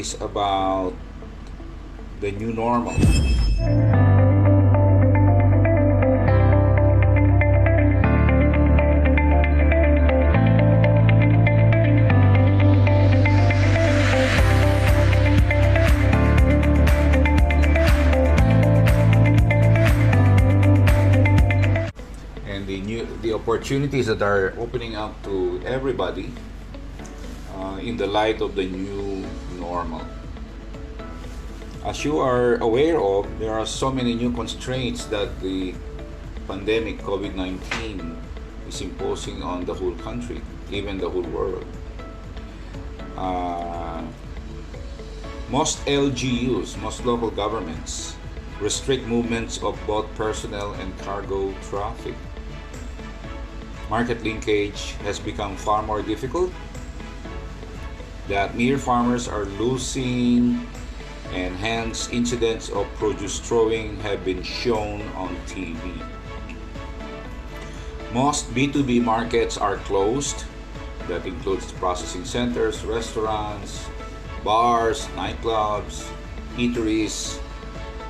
is about the new normal. The opportunities that are opening up to everybody in the light of the new normal. As you are aware of, there are so many new constraints that the pandemic COVID-19 is imposing on the whole country, even the whole world. Most LGUs, most local governments, restrict movements of both personnel and cargo traffic. Market linkage has become far more difficult. That mere farmers are losing, and hence incidents of produce throwing have been shown on TV. Most B2B markets are closed. That includes processing centers, restaurants, bars, nightclubs, eateries,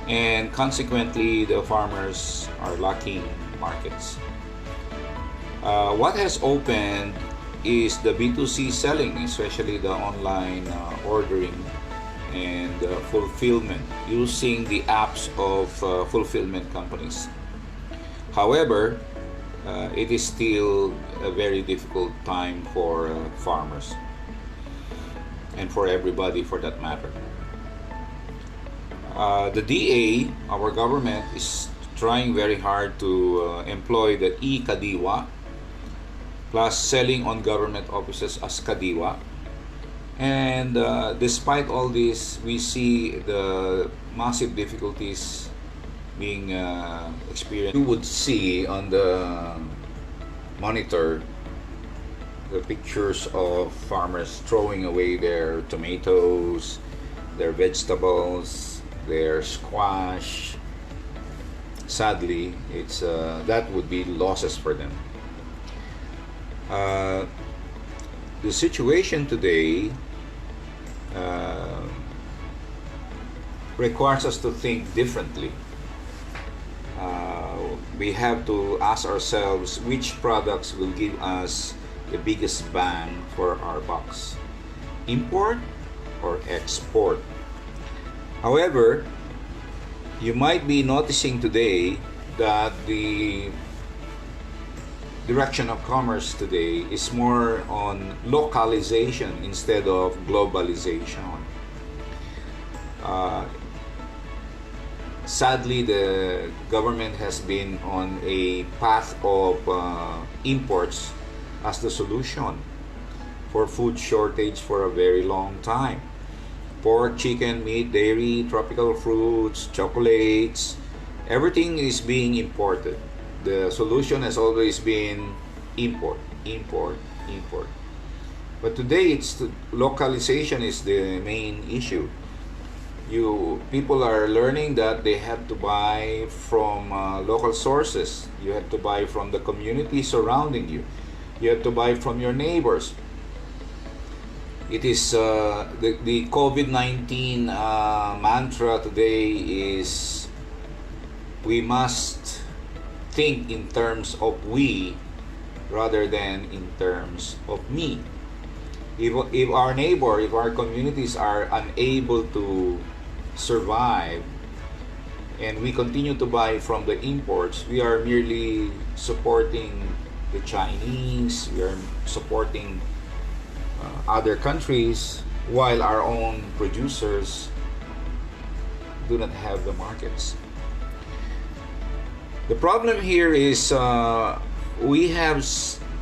and consequently the farmers are lacking markets. What has opened is the B2C selling, especially the online ordering and fulfillment using the apps of fulfillment companies. However, it is still a very difficult time for farmers and for everybody for that matter. The DA, our government, is trying very hard to employ the e-Kadiwa, plus selling on government offices as Kadiwa. And despite all this, we see the massive difficulties being experienced. You would see on the monitor the pictures of farmers throwing away their tomatoes, their vegetables, their squash. Sadly, it's that would be losses for them. The situation today requires us to think differently. We have to ask ourselves which products will give us the biggest bang for our bucks, import or export. However, you might be noticing today that the direction of commerce today is more on localization instead of globalization. Sadly, the government has been on a path of imports as the solution for food shortage for a very long time. Pork, chicken, meat, dairy, tropical fruits, chocolates, everything is being imported. The solution has always been import, import, import. But today, localization is the main issue. People are learning that they have to buy from local sources. You have to buy from the community surrounding you. You have to buy from your neighbors. It is the COVID-19 mantra today is we must think in terms of we rather than in terms of me. If our neighbor, if our communities are unable to survive and we continue to buy from the imports, we are merely supporting the Chinese, we are supporting other countries while our own producers do not have the markets. The problem here is we have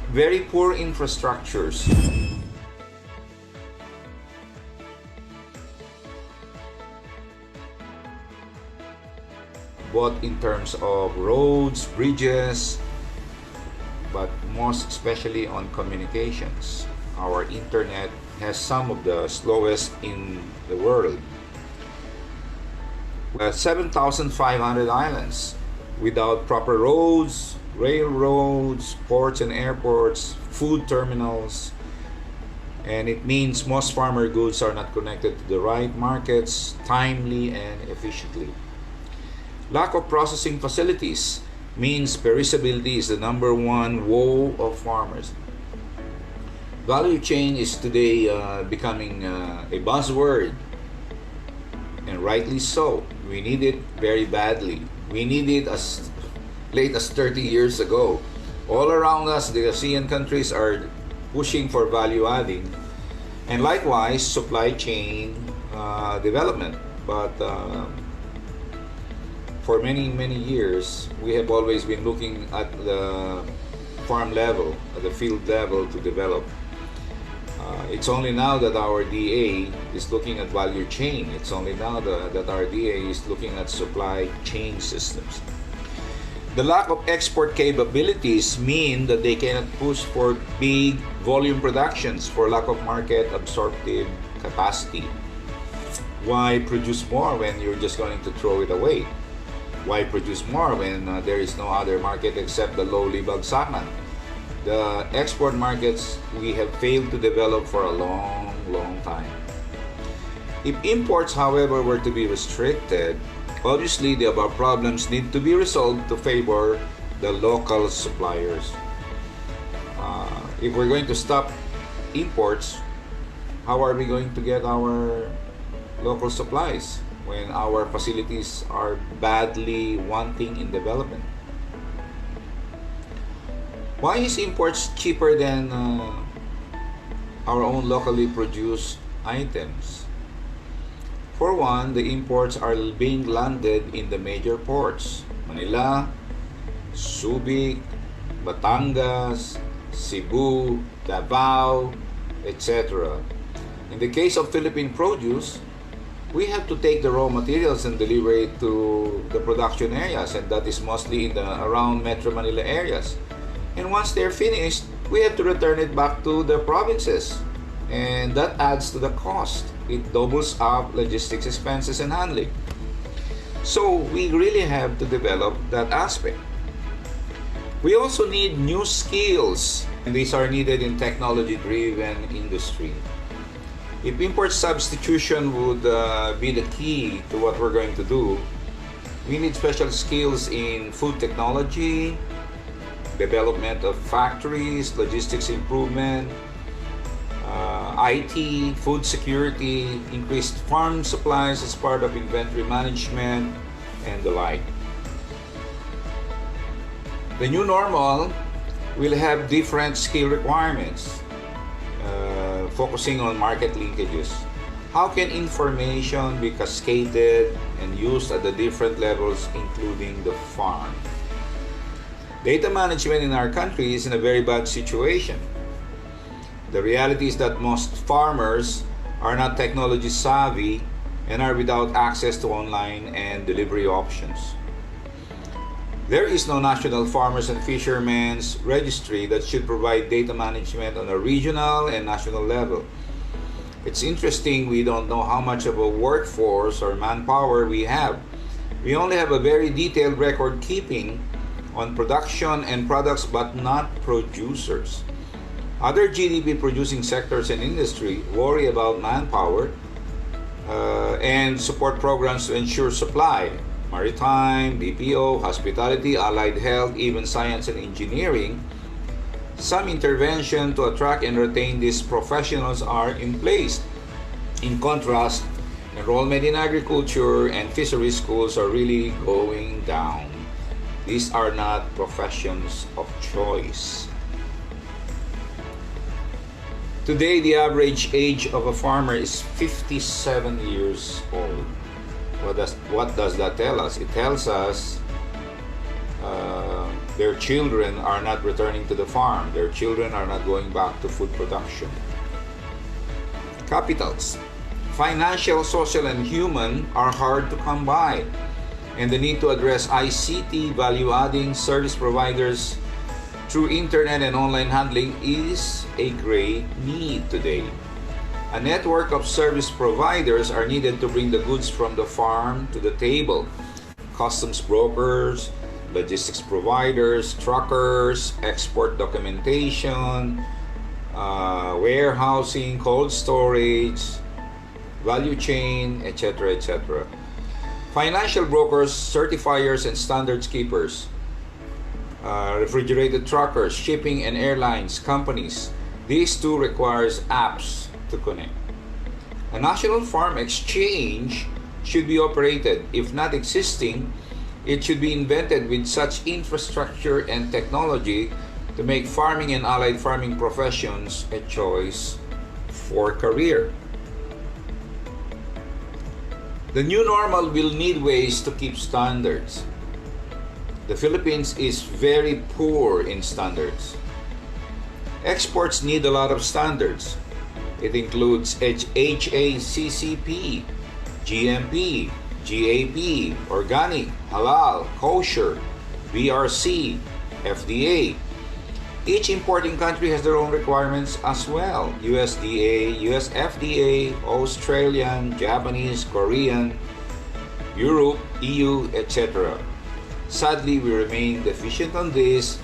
very poor infrastructures. Both in terms of roads, bridges, but most especially on communications. Our internet has some of the slowest in the world. 7,500 islands without proper roads, railroads, ports and airports, food terminals, And it means most farmer goods are not connected to the right markets timely and efficiently. Lack of processing facilities means perishability is the number one woe of farmers. Value chain is today becoming a buzzword, and rightly so. We need it very badly. We need it as late as 30 years ago. All around us, the ASEAN countries are pushing for value adding, and likewise supply chain development. But for many years, we have always been looking at the farm level, at the field level to develop. It's only now that our DA is looking at value chain. It's only now that our DA is looking at supply chain systems. The lack of export capabilities mean that they cannot push for big volume productions for lack of market absorptive capacity. Why produce more when you're just going to throw it away? Why produce more when there is no other market except the lowly bagsakan? The export markets we have failed to develop for a long time. If imports, however, were to be restricted, obviously the above problems need to be resolved to favor the local suppliers. If we're going to stop imports, how are we going to get our local supplies when our facilities are badly wanting in development? Why is imports cheaper than our own locally produced items? For one, the imports are being landed in the major ports: Manila, Subic, Batangas, Cebu, Davao, etc. In the case of Philippine produce, we have to take the raw materials and deliver it to the production areas, and that is mostly in the around Metro Manila areas. And once they're finished, we have to return it back to the provinces, and that adds to the cost. It doubles up logistics expenses and handling. So we really have to develop that aspect. We also need new skills, and these are needed in technology-driven industry. If import substitution would be the key to what we're going to do, we need special skills in food technology, development of factories, logistics improvement, IT, food security, increased farm supplies as part of inventory management, and the like. The new normal will have different skill requirements, focusing on market linkages. How can information be cascaded and used at the different levels, including the farm? Data management in our country is in a very bad situation. The reality is that most farmers are not technology savvy and are without access to online and delivery options. There is no National Farmers and Fishermen's Registry that should provide data management on a regional and national level. It's interesting, we don't know how much of a workforce or manpower we have. We only have a very detailed record keeping on production and products, but not producers. Other GDP producing sectors and industry worry about manpower and support programs to ensure supply. Maritime, BPO, hospitality, allied health, even science and engineering. Some intervention to attract and retain these professionals are in place. In contrast, enrollment in agriculture and fishery schools are really going down. These are not professions of choice. Today, the average age of a farmer is 57 years old. What does that tell us? It tells us their children are not returning to the farm. Their children are not going back to food production. Capitals. Financial, social, and human are hard to come by, and the need to address ICT value-adding service providers through internet and online handling is a great need today. A network of service providers are needed to bring the goods from the farm to the table. Customs brokers, logistics providers, truckers, export documentation, warehousing, cold storage, value chain, etc., etc. Financial brokers, certifiers, and standards keepers, refrigerated truckers, shipping and airlines companies. These two requires apps to connect. A national farm exchange should be operated. If not existing, it should be invented with such infrastructure and technology to make farming and allied farming professions a choice for career. The new normal will need ways to keep standards. The Philippines is very poor in standards. Exports need a lot of standards. It includes HACCP, GMP, GAP, organic, halal, kosher, BRC, FDA. Each importing country has their own requirements as well. USDA, US FDA, Australian, Japanese, Korean, Europe, EU, etc. Sadly, we remain deficient on this,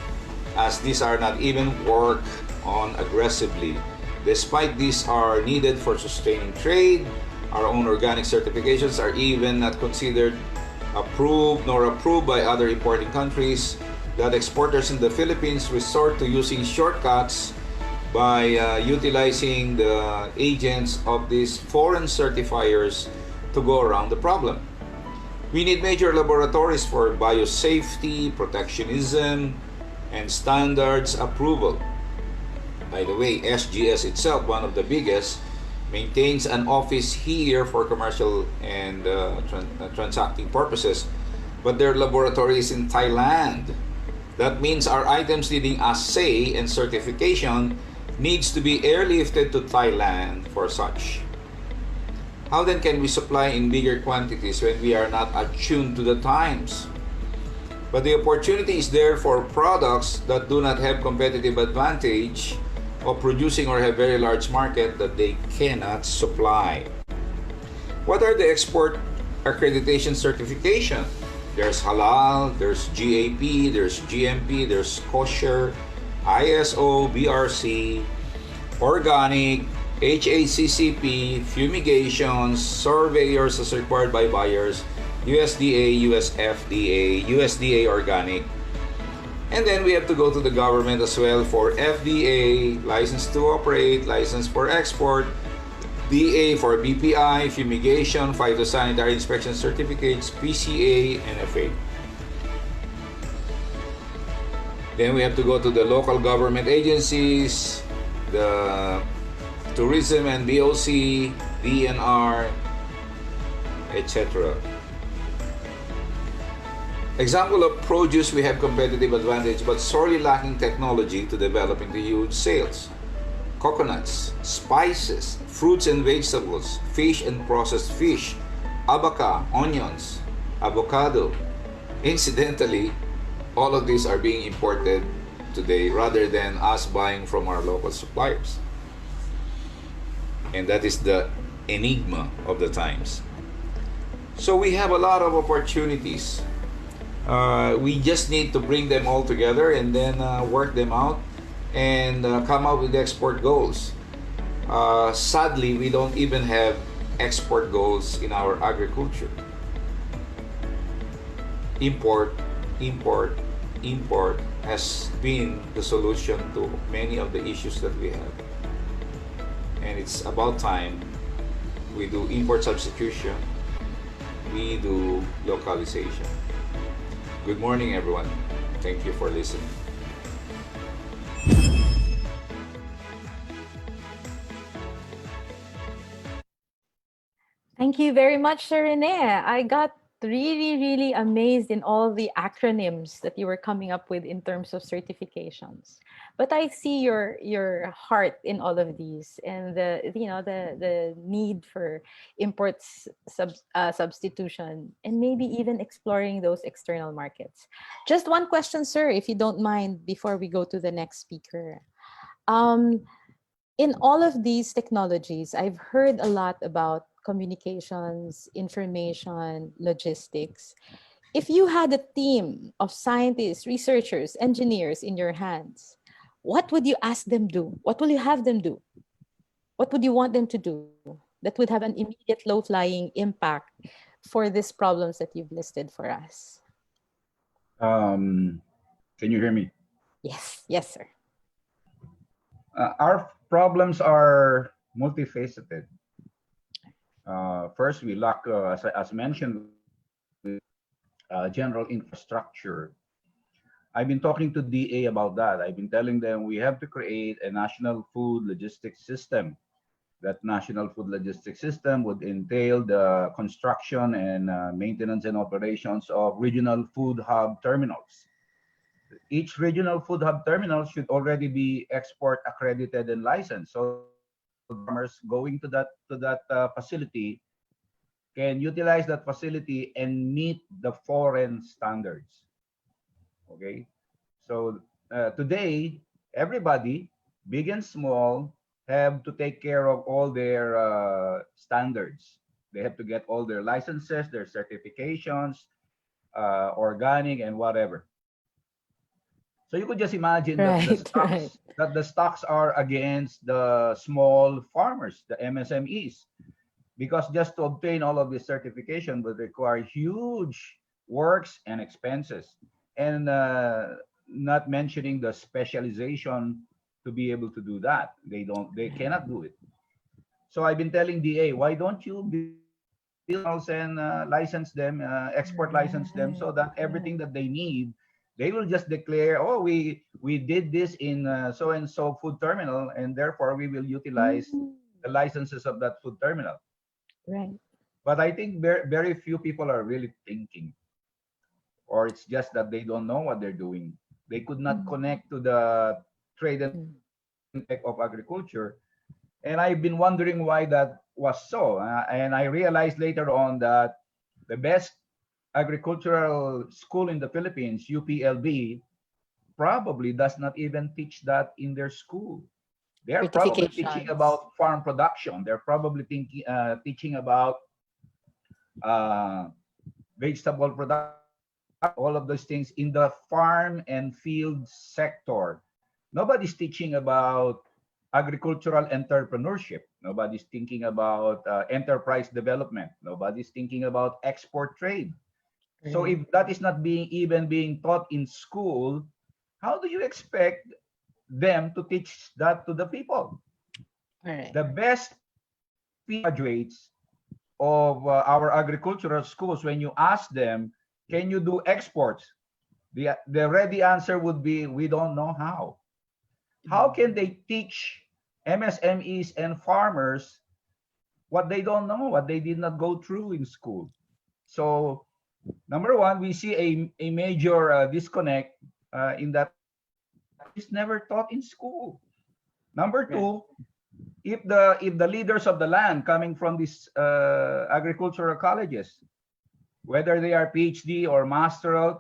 as these are not even worked on aggressively. Despite these are needed for sustaining trade, our own organic certifications are even not considered approved nor approved by other importing countries, that exporters in the Philippines resort to using shortcuts by utilizing the agents of these foreign certifiers to go around the problem. We need major laboratories for biosafety, protectionism, and standards approval. By the way, SGS itself, one of the biggest, maintains an office here for commercial and transacting purposes, but their laboratory is in Thailand. That means our items needing assay and certification needs to be airlifted to Thailand for such. How then can we supply in bigger quantities when we are not attuned to the times? But the opportunity is there for products that do not have competitive advantage of producing or have very large market that they cannot supply. What are the export accreditation certification? There's halal, there's GAP, there's GMP, there's kosher, ISO, BRC, organic, HACCP, fumigations, surveyors as required by buyers, USDA, USFDA, USDA organic. And then we have to go to the government as well for FDA, license to operate, license for export, DA for BPI, fumigation, phytosanitary inspection certificates, PCA, and FA. Then we have to go to the local government agencies, the tourism and BOC, DNR, etc. Example of produce, we have competitive advantage but sorely lacking technology to develop into huge sales. Coconuts, spices, fruits and vegetables, fish and processed fish, abaca, onions, avocado. Incidentally, all of these are being imported today rather than us buying from our local suppliers. And that is the enigma of the times. So we have a lot of opportunities. We just need to bring them all together and then work them out and come up with export goals. Sadly, we don't even have export goals in our agriculture. Import, import, import has been the solution to many of the issues that we have. And it's about time we do import substitution, we do localization. Good morning, everyone. Thank you for listening. Thank you very much, Sir Rene. I got really amazed in all the acronyms that you were coming up with in terms of certifications. But I see your heart in all of these, and the need for imports substitution, and maybe even exploring those external markets. Just one question, sir, if you don't mind, before we go to the next speaker. In all of these technologies, I've heard a lot about communications, information, logistics. If you had a team of scientists, researchers, engineers in your hands, what would you ask them do? What will you have them do? What would you want them to do that would have an immediate low-flying impact for these problems that you've listed for us? Um, can you hear me? Yes, yes, sir. Our problems are multifaceted. First, we lack, as mentioned, general infrastructure. I've been talking to DA about that. I've been telling them we have to create a national food logistics system. That national food logistics system would entail the construction and maintenance and operations of regional food hub terminals. Each regional food hub terminal should already be export accredited and licensed. So farmers going to that facility can utilize that facility and meet the foreign standards. Okay, so today everybody, big and small, have to take care of all their standards. They have to get all their licenses, their certifications, organic and whatever. So you could just imagine that the stocks are against the small farmers, the MSMEs, because just to obtain all of this certification would require huge works and expenses, and not mentioning the specialization to be able to do that. They cannot do it. So I've been telling DA, why don't you build and license them, export license them, so that everything that they need, they will just declare, oh, we did this in so and so food terminal, and therefore we will utilize the licenses of that food terminal. Right. But I think very few people are really thinking, or it's just that they don't know what they're doing. They could not connect to the trade and tech of agriculture. And I've been wondering why that was so. And I realized later on that the best agricultural school in the Philippines, UPLB, probably does not even teach that in their school. They're probably teaching about farm production. They're probably teaching about vegetable production, all of those things in the farm and field sector. Nobody's teaching about agricultural entrepreneurship. Nobody's thinking about enterprise development. Nobody's thinking about export trade. So if that is not even being taught in school, how do you expect them to teach that to the people? The best graduates of our agricultural schools, when you ask them, can you do exports? The ready answer would be, we don't know how. How can they teach MSMEs and farmers what they don't know, what they did not go through in school? So number one, we see a major disconnect in that it's never taught in school. Number two, if the leaders of the land coming from these agricultural colleges, whether they are PhD or masteral,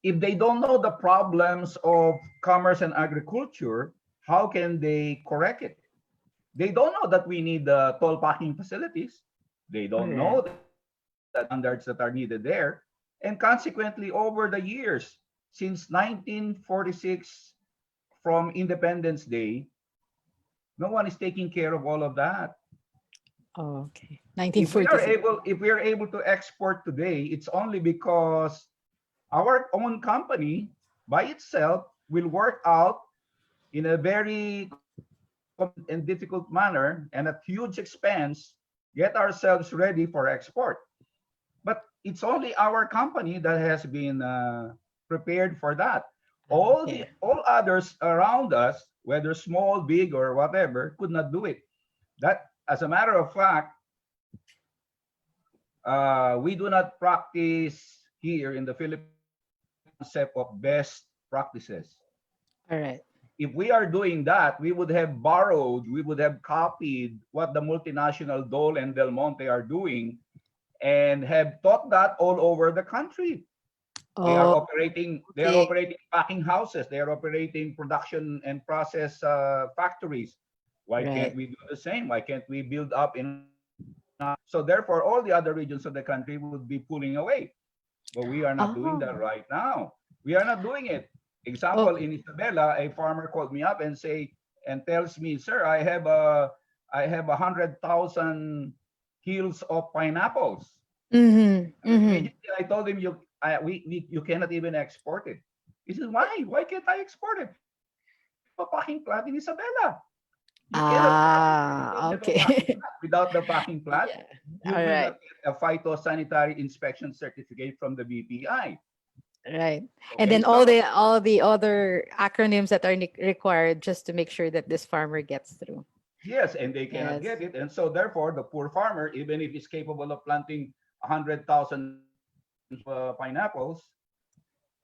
if they don't know the problems of commerce and agriculture, how can they correct it? They don't know that we need toll packing facilities. They don't know the standards that are needed there. And consequently, over the years, since 1946, from Independence Day, no one is taking care of all of that. Oh, okay. If we are able to export today, it's only because our own company by itself will work out in a very and difficult manner and at huge expense, get ourselves ready for export. But it's only our company that has been prepared for that. All others around us, whether small, big, or whatever, could not do it. That, as a matter of fact, we do not practice here in the Philippines concept of best practices. All right. If we are doing that, we would have borrowed, we would have copied what the multinational Dole and Del Monte are doing and have taught that all over the country. They are operating packing houses, they are operating production and process factories. Why can't we do the same? Why can't we build up in? So therefore, all the other regions of the country would be pulling away. But we are not doing that right now. We are not doing it. Example, Oh. in Isabela, a farmer called me up and tells me, "Sir, I have 100,000 kills of pineapples." Mm-hmm. And then Mm-hmm. immediately I told him, you cannot even export it. He says, "Why? Why can't I export it? We have a packing plant in Isabela. You cannot export it because we have a packing Okay. plant. Without the packing plant, Yeah. you All will right. not get a phytosanitary inspection certificate from the BPI." Right. And Okay, then so all the other acronyms that are required just to make sure that this farmer gets through. yes, and they cannot Yes. get it, and so therefore the poor farmer, even if he's capable of planting 100,000 pineapples,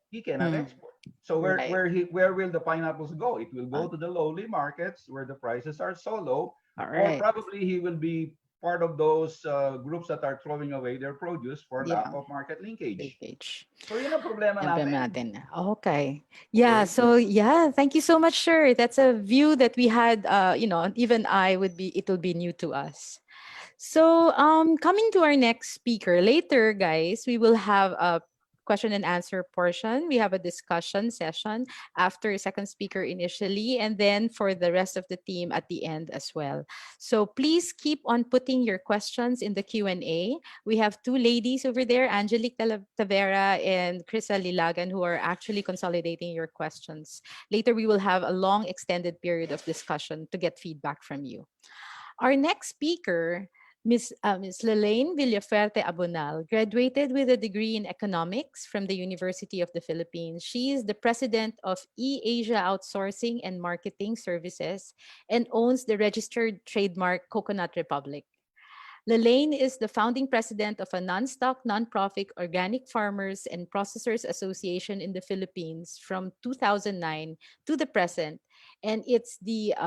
he cannot Mm. export. So Right. where will the pineapples go? It will go to the lowly markets where the prices are so low, All or right. probably he will be part of those groups that are throwing away their produce for lack Yeah. of market linkage. Page. So yun ang problema Emblem natin. natin. Okay. Yeah. Okay? So yeah, thank you so much, sir. That's a view that we had. Even I would be. It will be new to us. So, coming to our next speaker later, guys, we will have a question and answer portion. We have a discussion session after second speaker initially, and then for the rest of the team at the end as well. So please keep on putting your questions in the Q&A. We have two ladies over there, Angelique Tavera and Krisa Lilagan, who are actually consolidating your questions. Later, we will have a long extended period of discussion to get feedback from you. Our next speaker, Miss Lalaine Villafuerte Abonal, graduated with a degree in economics from the University of the Philippines. She is the president of eAsia Outsourcing and Marketing Services and owns the registered trademark Coconut Republic. Lalaine is the founding president of a non-stock, non-profit organic farmers and processors association in the Philippines from 2009 to the present, and it's the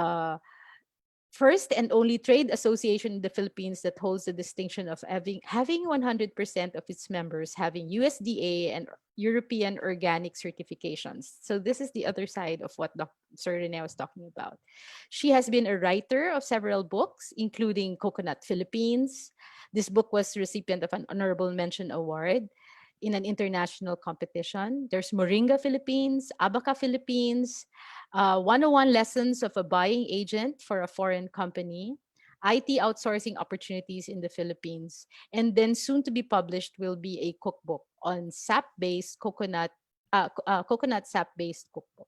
first and only trade association in the Philippines that holds the distinction of having 100% of its members having USDA and European organic certifications. So this is the other side of what Sir Rene was talking about. She has been a writer of several books, including Coconut Philippines. This book was recipient of an honorable mention award in an international competition. There's Moringa Philippines, Abaca Philippines, 101 Lessons of a Buying Agent for a Foreign Company, IT Outsourcing Opportunities in the Philippines, and then soon to be published will be a cookbook on coconut sap-based cookbook.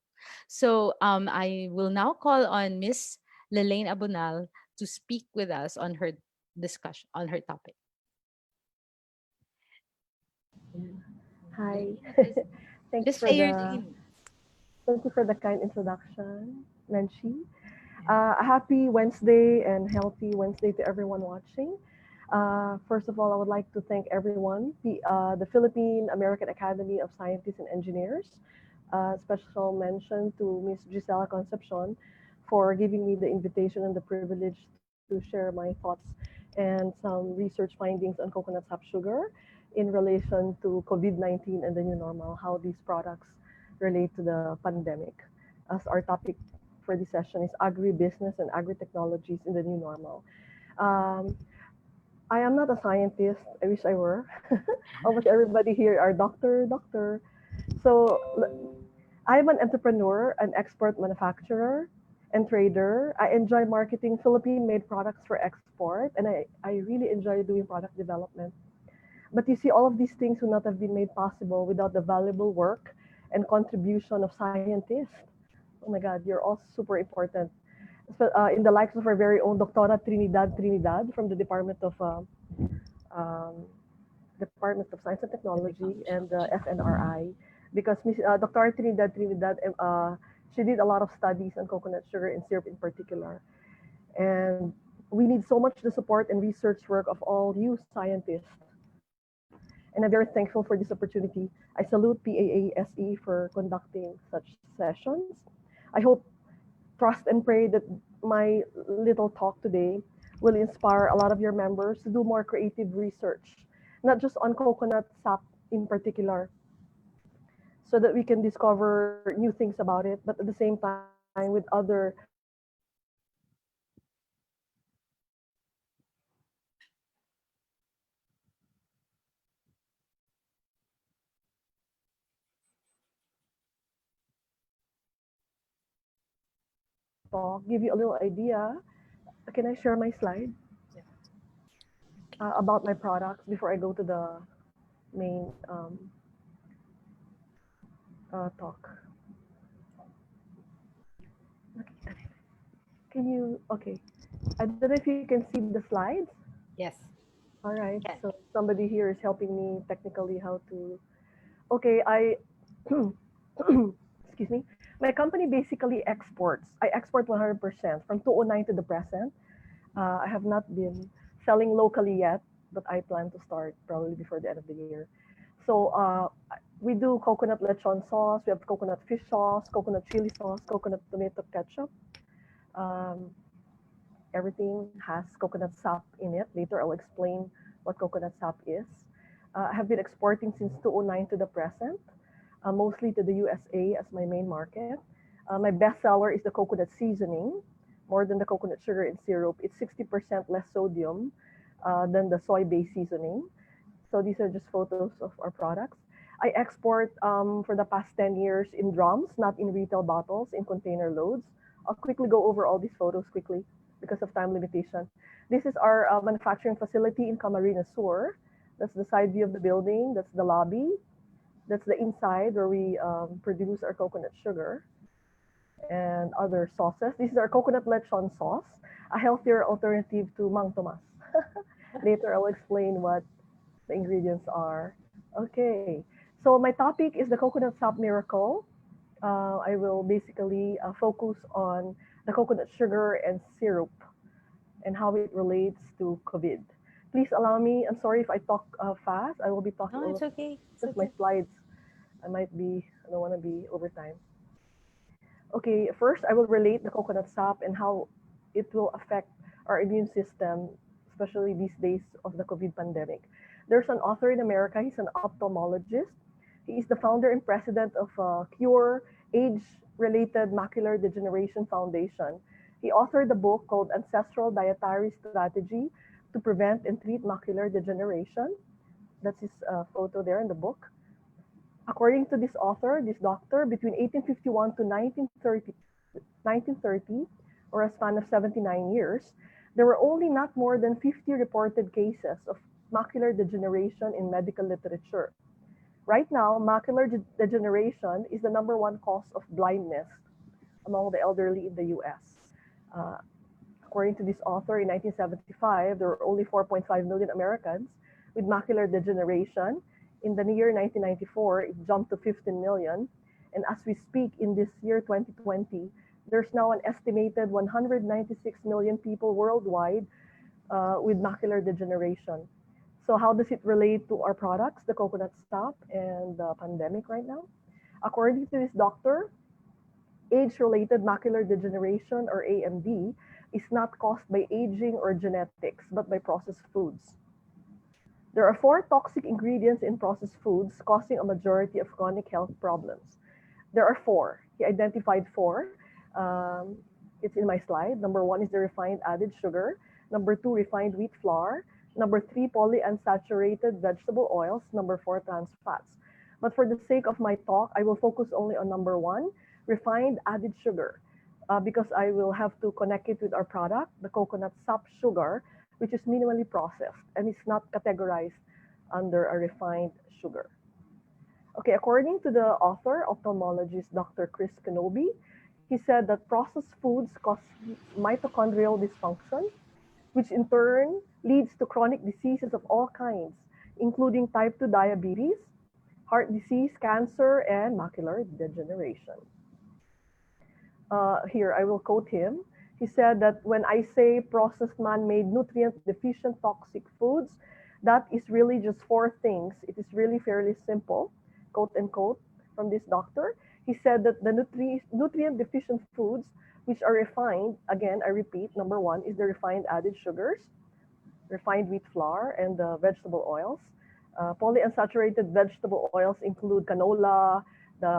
So I will now call on Miss Lalaine Abonal to speak with us on her discussion, on her topic. Hi. Thank you Just for say your the name. thank you for the kind introduction, Menchi. A happy Wednesday and healthy Wednesday to everyone watching. First of all, I would like to thank everyone, the Philippine American Academy of Scientists and Engineers. Special mention to Miss Gisela Concepcion for giving me the invitation and the privilege to share my thoughts and some research findings on coconut sap sugar in relation to COVID-19 and the new normal, how these products relate to the pandemic. As our topic for this session is agribusiness and agri-technologies in the new normal. Um, I am not a scientist. I wish I were. Almost everybody here are doctor. So I'm an entrepreneur, an expert manufacturer and trader. I enjoy marketing Philippine-made products for export, and I really enjoy doing product development. But you see, all of these things would not have been made possible without the valuable work and contribution of scientists. Oh my God, you're all super important. In the likes of our very own Doctora Trinidad from the um, Department of Science and Technology and the FNRI, because Dr. Trinidad, she did a lot of studies on coconut sugar and syrup in particular. And we need so much the support and research work of all you scientists. And I'm very thankful for this opportunity. I salute PAASE for conducting such sessions. I hope, trust, and pray that my little talk today will inspire a lot of your members to do more creative research, not just on coconut sap in particular, so that we can discover new things about it, but at the same time with other talk give you a little idea. Can I share my slide about my products before I go to the main talk? Can you, okay. I don't know if you can see the slides. Yes. All right. Okay. So somebody here is helping me technically how to. Okay, I. Excuse me. My company basically exports. I export 100% from 2009 to the present. I have not been selling locally yet, but I plan to start probably before the end of the year. So we do coconut lechon sauce. We have coconut fish sauce, coconut chili sauce, coconut tomato ketchup. Um, Everything has coconut sap in it. Later, I'll explain what coconut sap is. I have been exporting since 2009 to the present, mostly to the USA as my main market. My best seller is the coconut seasoning, more than the coconut sugar and syrup. It's 60% less sodium than the soy-based seasoning. So these are just photos of our products. I export for the past 10 years in drums, not in retail bottles, in container loads. I'll quickly go over all these photos quickly because of time limitation. This is our manufacturing facility in Camarines Sur. That's the side view of the building. That's the lobby. That's the inside where we produce our coconut sugar and other sauces. This is our coconut lechon sauce, a healthier alternative to Mang Tomas. Later, I'll explain what the ingredients are. Okay, so my topic is the Coconut Sap Miracle. I will basically focus on the coconut sugar and syrup and how it relates to COVID. Please allow me, I'm sorry if I talk fast. I will be talking No, it's okay. It's just my okay. slides. I don't want to be over time. Okay, first I will relate the coconut sap and how it will affect our immune system, especially these days of the COVID pandemic. There's an author in America, he's an ophthalmologist. He is the founder and president of Cure Age-Related Macular Degeneration Foundation. He authored a book called Ancestral Dietary Strategy to Prevent and Treat Macular Degeneration. That's his photo there in the book. According to this author, this doctor, between 1851 to 1930, or a span of 79 years, there were only not more than 50 reported cases of macular degeneration in medical literature. Right now, macular degeneration is the #1 cause of blindness among the elderly in the US. According to this author, in 1975, there were only 4.5 million Americans with macular degeneration. In the year 1994, it jumped to 15 million. And as we speak, in this year 2020, there's now an estimated 196 million people worldwide with macular degeneration. So how does it relate to our products, the coconut sap and the pandemic right now? According to this doctor, age-related macular degeneration, or AMD, is not caused by aging or genetics, but by processed foods. There are 4 toxic ingredients in processed foods causing a majority of chronic health problems. There are 4. He identified 4. It's in my slide. #1 is the refined added sugar. #2, refined wheat flour. #3, polyunsaturated vegetable oils. #4, trans fats. But for the sake of my talk, I will focus only on #1, refined added sugar, because I will have to connect it with our product, the coconut sap sugar, which is minimally processed and is not categorized under a refined sugar. Okay, according to the author, ophthalmologist Dr. Chris Kenobi, he said that processed foods cause mitochondrial dysfunction, which in turn leads to chronic diseases of all kinds, including type 2 diabetes, heart disease, cancer, and macular degeneration. Here, I will quote him. He said that when I say processed man-made nutrient deficient toxic foods, that is really just 4 things. It is really fairly simple, quote unquote, from this doctor. He said that the nutrient deficient foods, which are refined, again, I repeat, #1 is the refined added sugars, refined wheat flour, and the vegetable oils. Polyunsaturated vegetable oils include canola, the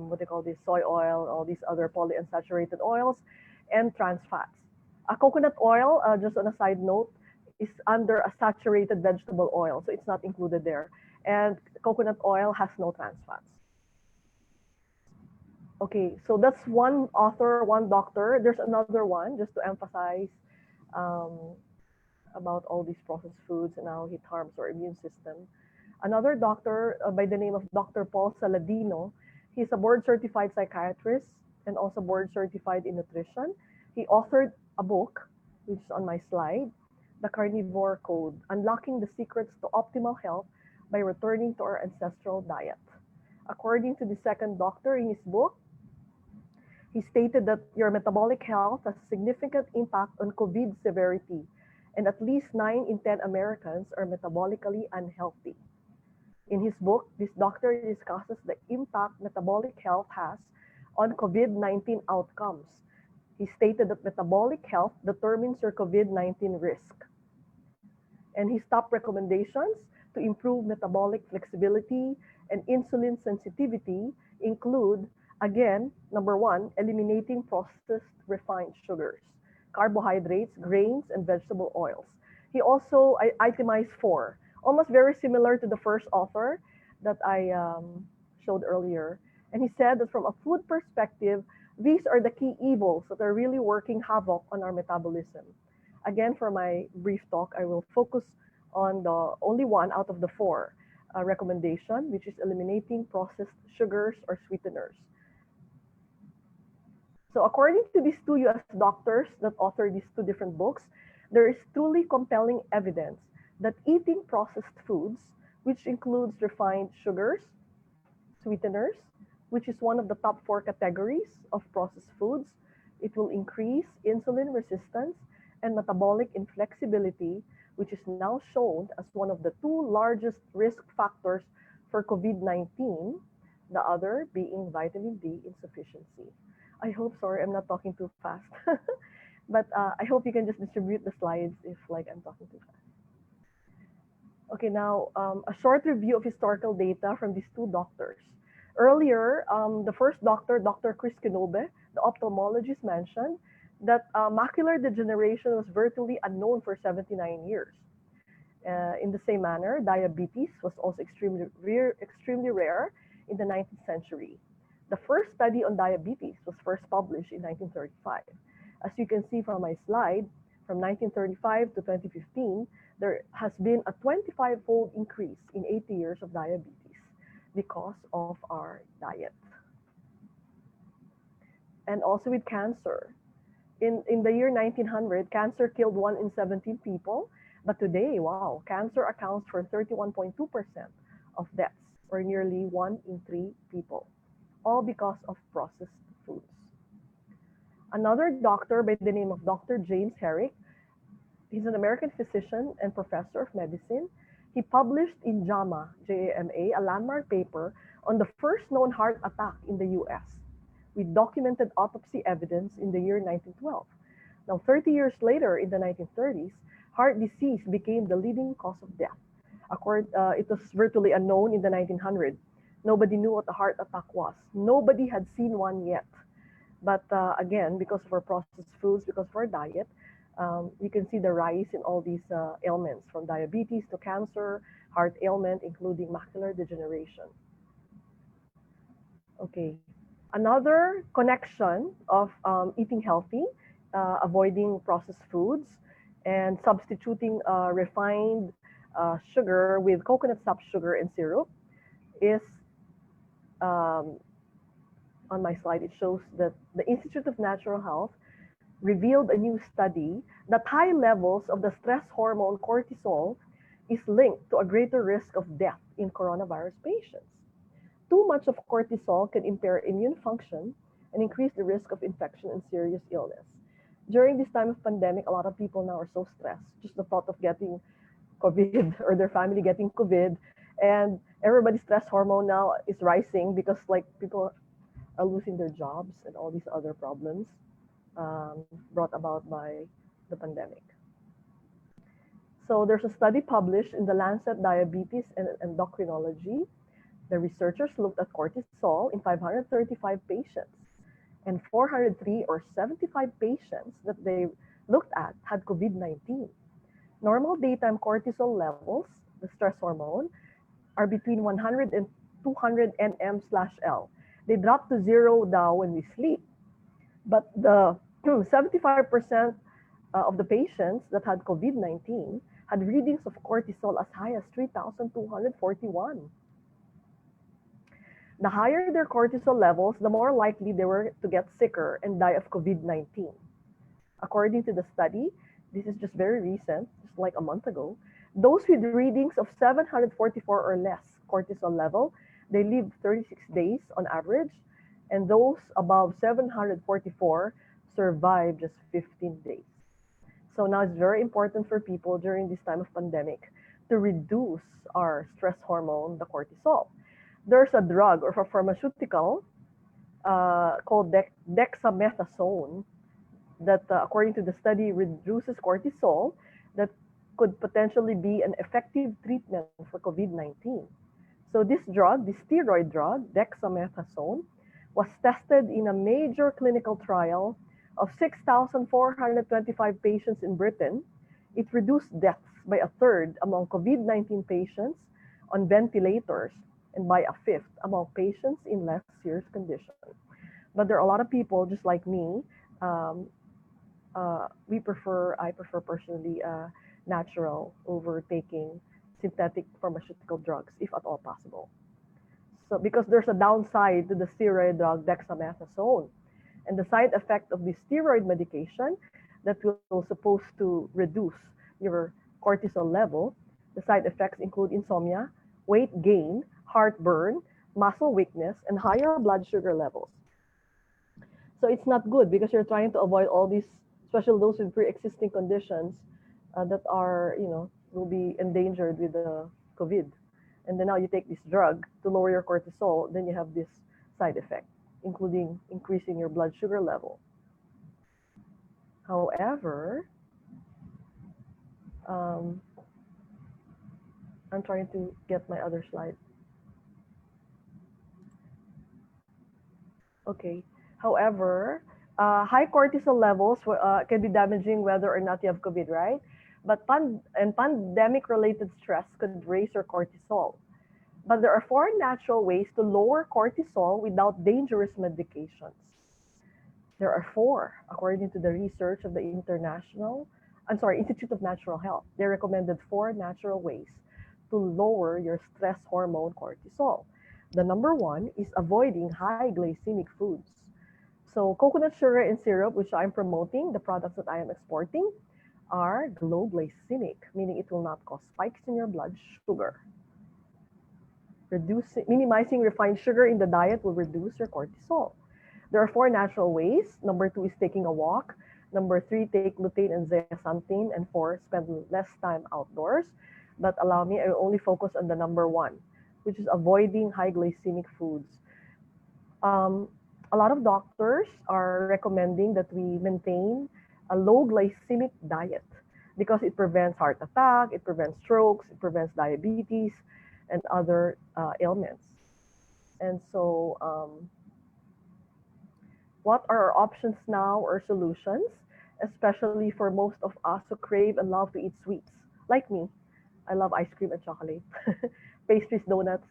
what they call this, soy oil, all these other polyunsaturated oils, and trans fats. A coconut oil, just on a side note, is under a saturated vegetable oil, so it's not included there. And coconut oil has no trans fats. Okay, so that's one author, one doctor. There's another one just to emphasize um, about all these processed foods and how it harms our immune system. Another doctor by the name of Dr. Paul Saladino. He's a board certified psychiatrist and also board certified in nutrition. He authored a book, which is on my slide, The Carnivore Code, Unlocking the Secrets to Optimal Health by Returning to Our Ancestral Diet. According to the second doctor in his book, he stated that your metabolic health has significant impact on COVID severity, and at least 9 in 10 Americans are metabolically unhealthy. In his book, this doctor discusses the impact metabolic health has on COVID-19 outcomes. He stated that metabolic health determines your COVID-19 risk. And his top recommendations to improve metabolic flexibility and insulin sensitivity include, again, number one, eliminating processed refined sugars, carbohydrates, grains, and vegetable oils. He also itemized 4, almost very similar to the first author that I showed earlier. And he said that from a food perspective, these are the key evils that are really working havoc on our metabolism. Again, for my brief talk, I will focus on the only one out of the 4 recommendation, which is eliminating processed sugars or sweeteners. So according to these 2 US doctors that authored these 2 different books, there is truly compelling evidence that eating processed foods, which includes refined sugars, sweeteners, which is one of the top 4 categories of processed foods, it will increase insulin resistance and metabolic inflexibility, which is now shown as one of the 2 largest risk factors for COVID-19, the other being vitamin D insufficiency. I hope, sorry, I'm not talking too fast, but I hope you can just distribute the slides if like I'm talking too fast. Okay, now a short review of historical data from these 2 doctors. Earlier, the first doctor, Dr. Chris Kinobe, the ophthalmologist, mentioned that macular degeneration was virtually unknown for 79 years. In the same manner, diabetes was also extremely rare in the 19th century. The first study on diabetes was first published in 1935. As you can see from my slide, from 1935 to 2015, there has been a 25-fold increase in 80 years of diabetes because of our diet. And also with cancer. In the year 1900, cancer killed 1 in 17 people. But today, wow, cancer accounts for 31.2% of deaths, or nearly 1 in 3 people, all because of processed foods. Another doctor by the name of Dr. James Herrick, he's an American physician and professor of medicine. He published in JAMA, J-A-M-A, a landmark paper on the first known heart attack in the US, with documented autopsy evidence in the year 1912. Now, 30 years later, in the 1930s, heart disease became the leading cause of death. It was virtually unknown in the 1900s. Nobody knew what a heart attack was. Nobody had seen one yet. But again, because of our processed foods, because of our diet, you can see the rise in all these ailments, from diabetes to cancer, heart ailment, including macular degeneration. Okay, another connection of eating healthy, avoiding processed foods, and substituting refined sugar with coconut sap sugar and syrup is, on my slide, it shows that the Institute of Natural Health revealed a new study that high levels of the stress hormone cortisol is linked to a greater risk of death in coronavirus patients. Too much of cortisol can impair immune function and increase the risk of infection and serious illness. During this time of pandemic, a lot of people now are so stressed, just the thought of getting COVID or their family getting COVID, and everybody's stress hormone now is rising because like people are losing their jobs and all these other problems brought about by the pandemic. So there's a study published in the Lancet Diabetes and Endocrinology. The researchers looked at cortisol in 535 patients, and 403 or 75 patients that they looked at had COVID-19. Normal daytime cortisol levels, the stress hormone, are between 100 and 200 nm/L. They drop to zero now when we sleep. But the 75% of the patients that had COVID-19 had readings of cortisol as high as 3,241. The higher their cortisol levels, the more likely they were to get sicker and die of COVID-19. According to the study, this is just very recent, just like a month ago, those with readings of 744 or less cortisol level, they live 36 days on average, and those above 744 survive just 15 days. So now it's very important for people during this time of pandemic to reduce our stress hormone, the cortisol. There's a drug or a pharmaceutical called dexamethasone that, according to the study, reduces cortisol that could potentially be an effective treatment for COVID-19. So this drug, this steroid drug, dexamethasone, was tested in a major clinical trial of 6,425 patients in Britain. It reduced deaths by a third among COVID-19 patients on ventilators and by a fifth among patients in less serious condition. But there are a lot of people, just like me, I prefer personally natural over taking synthetic pharmaceutical drugs, if at all possible. So because there's a downside to the steroid drug dexamethasone, and the side effect of the steroid medication that will supposed to reduce your cortisol level, the side effects include insomnia, weight gain, heartburn, muscle weakness, and higher blood sugar levels. So it's not good because you're trying to avoid all these, especially those with pre-existing conditions that are, will be endangered with the COVID. And then now you take this drug to lower your cortisol, then you have this side effect, including increasing your blood sugar level. However, I'm trying to get my other slide. Okay. However, high cortisol levels can be damaging whether or not you have COVID, right? But pandemic-related stress could raise your cortisol. But there are 4 natural ways to lower cortisol without dangerous medications. There are 4, according to the research of the Institute of Natural Health. They recommended 4 natural ways to lower your stress hormone cortisol. The number 1 is avoiding high glycemic foods. So coconut sugar and syrup, which I'm promoting, the products that I am exporting, are low glycemic, meaning it will not cause spikes in your blood sugar. Minimizing refined sugar in the diet will reduce your cortisol. There are 4 natural ways. Number 2 is taking a walk. Number 3, take lutein and zeaxanthin. And 4, spend less time outdoors. But allow me, I will only focus on the number 1, which is avoiding high glycemic foods. A lot of doctors are recommending that we maintain a low glycemic diet because it prevents heart attack, it prevents strokes, it prevents diabetes, and other ailments. And so what are our options now or solutions, especially for most of us who crave and love to eat sweets? Like me, I love ice cream and chocolate, pastries, donuts.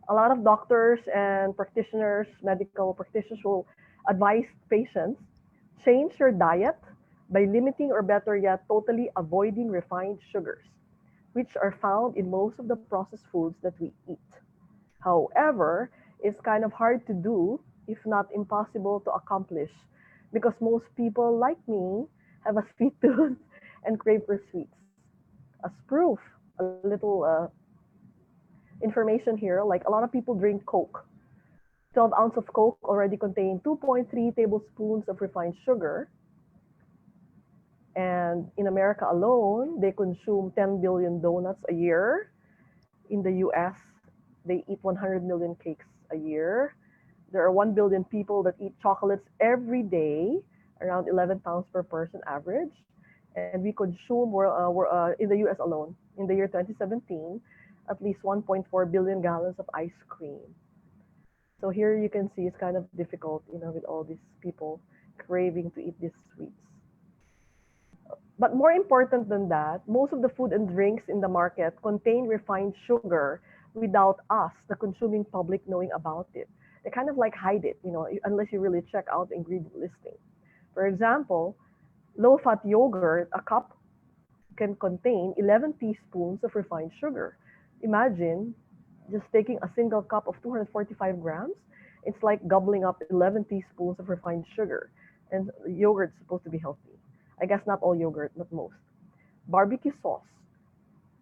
A lot of doctors and practitioners, medical practitioners will advise patients, change your diet by limiting or better yet, totally avoiding refined sugars, which are found in most of the processed foods that we eat. However, it's kind of hard to do, if not impossible to accomplish, because most people like me have a sweet tooth and crave for sweets. As proof, a little information here, like a lot of people drink Coke. 12 ounces of Coke already contain 2.3 tablespoons of refined sugar. And in America alone, they consume 10 billion donuts a year. In the US, they eat 100 million cakes a year. There are 1 billion people that eat chocolates every day, around 11 pounds per person average. And we consume, in the US alone, in the year 2017, at least 1.4 billion gallons of ice cream. So here you can see it's kind of difficult, with all these people craving to eat these sweets. But more important than that, most of the food and drinks in the market contain refined sugar without us, the consuming public, knowing about it. they kind of like hide it, unless you really check out the ingredient listing. For example, low-fat yogurt, a cup can contain 11 teaspoons of refined sugar. Imagine just taking a single cup of 245 grams. It's like gobbling up 11 teaspoons of refined sugar. And yogurt's supposed to be healthy. I guess not all yogurt, but most. Barbecue sauce.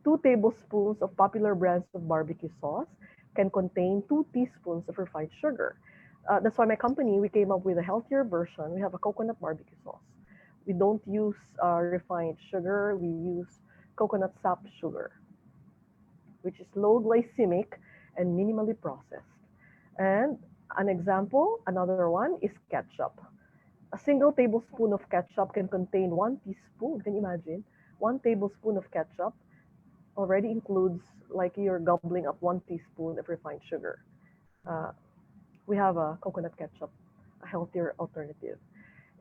2 tablespoons of popular brands of barbecue sauce can contain 2 teaspoons of refined sugar. That's why my company, we came up with a healthier version. We have a coconut barbecue sauce. We don't use refined sugar. We use coconut sap sugar, which is low glycemic and minimally processed. And an example, another one is ketchup. A single tablespoon of ketchup can contain 1 teaspoon. Can you imagine? 1 tablespoon of ketchup already includes like you're gobbling up 1 teaspoon of refined sugar. Uh, we have a coconut ketchup, a healthier alternative.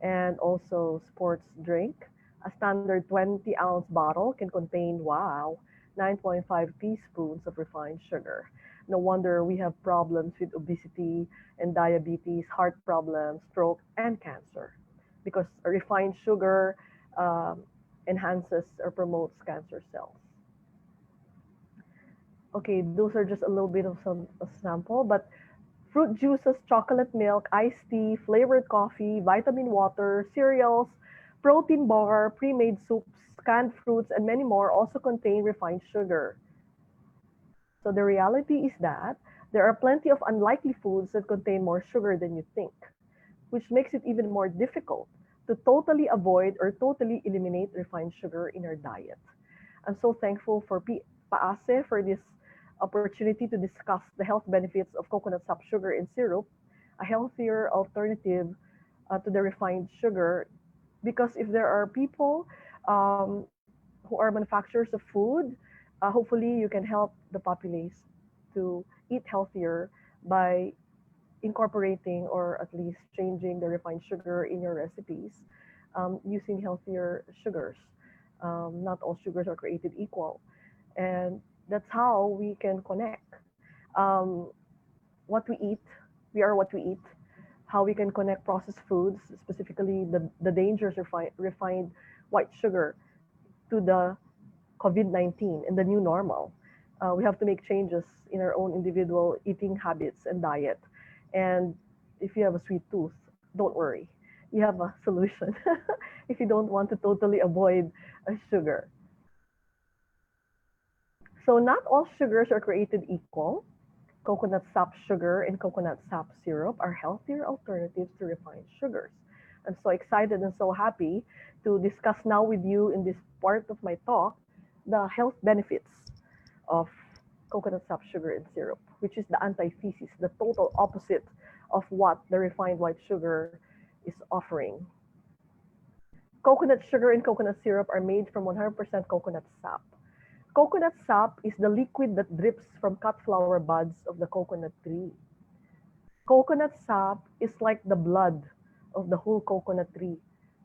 And also sports drink. A standard 20-ounce bottle can contain, wow, 9.5 teaspoons of refined sugar. No wonder we have problems with obesity and diabetes, heart problems, stroke, and cancer. Because refined sugar enhances or promotes cancer cells. Okay, those are just a little bit of some a sample, but fruit juices, chocolate milk, iced tea, flavored coffee, vitamin water, cereals, protein bar, pre-made soups, canned fruits, and many more also contain refined sugar. So the reality is that there are plenty of unlikely foods that contain more sugar than you think, which makes it even more difficult to totally avoid or totally eliminate refined sugar in our diet. I'm so thankful for PAASE for this opportunity to discuss the health benefits of coconut sap sugar in syrup, a healthier alternative to the refined sugar. Because if there are people who are manufacturers of food, hopefully you can help the populace to eat healthier by incorporating or at least changing the refined sugar in your recipes using healthier sugars. Not all sugars are created equal. And that's how we can connect what we eat. We are what we eat. How we can connect processed foods, specifically the dangers of refined white sugar, to the COVID-19 and the new normal. We have to make changes in our own individual eating habits and diet. And if you have a sweet tooth, don't worry. You have a solution if you don't want to totally avoid sugar. So not all sugars are created equal. Coconut sap sugar and coconut sap syrup are healthier alternatives to refined sugars. I'm so excited and so happy to discuss now with you in this part of my talk the health benefits of coconut sap sugar and syrup, which is the antithesis, the total opposite of what the refined white sugar is offering. Coconut sugar and coconut syrup are made from 100% coconut sap. Coconut sap is the liquid that drips from cut flower buds of the coconut tree. Coconut sap is like the blood of the whole coconut tree,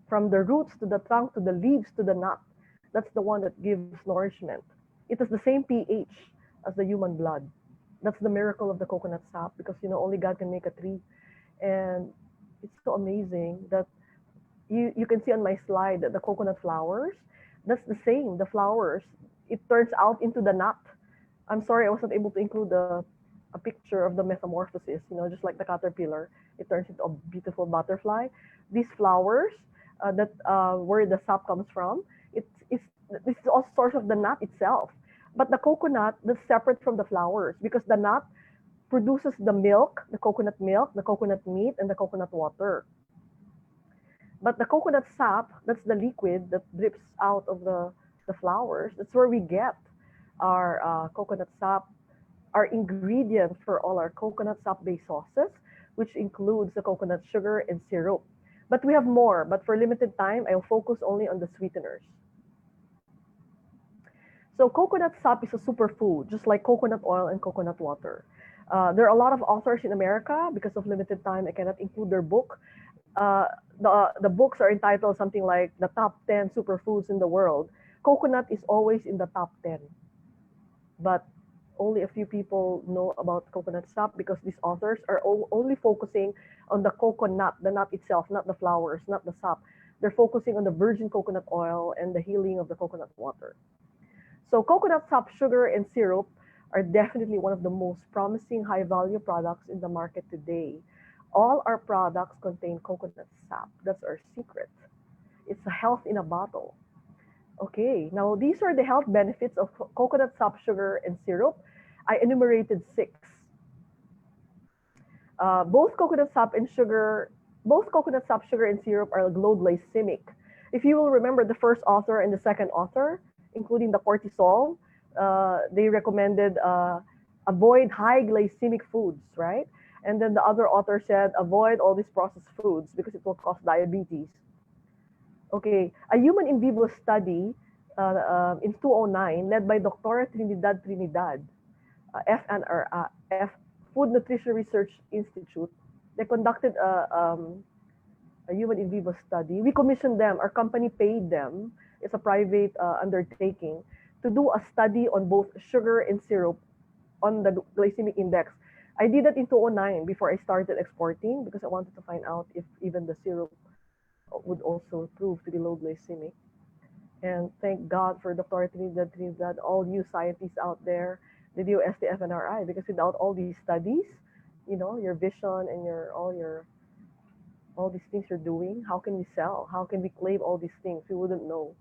from the roots to the trunk to the leaves to the nut. That's the one that gives nourishment. It has the same pH as the human blood. That's the miracle of the coconut sap because only God can make a tree. And it's so amazing that you can see on my slide that the coconut flowers, that's the same. The flowers, it turns out into the nut. I'm sorry I wasn't able to include a picture of the metamorphosis, just like the caterpillar. It turns into a beautiful butterfly. These flowers that where the sap comes from, this is all source of the nut itself. But the coconut, that's separate from the flowers because the nut produces the milk, the coconut meat, and the coconut water. But the coconut sap, that's the liquid that drips out of the flowers. That's where we get our coconut sap, our ingredient for all our coconut sap-based sauces, which includes the coconut sugar and syrup. But we have more, but for limited time, I'll focus only on the sweeteners. So coconut sap is a superfood, just like coconut oil and coconut water. There are a lot of authors in America. Because of limited time, I cannot include their book. The books are entitled something like the top 10 superfoods in the world. Coconut is always in the top 10. But only a few people know about coconut sap because these authors are only focusing on the coconut, the nut itself, not the flowers, not the sap. They're focusing on the virgin coconut oil and the healing of the coconut water. So coconut sap sugar and syrup are definitely one of the most promising high value products in the market today. All our products contain coconut sap. That's our secret. It's a health in a bottle. Okay, now these are the health benefits of coconut sap sugar and syrup. I enumerated six. Both coconut sap and sugar, both coconut sap sugar and syrup are low glycemic. If you will remember the first author and the second author, including the cortisol, they recommended avoid high glycemic foods, right? And then the other author said avoid all these processed foods because it will cause diabetes. Okay, a human in vivo study in 2009 led by Dr. Trinidad, FNR, Food Nutrition Research Institute. They conducted a human in vivo study. We commissioned them, our company paid them. It's a private undertaking to do a study on both sugar and syrup on the glycemic index. I did that in 2009 before I started exporting because I wanted to find out if even the syrup would also prove to be low glycemic. And thank God for Dr. Trinidad, all you scientists out there, the DOST, FNRI, because without all these studies, you know, your vision and all these things you're doing, how can we sell? How can we claim all these things? We wouldn't know.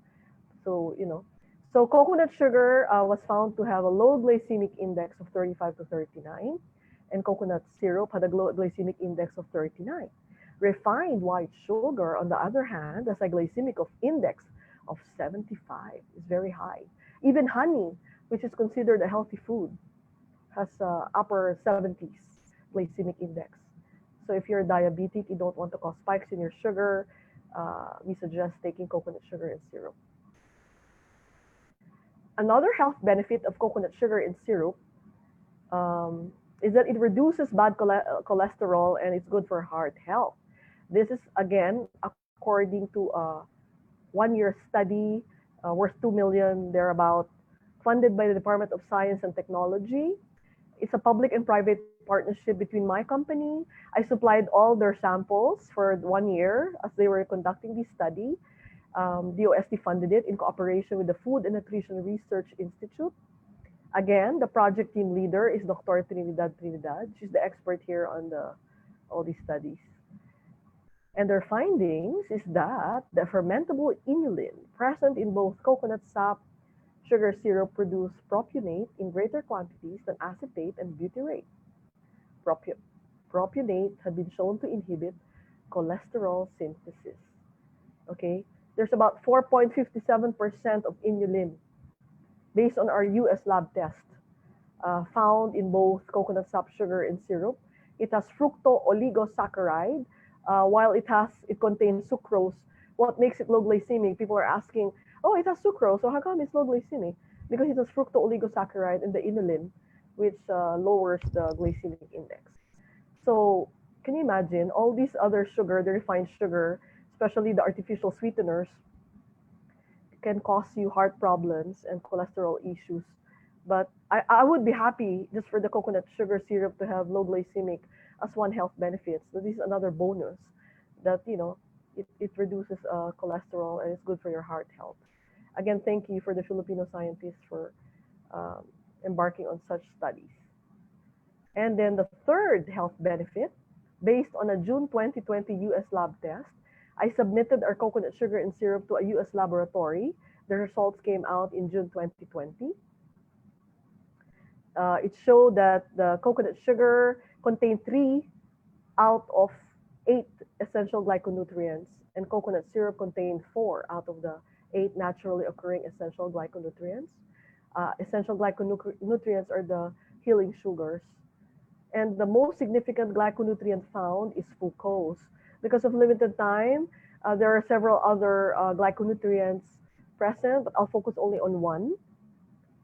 So, you know, so coconut sugar was found to have a low glycemic index of 35 to 39, and coconut syrup had a glycemic index of 39. Refined white sugar, on the other hand, has a glycemic of index of 75. It's very high. Even honey, which is considered a healthy food, has upper 70s glycemic index. So if you're diabetic, you don't want to cause spikes in your sugar, we suggest taking coconut sugar and syrup. Another health benefit of coconut sugar and syrup is that it reduces bad cholesterol and it's good for heart health. This is, again, according to a one-year study worth 2 million, thereabout, funded by the Department of Science and Technology. It's a public and private partnership between my company. I supplied all their samples for 1 year as they were conducting this study. DOST funded it in cooperation with the Food and Nutrition Research Institute. Again, the project team leader is Dr. Trinidad. She's the expert here on all these studies. And their findings is that the fermentable inulin present in both coconut sap, sugar syrup produce propionate in greater quantities than acetate and butyrate. Propionate had been shown to inhibit cholesterol synthesis. Okay, there's about 4.57% of inulin based on our US lab test found in both coconut sap sugar and syrup. It has fructo-oligosaccharide, while it contains sucrose. What makes it low glycemic? People are asking, oh, it has sucrose, so how come it's low glycemic? Because it has fructo-oligosaccharide in the inulin, which lowers the glycemic index. So can you imagine all these other sugar, the refined sugar, especially the artificial sweeteners, can cause you heart problems and cholesterol issues. But I would be happy just for the coconut sugar syrup to have low glycemic as one health benefit. So this is another bonus that, you know, it reduces cholesterol and it's good for your heart health. Again, thank you for the Filipino scientists for embarking on such studies. And then the third health benefit, based on a June 2020 US lab test, I submitted our coconut sugar and syrup to a US laboratory. The results came out in June 2020. It showed that the coconut sugar contained 3 out of 8 essential glyconutrients, and coconut syrup contained 4 out of the 8 naturally occurring essential glyconutrients. Essential glyconutrients are the healing sugars. And the most significant glyconutrient found is fucose. Because of limited time, there are several other glyconutrients present, but I'll focus only on one,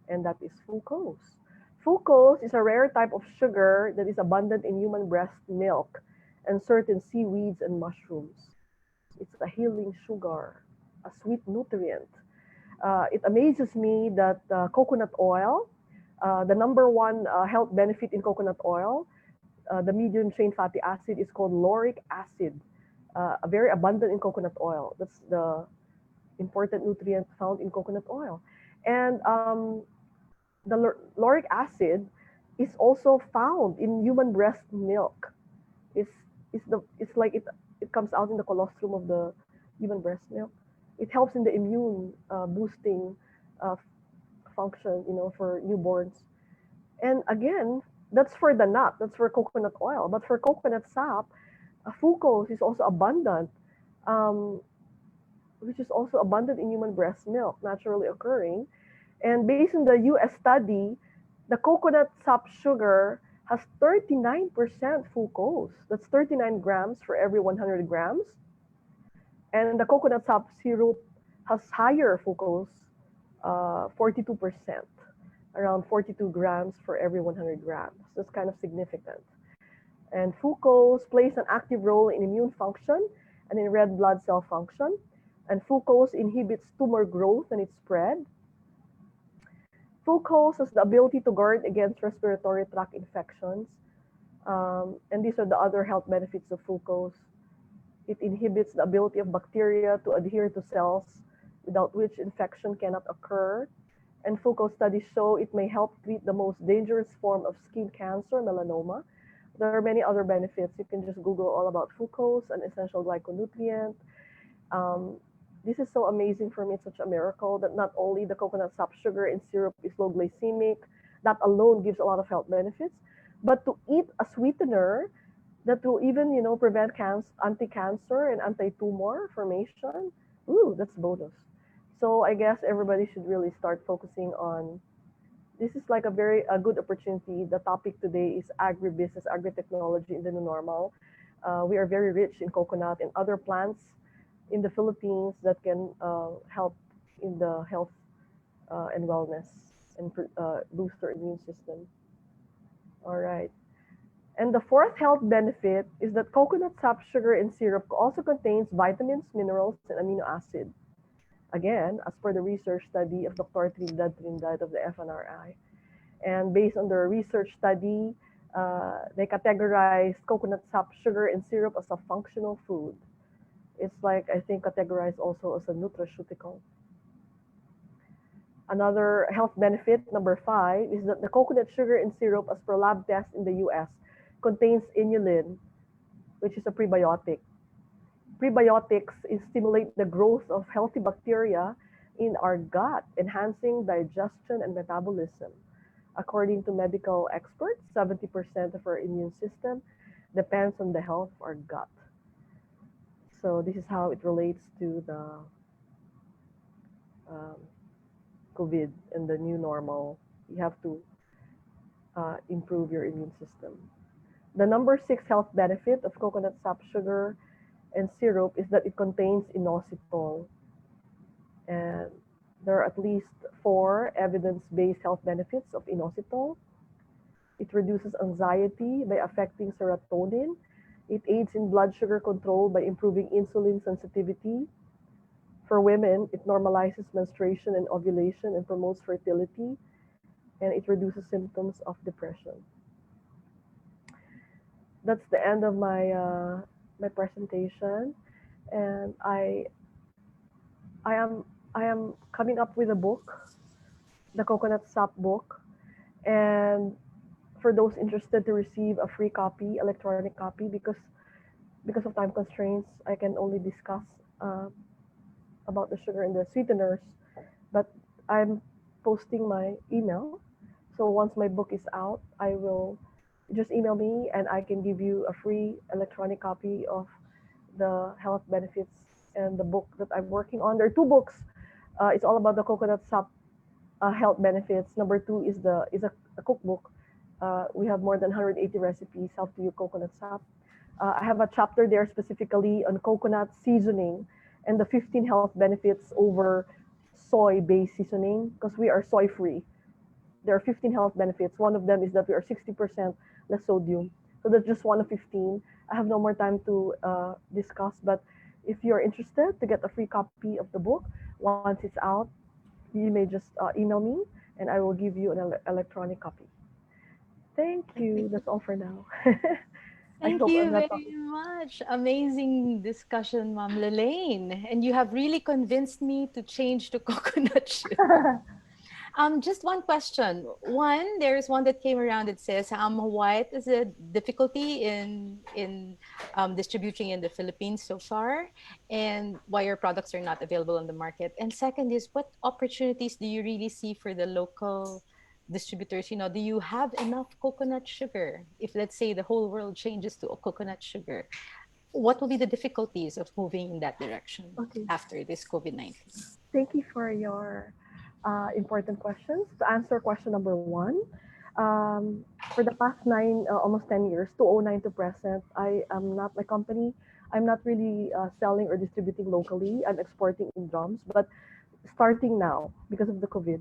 and that is fucose. Fucose is a rare type of sugar that is abundant in human breast milk and certain seaweeds and mushrooms. It's a healing sugar, a sweet nutrient. It amazes me that coconut oil The number one health benefit in coconut oil, the medium chain fatty acid, is called lauric acid, very abundant in coconut oil. That's the important nutrient found in coconut oil. And the lauric acid is also found in human breast milk. It's like it comes out in the colostrum of the human breast milk. It helps in the immune boosting uh, function, for newborns. And again, that's for the nut, that's for coconut oil. But for coconut sap, fucose is also abundant, um, which is also abundant in human breast milk, naturally occurring. And based on the US study, the coconut sap sugar has 39% fucose. That's 39 grams for every 100 grams. And the coconut sap syrup has higher fucose, 42%, around 42 grams for every 100 grams. That's kind of significant. And fucose plays an active role in immune function and in red blood cell function. And fucose inhibits tumor growth and its spread. Fucose has the ability to guard against respiratory tract infections. And these are the other health benefits of fucose. It inhibits the ability of bacteria to adhere to cells, without which infection cannot occur. And fucose studies show it may help treat the most dangerous form of skin cancer, melanoma. There are many other benefits. You can just Google all about fucose, an essential glyconutrient. This is so amazing for me. It's such a miracle that not only the coconut sap sugar in syrup is low glycemic, that alone gives a lot of health benefits, but to eat a sweetener that will even, prevent anti-cancer and anti-tumor formation, ooh, that's bonus. So I guess everybody should really start focusing on, this is like a good opportunity. The topic today is agribusiness, agri-technology in the new normal. We are very rich in coconut and other plants in the Philippines that can help in the health and wellness and boost our immune system. All right. And the fourth health benefit is that coconut sap sugar in syrup also contains vitamins, minerals, and amino acid. Again, as per the research study of Dr. Trinidad of the FNRI. And based on their research study, they categorized coconut sap sugar in syrup as a functional food. It's like, I think, categorized also as a nutraceutical. Another health benefit, number 5, is that the coconut sugar in syrup, as per lab tests in the US, contains inulin, which is a prebiotic. Prebiotics stimulate the growth of healthy bacteria in our gut, enhancing digestion and metabolism. According to medical experts, 70% of our immune system depends on the health of our gut. So this is how it relates to the COVID and the new normal. You have to improve your immune system. The number 6 health benefit of coconut sap sugar and syrup is that it contains inositol. And there are at least 4 evidence-based health benefits of inositol. It reduces anxiety by affecting serotonin. It aids in blood sugar control by improving insulin sensitivity. For women, it normalizes menstruation and ovulation and promotes fertility. And it reduces symptoms of depression. That's the end of my my presentation, and I am coming up with a book, the Coconut Sap book, and for those interested to receive a free copy, electronic copy, because of time constraints, I can only discuss about the sugar and the sweeteners, but I'm posting my email. So once my book is out, I will just email me and I can give you a free electronic copy of the health benefits and the book that I'm working on. There are 2 books. It's all about the coconut sap health benefits. Number 2 is a cookbook. We have more than 180 recipes, how to use coconut sap. I have a chapter there specifically on coconut seasoning and the 15 health benefits over soy-based seasoning, because we are soy-free. There are 15 health benefits. One of them is that we are 60% less sodium. So that's just one of 15. I have no more time to discuss, but if you're interested to get a free copy of the book, once it's out, you may just email me and I will give you an electronic copy. Thank you. That's all for now. I Thank hope I'm you not very much. Amazing discussion, Ma'am Lalaine. And you have really convinced me to change to coconut sugar. talking. Just one question. One, there's one that came around that says, what is the difficulty in distributing in the Philippines so far, and why your products are not available on the market? And second is, what opportunities do you really see for the local distributors? Do you have enough coconut sugar? If let's say the whole world changes to coconut sugar, what will be the difficulties of moving in that direction Okay. after this COVID-19? Thank you for your important questions. To answer question number one, for the past almost 10 years, 2009 to present, I am not my company. I'm not really selling or distributing locally. I'm exporting in drums, but starting now because of the COVID,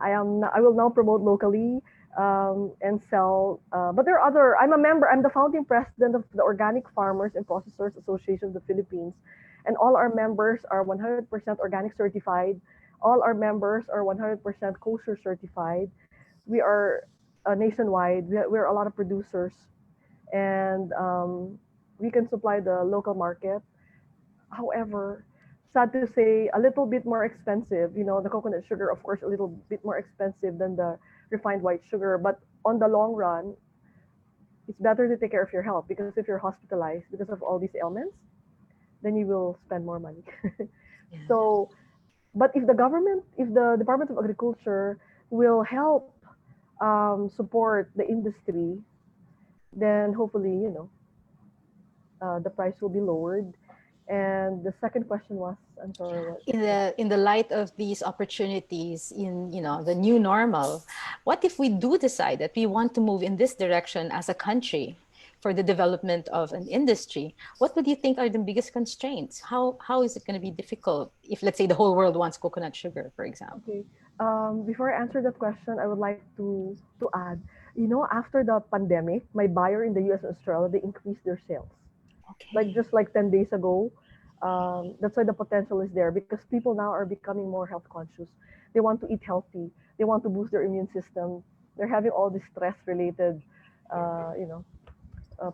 I will now promote locally and sell. But there are other. I'm a member. I'm the founding president of the Organic Farmers and Processors Association of the Philippines, and all our members are 100% organic certified. All our members are 100% kosher certified. We are nationwide. We're a lot of producers, and we can supply the local market. However, sad to say, a little bit more expensive. The coconut sugar, of course, a little bit more expensive than the refined white sugar. But on the long run, it's better to take care of your health, because if you're hospitalized because of all these ailments, then you will spend more money. Yeah. So, but if the Department of Agriculture will help support the industry, then hopefully, the price will be lowered. And the second question was, I'm sorry, what? In the light of these opportunities in the new normal, what if we do decide that we want to move in this direction as a country for the development of an industry? What would you think are the biggest constraints? How is it going to be difficult if, let's say, the whole world wants coconut sugar, for example? Okay. Before I answer that question, I would like to add, after the pandemic, my buyer in the US and Australia, they increased their sales. Like Okay. just like 10 days ago. That's why the potential is there, because people now are becoming more health conscious. They want to eat healthy. They want to boost their immune system. They're having all this stress related, uh, you know,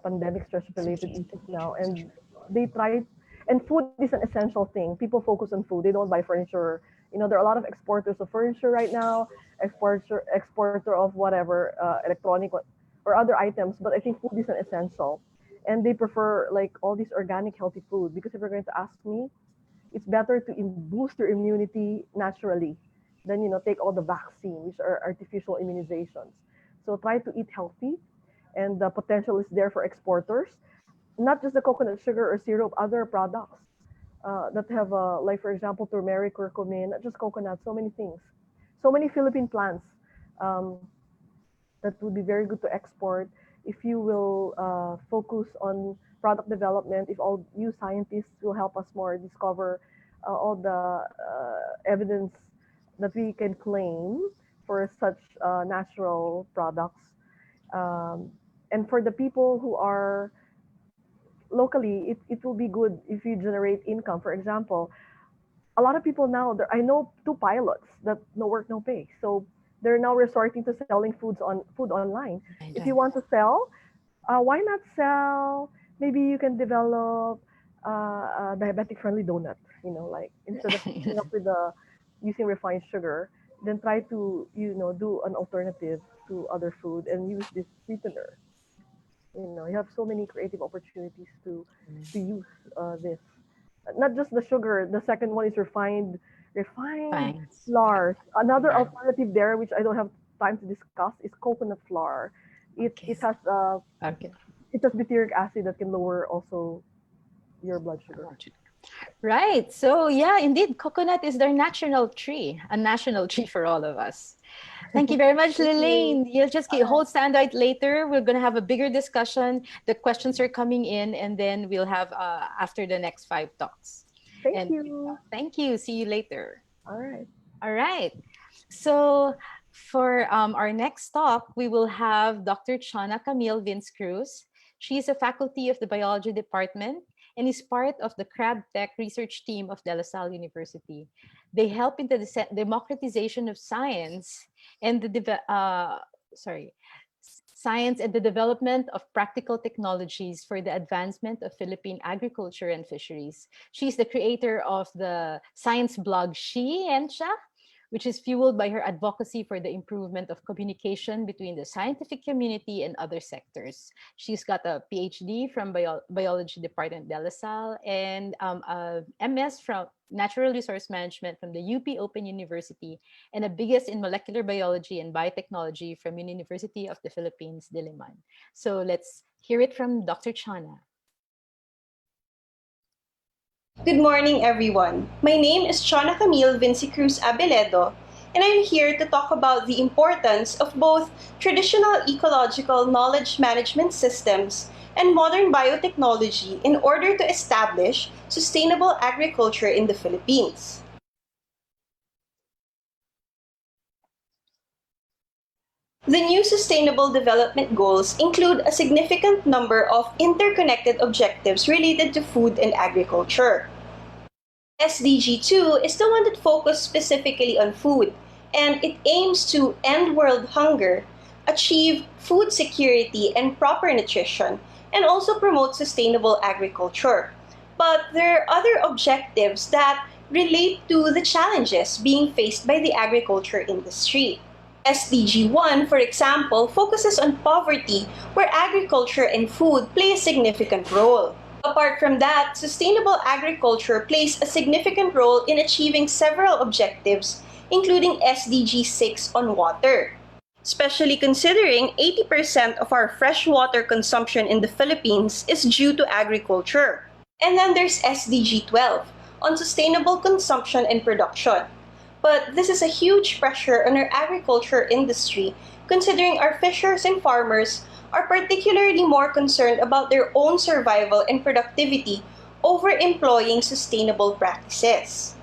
pandemic stress related issues now. And they try, and food is an essential thing. People focus on food. They don't buy furniture. There are a lot of exporters of furniture right now, exporter of whatever, electronic or other items. But I think food is an essential, and they prefer like all this organic healthy food, because if you're going to ask me, it's better to boost your immunity naturally than take all the vaccine, which are artificial immunizations. So try to eat healthy, and the potential is there for exporters, not just the coconut sugar or syrup, other products that have like for example turmeric, curcumin, not just coconut, so many things, so many Philippine plants um, that would be very good to export if you will focus on product development, if all you scientists will help us more discover all the evidence that we can claim for such natural products. Um, and for the people who are locally, it will be good if you generate income. For example, a lot of people now, I know two pilots that no work, no pay. So they're now resorting to selling food online. If you want to sell, why not sell? Maybe you can develop a diabetic friendly donut. Like instead of coming up with using refined sugar, then try to do an alternative to other food and use this sweetener. You have so many creative opportunities to use this. Not just the sugar. The second one is refined Fine. flours. Another Right. alternative there, which I don't have time to discuss, is coconut flour. It Okay. it has Okay. butyric acid that can lower also your blood sugar. Right. So yeah, indeed, coconut is their national tree, a national tree for all of us. Thank you very much, Thank you. Lalaine. You'll just hold standby later. We're going to have a bigger discussion. The questions are coming in, and then we'll have after the next 5 talks. Thank And you. thank you. See you later. All right. All right. So for our next talk, we will have Dr. Chana Camille Vince Cruz. She is a faculty of the biology department, and is part of the AGRITech research team of Salle University. They help in the democratization of science and science and the development of practical technologies for the advancement of Philippine agriculture and fisheries. She's the creator of the science blog CENSER, which is fueled by her advocacy for the improvement of communication between the scientific community and other sectors. She's got a PhD from Biology Department de La Salle and a MS from Natural Resource Management from the UP Open University and a biggest in molecular biology and biotechnology from University of the Philippines, Diliman. So let's hear it from Dr. Chana. Good morning, everyone. My name is Chana Camille Vinci Cruz Abeledo, and I'm here to talk about the importance of both traditional ecological knowledge management systems and modern biotechnology in order to establish sustainable agriculture in the Philippines. The new Sustainable Development Goals include a significant number of interconnected objectives related to food and agriculture. SDG 2 is the one that focuses specifically on food, and it aims to end world hunger, achieve food security and proper nutrition, and also promote sustainable agriculture. But there are other objectives that relate to the challenges being faced by the agriculture industry. SDG 1, for example, focuses on poverty, where agriculture and food play a significant role. Apart from that, sustainable agriculture plays a significant role in achieving several objectives, including SDG 6 on water. Especially considering 80% of our freshwater consumption in the Philippines is due to agriculture. And then there's SDG 12 on sustainable consumption and production. But this is a huge pressure on our agriculture industry, considering our fishers and farmers are particularly more concerned about their own survival and productivity over employing sustainable practices.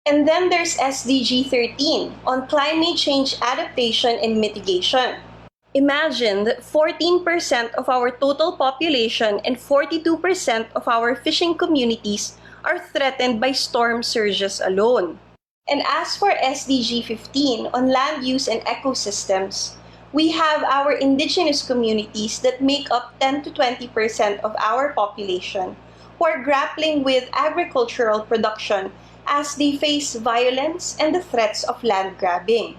And then there's SDG 13 on climate change adaptation and mitigation. Imagine that 14% of our total population and 42% of our fishing communities are threatened by storm surges alone. And as for SDG 15 on land use and ecosystems, we have our indigenous communities that make up 10 to 20% of our population who are grappling with agricultural production as they face violence and the threats of land grabbing.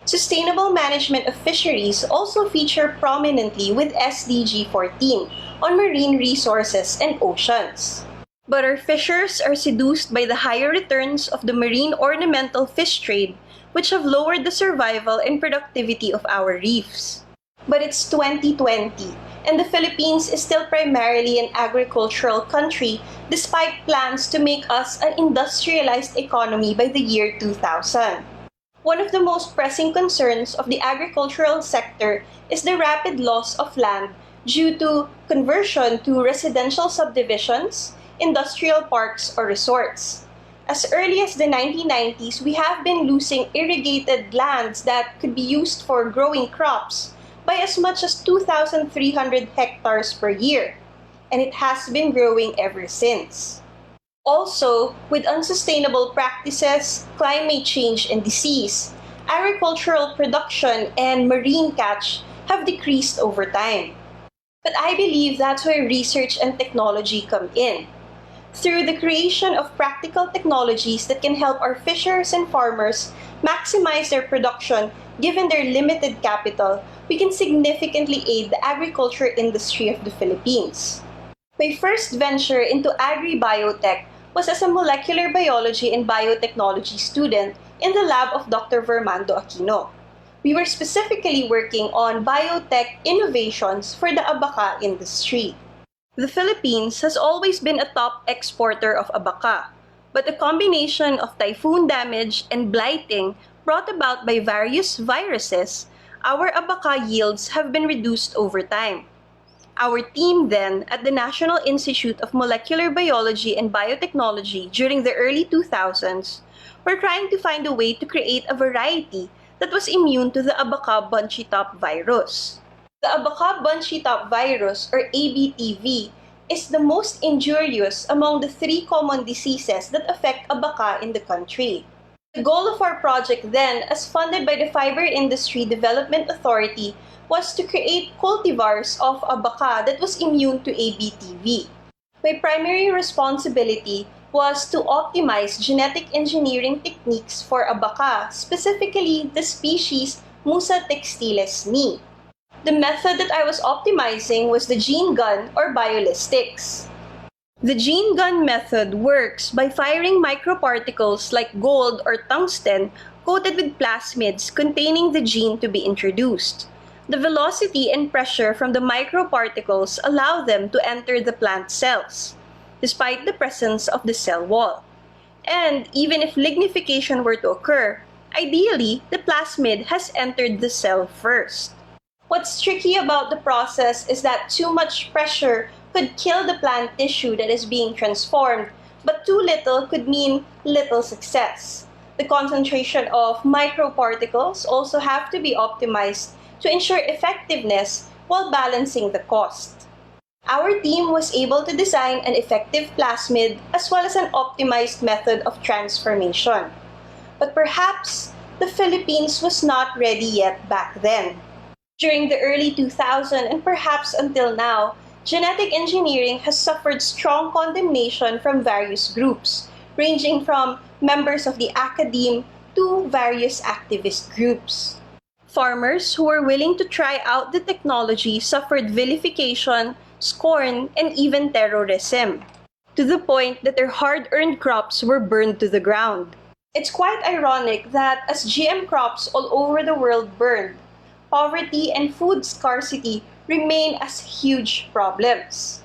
Sustainable management of fisheries also feature prominently with SDG 14 on marine resources and oceans. But our fishers are seduced by the higher returns of the marine ornamental fish trade, which have lowered the survival and productivity of our reefs. But it's 2020, and the Philippines is still primarily an agricultural country despite plans to make us an industrialized economy by the year 2000. One of the most pressing concerns of the agricultural sector is the rapid loss of land due to conversion to residential subdivisions, industrial parks, or resorts. As early as the 1990s, we have been losing irrigated lands that could be used for growing crops by as much as 2,300 hectares per year, and it has been growing ever since. Also, with unsustainable practices, climate change, and disease, agricultural production and marine catch have decreased over time. But I believe that's where research and technology come in. Through the creation of practical technologies that can help our fishers and farmers maximize their production given their limited capital, we can significantly aid the agriculture industry of the Philippines. My first venture into agri-biotech was as a molecular biology and biotechnology student in the lab of Dr. Vermando Aquino. We were specifically working on biotech innovations for the abaca industry. The Philippines has always been a top exporter of abaca, but a combination of typhoon damage and blighting brought about by various viruses, our abaca yields have been reduced over time. Our team then, at the National Institute of Molecular Biology and Biotechnology during the early 2000s, were trying to find a way to create a variety that was immune to the abaca bunchy top virus. The abaca bunchy top virus, or ABTV, is the most injurious among the 3 common diseases that affect abaca in the country. The goal of our project then, as funded by the Fiber Industry Development Authority, was to create cultivars of abaca that was immune to ABTV. My primary responsibility was to optimize genetic engineering techniques for abaca, specifically the species Musa textiles ni. The method that I was optimizing was the gene gun or biolistics. The gene gun method works by firing microparticles like gold or tungsten coated with plasmids containing the gene to be introduced. The velocity and pressure from the microparticles allow them to enter the plant cells, despite the presence of the cell wall. And even if lignification were to occur, ideally, the plasmid has entered the cell first. What's tricky about the process is that too much pressure could kill the plant tissue that is being transformed, but too little could mean little success. The concentration of microparticles also have to be optimized to ensure effectiveness while balancing the cost. Our team was able to design an effective plasmid as well as an optimized method of transformation. But perhaps the Philippines was not ready yet back then. During the early 2000s and perhaps until now, genetic engineering has suffered strong condemnation from various groups, ranging from members of the academe to various activist groups. Farmers who were willing to try out the technology suffered vilification, scorn, and even terrorism, to the point that their hard-earned crops were burned to the ground. It's quite ironic that as GM crops all over the world burned, poverty and food scarcity remain as huge problems.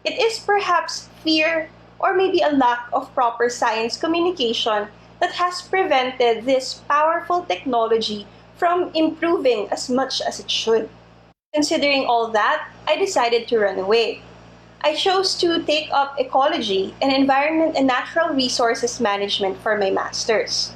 It is perhaps fear or maybe a lack of proper science communication that has prevented this powerful technology from improving as much as it should. Considering all that, I decided to run away. I chose to take up ecology and environment and natural resources management for my master's.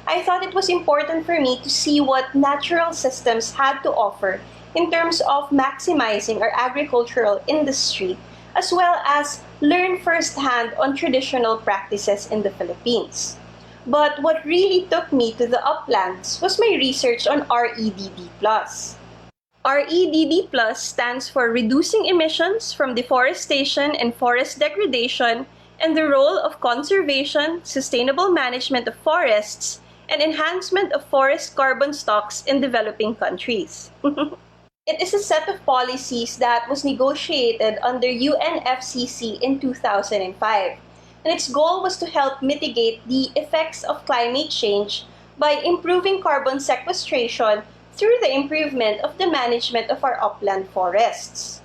I thought it was important for me to see what natural systems had to offer in terms of maximizing our agricultural industry, as well as learn firsthand on traditional practices in the Philippines. But what really took me to the uplands was my research on REDD+. REDD+ stands for Reducing Emissions from Deforestation and Forest Degradation and the Role of Conservation, Sustainable Management of Forests, and Enhancement of Forest Carbon Stocks in Developing Countries. It is a set of policies that was negotiated under UNFCCC in 2005. And its goal was to help mitigate the effects of climate change by improving carbon sequestration through the improvement of the management of our upland forests.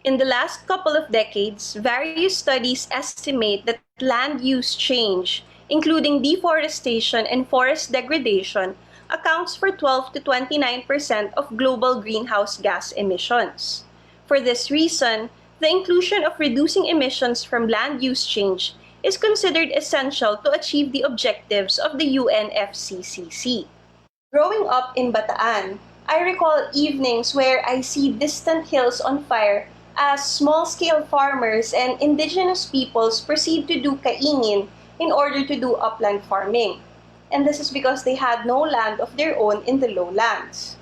In the last couple of decades, various studies estimate that land use change, including deforestation and forest degradation, accounts for 12 to 29% of global greenhouse gas emissions. For this reason, the inclusion of reducing emissions from land use change is considered essential to achieve the objectives of the UNFCCC. Growing up in Bataan, I recall evenings where I see distant hills on fire as small-scale farmers and indigenous peoples proceed to do kaingin in order to do upland farming. And this is because they had no land of their own in the lowlands.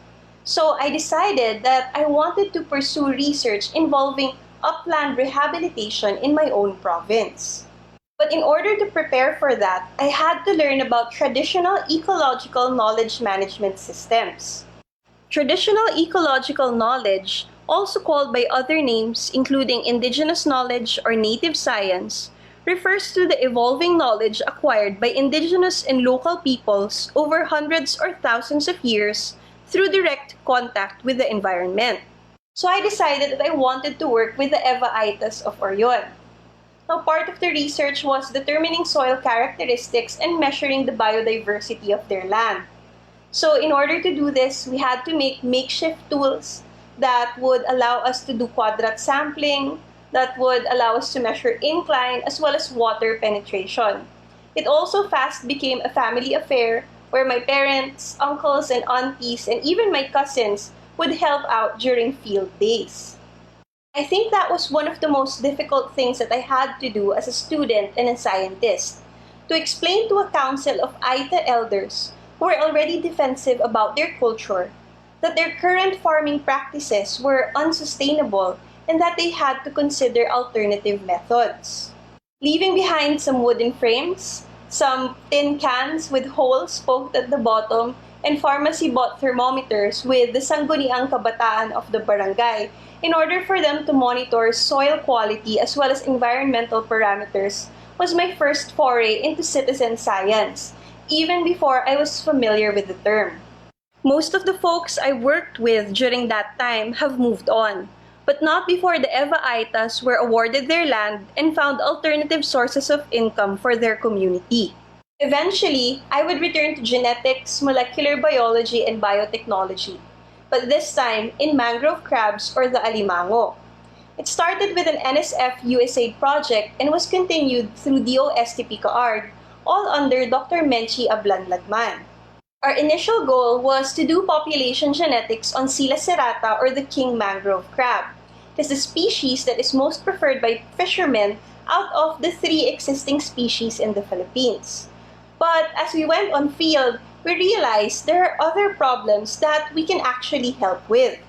So I decided that I wanted to pursue research involving upland rehabilitation in my own province. But in order to prepare for that, I had to learn about traditional ecological knowledge management systems. Traditional ecological knowledge, also called by other names including indigenous knowledge or native science, refers to the evolving knowledge acquired by indigenous and local peoples over hundreds or thousands of years through direct contact with the environment. So I decided that I wanted to work with the Evaitas of Orion. Now, part of the research was determining soil characteristics and measuring the biodiversity of their land. So in order to do this, we had to make makeshift tools that would allow us to do quadrat sampling, that would allow us to measure incline as well as water penetration. It also fast became a family affair where my parents, uncles, and aunties, and even my cousins would help out during field days. I think that was one of the most difficult things that I had to do as a student and a scientist, to explain to a council of Aita elders who were already defensive about their culture that their current farming practices were unsustainable and that they had to consider alternative methods. Leaving behind some wooden frames, some tin cans with holes poked at the bottom, and pharmacy-bought thermometers with the sangguniang kabataan of the barangay in order for them to monitor soil quality as well as environmental parameters was my first foray into citizen science, even before I was familiar with the term. Most of the folks I worked with during that time have moved on, but not before the Eva Aitas were awarded their land and found alternative sources of income for their community. Eventually, I would return to genetics, molecular biology, and biotechnology, but this time in mangrove crabs or the alimango. It started with an NSF USAID project and was continued through DOST CAARD, all under Dr. Menchi Ablan Lagman. Our initial goal was to do population genetics on Sila serrata or the king mangrove crab. It is the species that is most preferred by fishermen out of the 3 existing species in the Philippines. But as we went on field, we realized there are other problems that we can actually help with.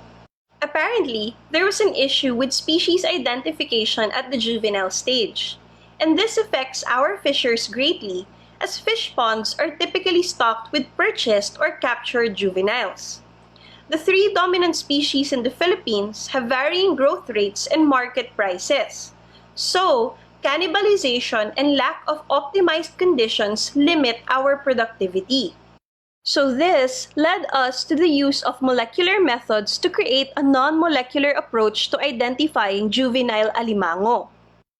Apparently, there was an issue with species identification at the juvenile stage, and this affects our fishers greatly, as fish ponds are typically stocked with purchased or captured juveniles. The 3 dominant species in the Philippines have varying growth rates and market prices. So, cannibalization and lack of optimized conditions limit our productivity. So this led us to the use of molecular methods to create a non-molecular approach to identifying juvenile alimango.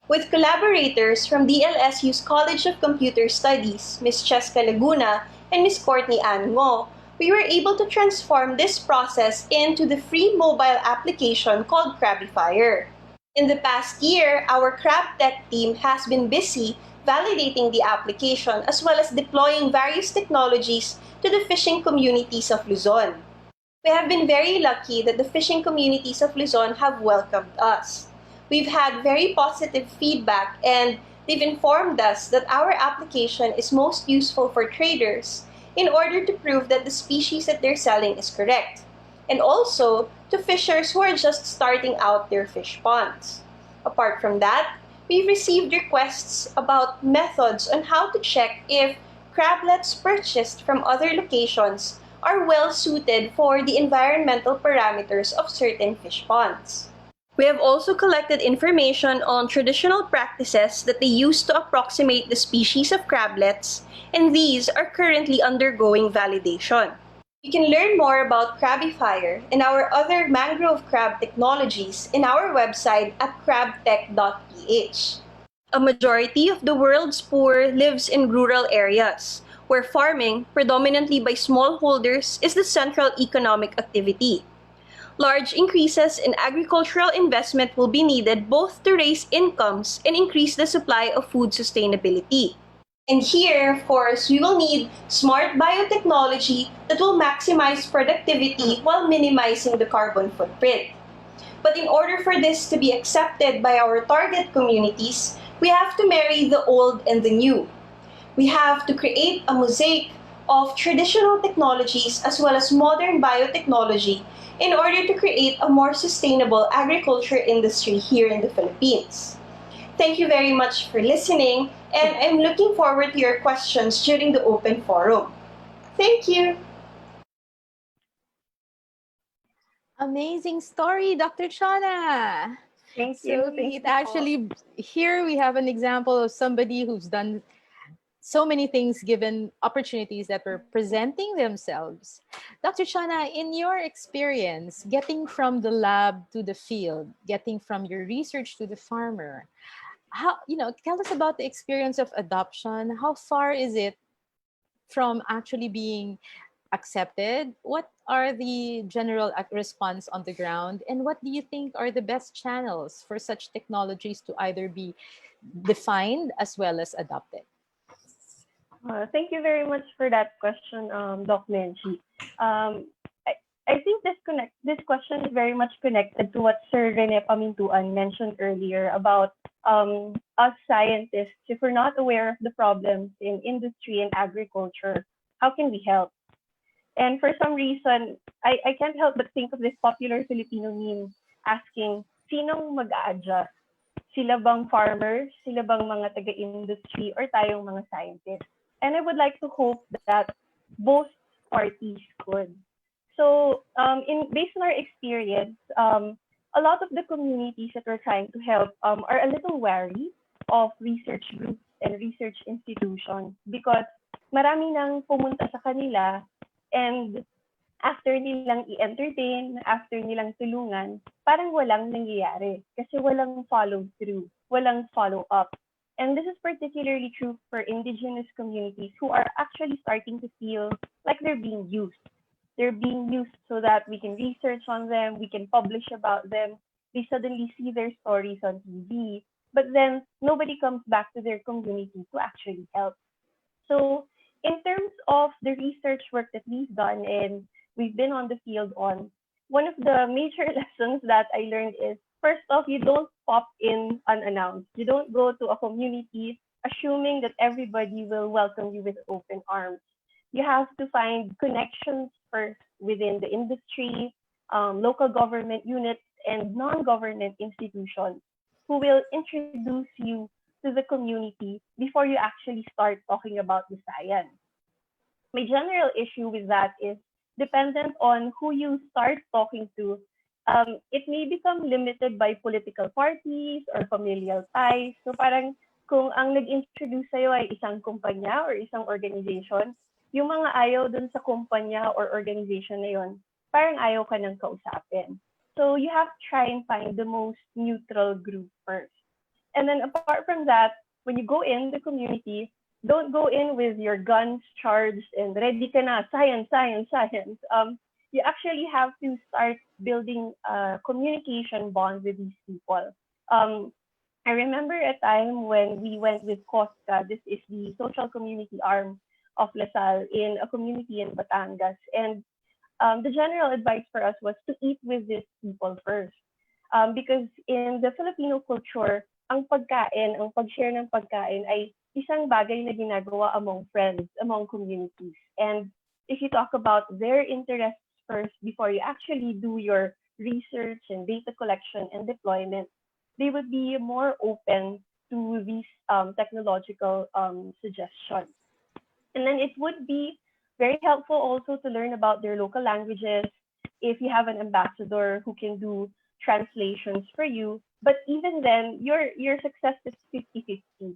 With collaborators from DLSU's College of Computer Studies, Ms. Cheska Laguna and Ms. Courtney Ann Ngo, we were able to transform this process into the free mobile application called Crabifier. In the past year, our AGRICTECH team has been busy validating the application as well as deploying various technologies to the fishing communities of Luzon. We have been very lucky that the fishing communities of Luzon have welcomed us. We've had very positive feedback and they've informed us that our application is most useful for traders in order to prove that the species that they're selling is correct, and also to fishers who are just starting out their fish ponds. Apart from that, we've received requests about methods on how to check if crablets purchased from other locations are well suited for the environmental parameters of certain fish ponds. We have also collected information on traditional practices that they use to approximate the species of crablets, and these are currently undergoing validation. You can learn more about Crabifier and our other mangrove crab technologies in our website at crabtech.ph. A majority of the world's poor lives in rural areas, where farming, predominantly by smallholders, is the central economic activity. Large increases in agricultural investment will be needed both to raise incomes and increase the supply of food sustainability. And here, of course, we will need smart biotechnology that will maximize productivity while minimizing the carbon footprint. But in order for this to be accepted by our target communities, we have to marry the old and the new. We have to create a mosaic of traditional technologies as well as modern biotechnology in order to create a more sustainable agriculture industry here in the Philippines. Thank you very much for listening, and I'm looking forward to your questions during the open forum. Thank you. Amazing story, Dr. Chana. Thank So you. Thank it you. actually, here we have an example of somebody who's done so many things given opportunities that were presenting themselves. Dr. Chana, in your experience, getting from the lab to the field, getting from your research to the farmer, tell us about the experience of adoption. How far is it from actually being accepted? What are the general response on the ground? And what do you think are the best channels for such technologies to either be defined as well as adopted? Thank you very much for that question, Doc Menchi. I think this question is very much connected to what Sir Rene Pamintuan mentioned earlier about us scientists. If we're not aware of the problems in industry and agriculture, how can we help? And for some reason, I can't help but think of this popular Filipino meme asking, sinong mag-a-adjust? Sila bang farmers? Sila bang mga taga-industry? Or tayong mga scientists? And I would like to hope that both parties could. So based on our experience, a lot of the communities that we're trying to help are a little wary of research groups and research institutions because marami nang pumunta sa kanila and after nilang i-entertain, after nilang tulungan, parang walang nangyayari kasi walang follow through, walang follow up. And this is particularly true for indigenous communities who are actually starting to feel like they're being used. They're being used so that we can research on them, we can publish about them. They suddenly see their stories on TV, but then nobody comes back to their community to actually help. So in terms of the research work that we've done and we've been on the field on, one of the major lessons that I learned is, first off, you don't pop in unannounced. You don't go to a community assuming that everybody will welcome you with open arms. You have to find connections first within the industry, local government units, and non-government institutions who will introduce you to the community before you actually start talking about the science. My general issue with that is dependent on who you start talking to. It may become limited by political parties or familial ties. So parang kung ang nag-introduce sa'yo ay isang kumpanya or isang organization, yung mga ayaw dun sa kumpanya or organization na yun, parang ayaw ka nang kausapin. So you have to try and find the most neutral group first. And then apart from that, when you go in the community, don't go in with your guns charged and ready ka na, science, science, science. You actually have to start building a communication bond with these people. I remember a time when we went with COSCA, this is the social community arm of Salle in a community in Batangas. And the general advice for us was to eat with these people first. Because in the Filipino culture, ang pagkain, ang pag-share ng pagkain ay isang bagay na ginagawa among friends, among communities. And if you talk about their interests first before you actually do your research and data collection and deployment, they would be more open to these technological suggestions. And then it would be very helpful also to learn about their local languages if you have an ambassador who can do translations for you. But even then, your success is 50-50.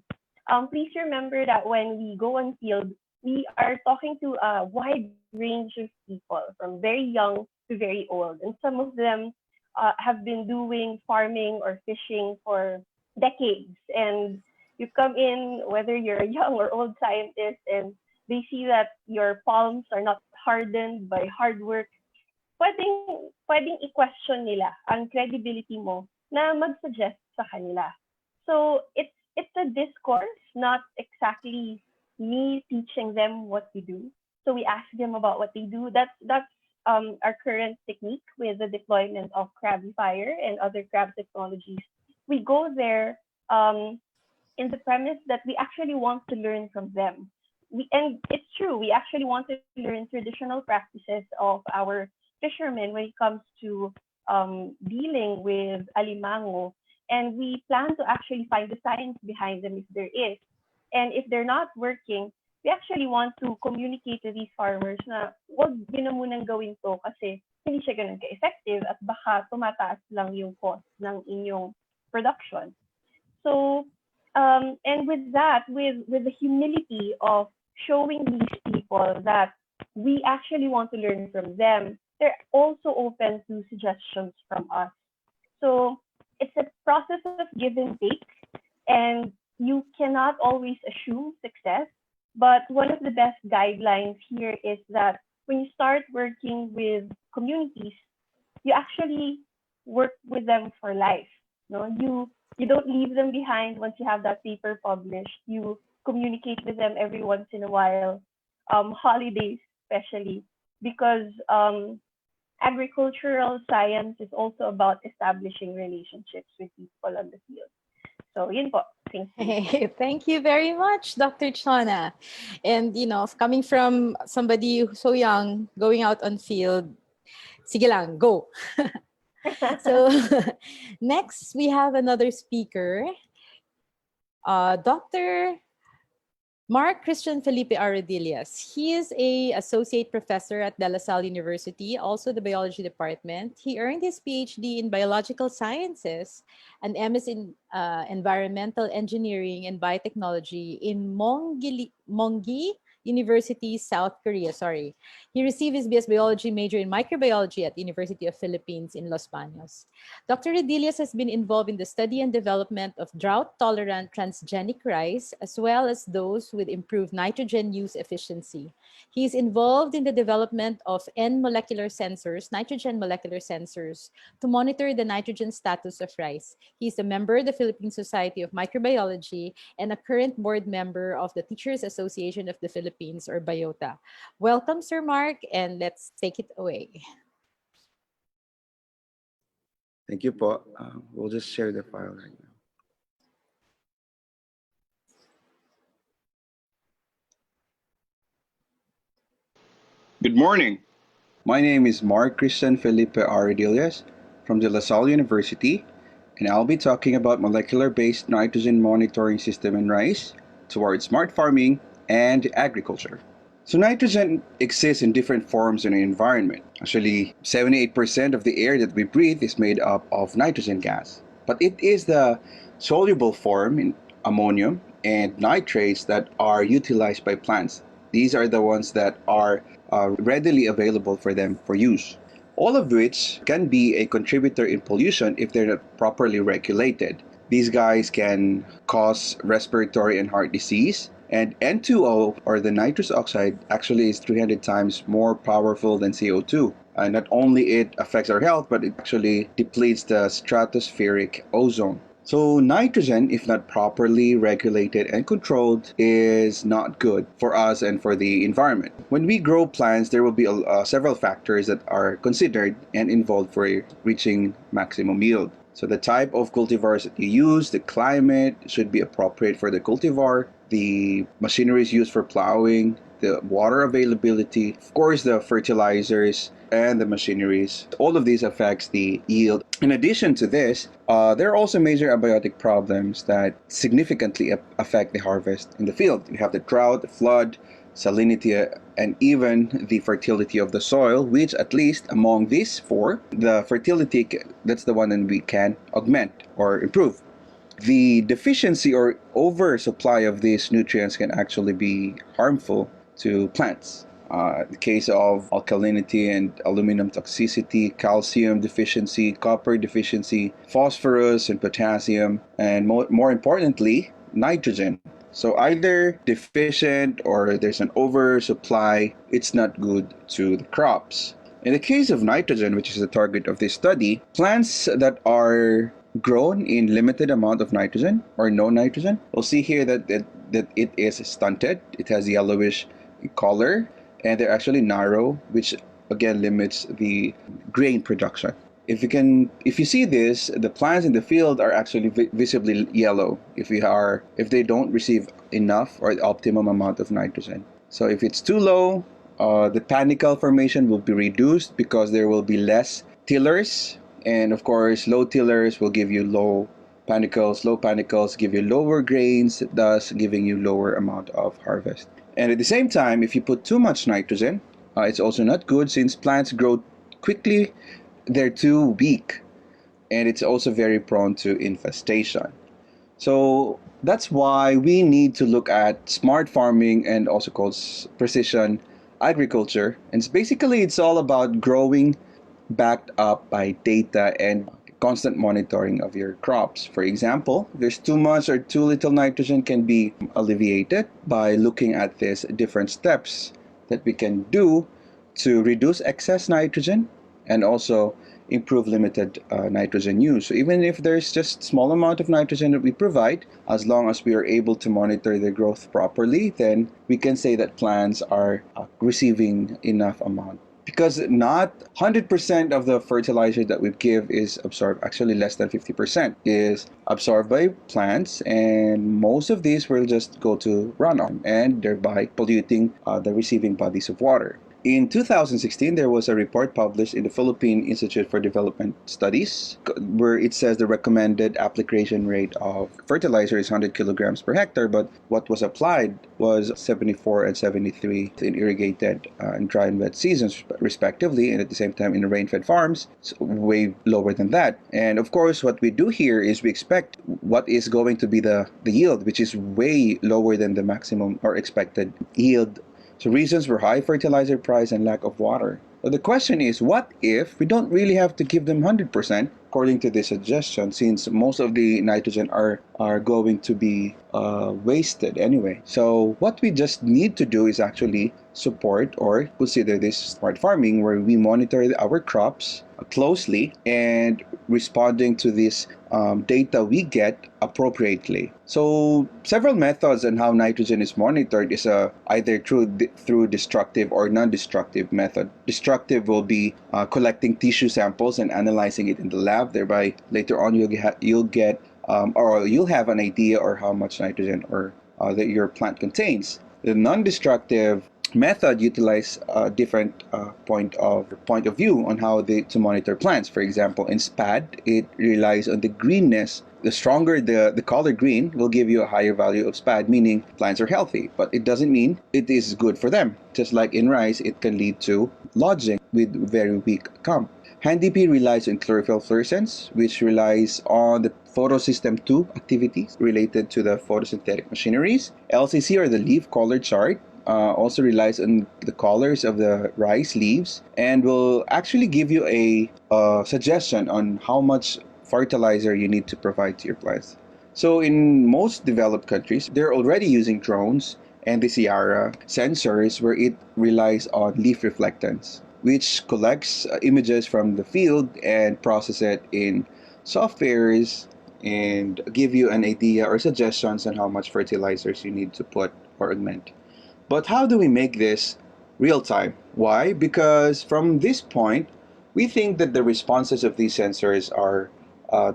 Please remember that when we go on field, we are talking to a wide range of people, from very young to very old. And some of them have been doing farming or fishing for decades. And you come in, whether you're a young or old scientist, and they see that your palms are not hardened by hard work, pwedeng i-question nila ang credibility mo na mag-suggest sa kanila. So it's a discourse, not exactly me teaching them what to do. So we ask them about what they do. That's our current technique with the deployment of Crabify and other crab technologies. We go there in the premise that we actually want to learn from them. And it's true, we actually want to learn traditional practices of our fishermen when it comes to dealing with alimango. And we plan to actually find the science behind them if there is. And if they're not working, we actually want to communicate to these farmers na wag yun na munang gawin to kasi hindi siya ganun ka-effective at baka tumataas lang yung cost ng inyong production. So, and with that, with the humility of showing these people that we actually want to learn from them, they're also open to suggestions from us. So it's a process of give and take, and you cannot always assume success. But one of the best guidelines here is that when you start working with communities, you actually work with them for life. No, you don't leave them behind once you have that paper published. You communicate with them every once in a while, holidays especially, because agricultural science is also about establishing relationships with people on the field. So, yun po. Thank you. Hey, thank you very much, Dr. Chona. And, coming from somebody who's so young, going out on field, sige lang, go. So, next we have another speaker, Dr. Mark Christian Felipe Arrodillas. He is an associate professor at Salle University, also the biology department. He earned his PhD in biological sciences, an MS in environmental engineering and biotechnology in Mongi University, South Korea. He received his BS Biology major in microbiology at the University of Philippines in Los Baños. Dr. Rodillas has been involved in the study and development of drought-tolerant transgenic rice, as well as those with improved nitrogen use efficiency. He is involved in the development of nitrogen molecular sensors, to monitor the nitrogen status of rice. He is a member of the Philippine Society of Microbiology and a current board member of the Teachers Association of the Philippines, or BIOTA. Welcome, Sir Mark, and let's take it away. Thank you po. We'll just share the file right now. Good morning. My name is Mark Christian Felipe Arrodillas from the Salle University, and I'll be talking about molecular-based nitrogen monitoring system in rice towards smart farming and agriculture. So nitrogen exists in different forms in the environment. Actually, 78% of the air that we breathe is made up of nitrogen gas. But it is the soluble form in ammonium and nitrates that are utilized by plants. These are the ones that are readily available for them for use. All of which can be a contributor in pollution if they're not properly regulated. These guys can cause respiratory and heart disease. And N2O, or the nitrous oxide, actually is 300 times more powerful than CO2. And not only it affects our health, but it actually depletes the stratospheric ozone. So nitrogen, if not properly regulated and controlled, is not good for us and for the environment. When we grow plants, there will be several factors that are considered and involved for reaching maximum yield. So the type of cultivars that you use, the climate should be appropriate for the cultivar, the machineries used for plowing, the water availability, of course the fertilizers and the machineries. All of these affects the yield. In addition to this, there are also major abiotic problems that significantly affect the harvest in the field. You have the drought, the flood, salinity, and even the fertility of the soil, which at least among these four, the fertility, that's the one that we can augment or improve. The deficiency or oversupply of these nutrients can actually be harmful to plants. The case of alkalinity and aluminum toxicity, calcium deficiency, copper deficiency, phosphorus and potassium, and more importantly, nitrogen. So either deficient or there's an oversupply, it's not good to the crops. In the case of nitrogen, which is the target of this study, plants that are grown in limited amount of nitrogen or no nitrogen, we'll see here that it is stunted. It has yellowish color and they're actually narrow, which again limits the grain production. If you see this, the plants in the field are actually visibly yellow if they don't receive enough or the optimum amount of nitrogen. So if it's too low, the panicle formation will be reduced because there will be less tillers, and of course low tillers will give you low panicles. Low panicles give you lower grains, thus giving you lower amount of harvest. And at the same time, if you put too much nitrogen, it's also not good since plants grow quickly. They're too weak, and it's also very prone to infestation. So that's why we need to look at smart farming and also called precision agriculture. And it's all about growing backed up by data and constant monitoring of your crops. For example, if there's too much or too little nitrogen can be alleviated by looking at these different steps that we can do to reduce excess nitrogen and also improve limited nitrogen use. So even if there's just small amount of nitrogen that we provide, as long as we are able to monitor the growth properly, then we can say that plants are receiving enough amount because not 100% of the fertilizer that we give is absorbed. Actually, less than 50% is absorbed by plants, and most of these will just go to runoff and thereby polluting the receiving bodies of water. In 2016, there was a report published in the Philippine Institute for Development Studies where it says the recommended application rate of fertilizer is 100 kilograms per hectare, but what was applied was 74 and 73 in irrigated and dry and wet seasons, respectively, and at the same time in the rain-fed farms, it's way lower than that. And of course, what we do here is we expect what is going to be the yield, which is way lower than the maximum or expected yield. So reasons were high fertilizer price and lack of water. So the question is, what if we don't really have to give them 100% according to this suggestion, since most of the nitrogen are going to be wasted anyway? So what we just need to do is actually support or consider this smart farming, where we monitor our crops closely and responding to this data we get appropriately. So several methods on how nitrogen is monitored is either through destructive or non-destructive method. Destructive will be collecting tissue samples and analyzing it in the lab. Thereby later on you'll have an idea or how much nitrogen or that your plant contains. The non-destructive method utilize a different point of view on how to monitor plants. For example, in SPAD, it relies on the greenness. The stronger the color green will give you a higher value of SPAD, meaning plants are healthy, but it doesn't mean it is good for them. Just like in rice, it can lead to lodging with very weak comp. HandyP relies on chlorophyll fluorescence, which relies on the photosystem 2 activities related to the photosynthetic machineries. LCC, or the leaf color chart, also relies on the colors of the rice leaves and will actually give you a suggestion on how much fertilizer you need to provide to your plants. So in most developed countries, they're already using drones and the Sierra sensors, where it relies on leaf reflectance, which collects images from the field and process it in softwares and give you an idea or suggestions on how much fertilizers you need to put or augment. But how do we make this real time? Why? Because from this point, we think that the responses of these sensors are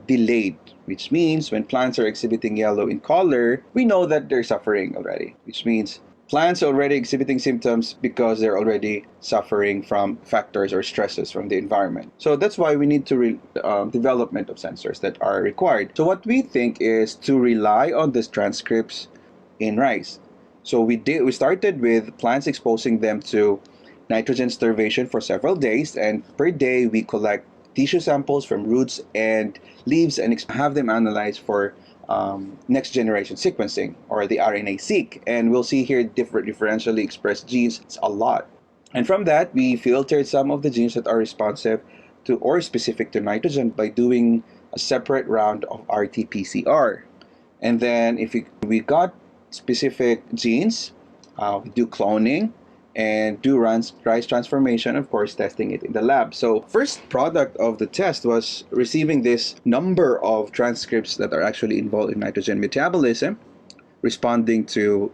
delayed, which means when plants are exhibiting yellow in color, we know that they're suffering already, which means plants are already exhibiting symptoms because they're already suffering from factors or stresses from the environment. So that's why we need to development of sensors that are required. So what we think is to rely on these transcripts in rice. So we started with plants exposing them to nitrogen starvation for several days, and per day we collect tissue samples from roots and leaves and have them analyzed for next generation sequencing, or the RNA-seq. And we'll see here differentially expressed genes. It's a lot. And from that, we filtered some of the genes that are responsive to or specific to nitrogen by doing a separate round of RT-PCR. And then if we got specific genes, we do cloning and do rice transformation, of course, testing it in the lab. So first product of the test was receiving this number of transcripts that are actually involved in nitrogen metabolism, responding to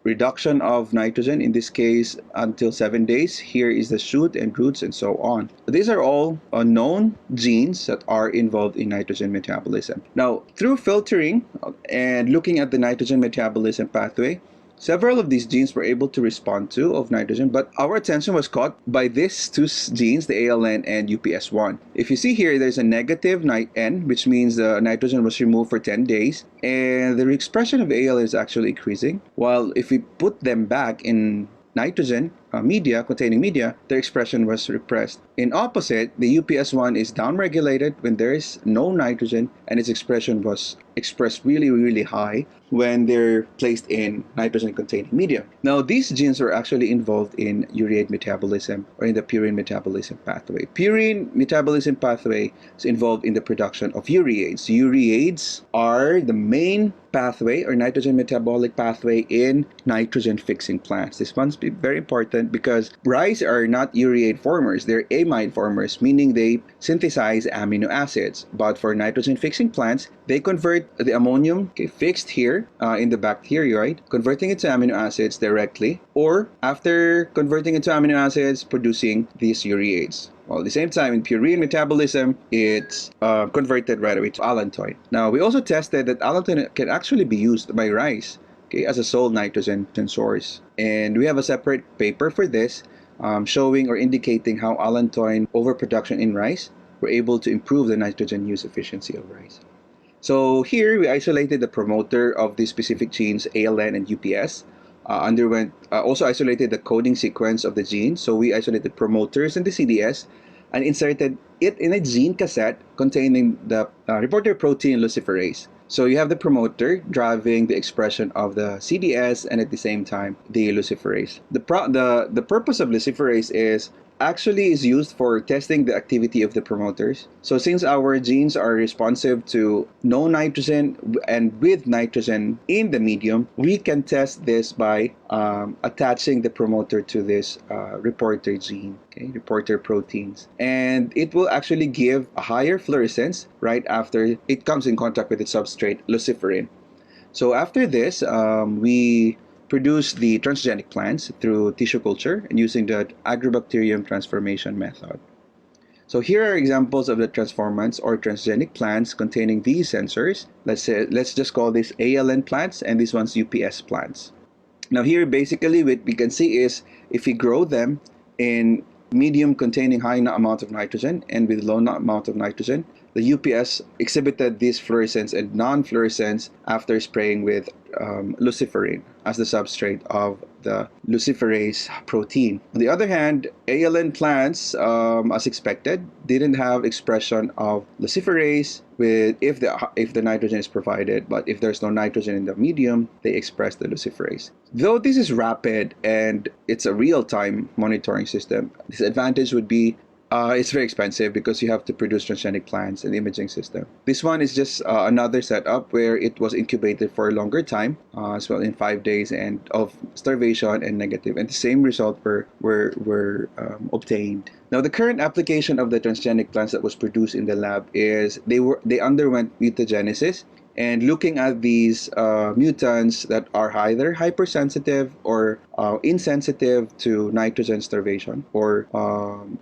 reduction of nitrogen, in this case until 7 days. Here is the shoot and roots and so on. These are all known genes that are involved in nitrogen metabolism. Now, through filtering and looking at the nitrogen metabolism pathway, several of these genes were able to respond to of nitrogen, but our attention was caught by these two genes, the ALN and UPS1. If you see here, there's a negative N, which means the nitrogen was removed for 10 days, and the expression of ALN is actually increasing, while if we put them back in nitrogen containing media, their expression was repressed. In opposite, the UPS1 is downregulated when there is no nitrogen, and its expression was expressed really, really high when they're placed in nitrogen-containing media. Now, these genes are actually involved in ureate metabolism, or in the purine metabolism pathway. Purine metabolism pathway is involved in the production of ureates. Ureates are the main pathway or nitrogen metabolic pathway in nitrogen-fixing plants. This one's very important important because rice are not ureate formers, they're amide formers, meaning they synthesize amino acids. But for nitrogen fixing plants, they convert the ammonium fixed here in the bacterioid, converting it to amino acids directly, or after converting it to amino acids, producing these ureates. While at the same time, in purine metabolism, it's converted right away to allantoin. Now, we also tested that allantoin can actually be used by rice as a sole nitrogen source. And we have a separate paper for this showing or indicating how allantoin overproduction in rice were able to improve the nitrogen use efficiency of rice. So here we isolated the promoter of these specific genes, ALN and UPS. Also isolated the coding sequence of the gene. So we isolated promoters and the CDS and inserted it in a gene cassette containing the reporter protein luciferase. So you have the promoter driving the expression of the CDS and at the same time the luciferase. The purpose of luciferase is used for testing the activity of the promoters. So since our genes are responsive to no nitrogen and with nitrogen in the medium, we can test this by attaching the promoter to this reporter gene, reporter proteins. And it will actually give a higher fluorescence right after it comes in contact with the substrate luciferin. So after this, we produce the transgenic plants through tissue culture and using the agrobacterium transformation method. So here are examples of the transformants or transgenic plants containing these sensors. Let's just call this ALN plants and this one's UPS plants. Now here basically what we can see is if we grow them in medium containing high amount of nitrogen and with low amount of nitrogen, the UPS exhibited this fluorescence and non-fluorescence after spraying with luciferin as the substrate of the luciferase protein. On the other hand, ALN plants, as expected, didn't have expression of luciferase if the nitrogen is provided, but if there's no nitrogen in the medium, they express the luciferase. Though this is rapid and it's a real-time monitoring system, disadvantage would be it's very expensive because you have to produce transgenic plants and imaging system. This one is just another setup where it was incubated for a longer time, as well in 5 days and of starvation and negative, and the same result were obtained. Now, the current application of the transgenic plants that was produced in the lab is they underwent mutagenesis. And looking at these mutants that are either hypersensitive or insensitive to nitrogen starvation or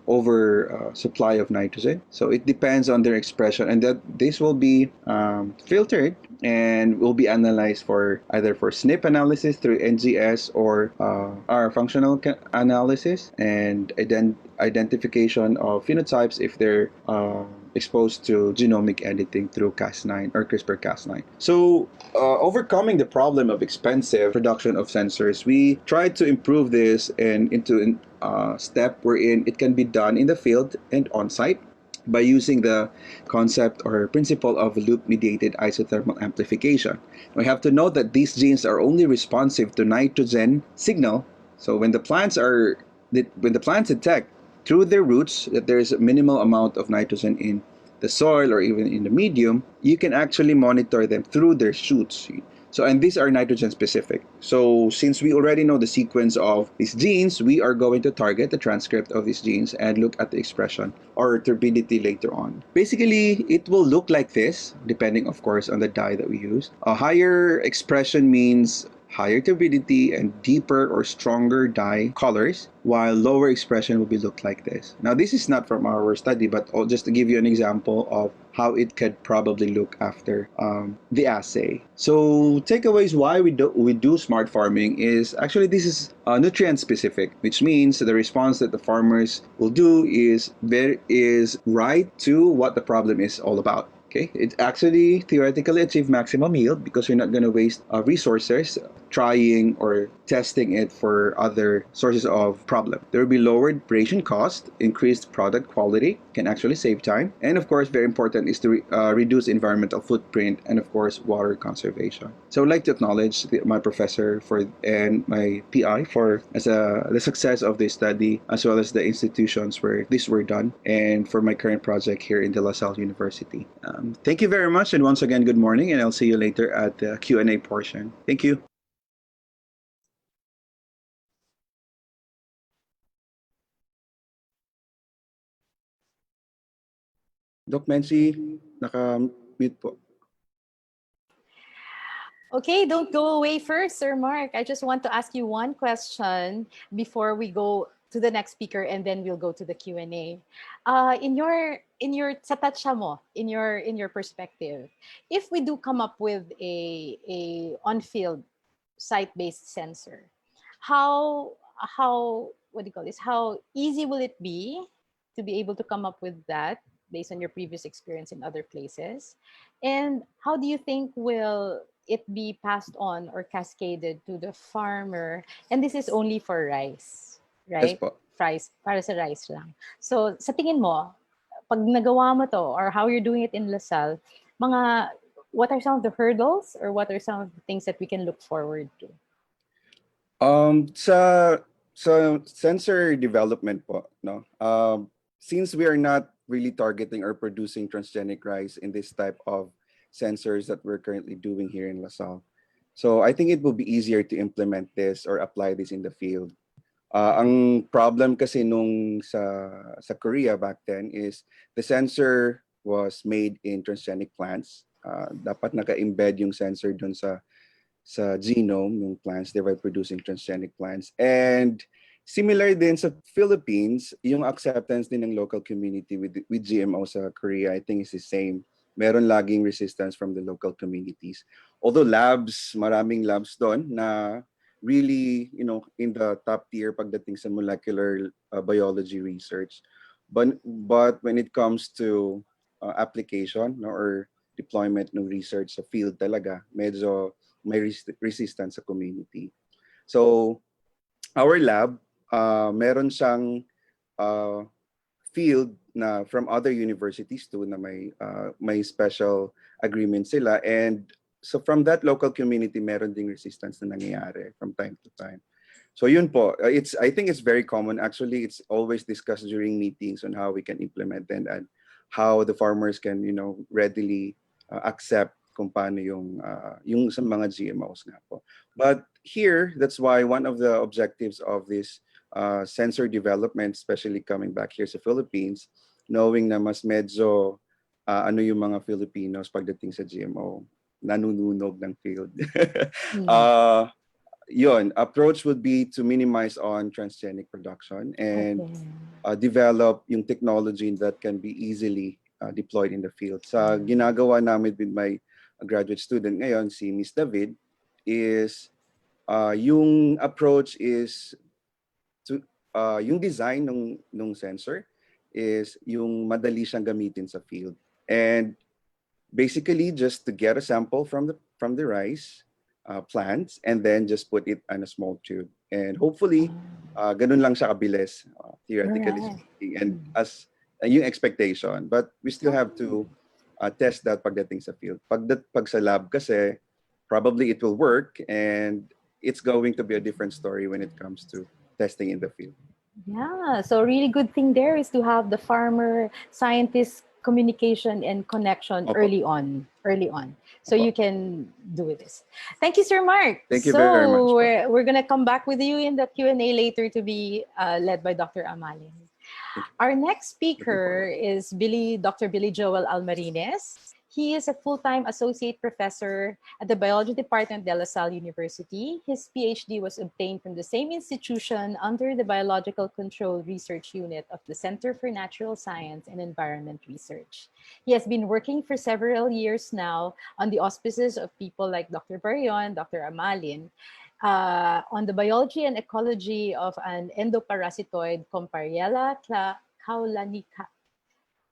over supply of nitrogen. So it depends on their expression, and that this will be filtered and will be analyzed for either for SNP analysis through NGS or our functional analysis and identification of phenotypes if they're exposed to genomic editing through Cas9 or CRISPR-Cas9. So overcoming the problem of expensive production of sensors, we tried to improve this into a step wherein it can be done in the field and on-site by using the concept or principle of loop-mediated isothermal amplification. We have to note that these genes are only responsive to nitrogen signal. So when the plants detect through their roots that there is a minimal amount of nitrogen in the soil or even in the medium, you can actually monitor them through their shoots. So, and these are nitrogen specific. So since we already know the sequence of these genes, we are going to target the transcript of these genes and look at the expression or turbidity later on. Basically, it will look like this, depending of course on the dye that we use. A higher expression means higher turbidity and deeper or stronger dye colors, while lower expression will be look like this. Now, this is not from our study, but just to give you an example of how it could probably look after the assay. So takeaways why we do smart farming is actually this is nutrient specific, which means the response that the farmers will do is right to what the problem is all about. Okay, it actually theoretically achieves maximum yield because you're not going to waste resources trying or testing it for other sources of problem. There will be lowered operation cost, increased product quality, can actually save time, and of course, very important is to reduce environmental footprint and of course, water conservation. So I'd like to acknowledge my professor and my PI for the success of this study, as well as the institutions where this were done, and for my current project here in the Salle University. Thank you very much, and once again, good morning, and I'll see you later at the Q&A portion. Thank you. Doc Mency, naka-mute po. Okay, don't go away first, Sir Mark. I just want to ask you one question before we go to the next speaker, and then we'll go to the Q&A. In your sa tatsya mo, in your perspective, if we do come up with a on-field site-based sensor, how what do you call this? How easy will it be to be able to come up with that based on your previous experience in other places? And how do you think will it be passed on or cascaded to the farmer? And this is only for rice, Yes right? po. Rice, para sa rice lang. So sa tingin mo, pag nagawa mo to or how you're doing it in LaSalle, what are some of the hurdles or what are some of the things that we can look forward to? Sa sensor development po, no? Since we are not really targeting or producing transgenic rice in this type of sensors that we're currently doing here in LaSalle, so I think it will be easier to implement this or apply this in the field. Ang problem kasi nung sa Korea back then is the sensor was made in transgenic plants. Dapat naka-embed yung sensor dun sa genome ng plants, thereby producing transgenic plants. And similar din sa Philippines, yung acceptance din ng local community with GMO sa Korea, I think is the same. Meron laging resistance from the local communities. Although maraming labs doon na really, in the top tier pagdating sa molecular biology research. But when it comes to application, no, or deployment ng research sa field talaga, medyo may resistance sa community. So our lab, meron siyang field na from other universities too na may special agreement sila, and so from that local community meron ding resistance na nangyayari from time to time. So yun po, I think it's very common. Actually, it's always discussed during meetings on how we can implement and how the farmers can readily accept kung paano yung sa mga GMOs nga po. But here, that's why one of the objectives of this sensor development, especially coming back here sa Philippines, knowing na mas medyo yung mga Filipinos pagdating sa GMO, nanununog ng field. Yun, approach would be to minimize on transgenic production and develop yung technology that can be easily deployed in the field. Sa ginagawa namin with my graduate student ngayon, si Miss David, is yung approach is to yung design ng sensor is yung madali siyang gamitin sa field. And basically just to get a sample from the rice plants and then just put it on a small tube. And hopefully, ganun lang siya kabilis, theoretically speaking, and as yung expectation. But we still have to test that pagdating sa field. Pag sa lab kasi, probably it will work and it's going to be a different story when it comes to testing in the field. Yeah, so a really good thing there is to have the farmer scientist communication and connection early on. So you can do this. Thank you, Sir Mark. Thank you very much. So we're going to come back with you in the Q&A later to be led by Dr. Amalin. Our next speaker is Dr. Billy Joel Almarines. He is a full-time associate professor at the biology department de La Salle University. His PhD was obtained from the same institution under the Biological Control Research Unit of the Center for Natural Science and Environment Research. He has been working for several years now on the auspices of people like Dr. Barion, Dr. Amalin, on the biology and ecology of an endoparasitoid Compariella caulanica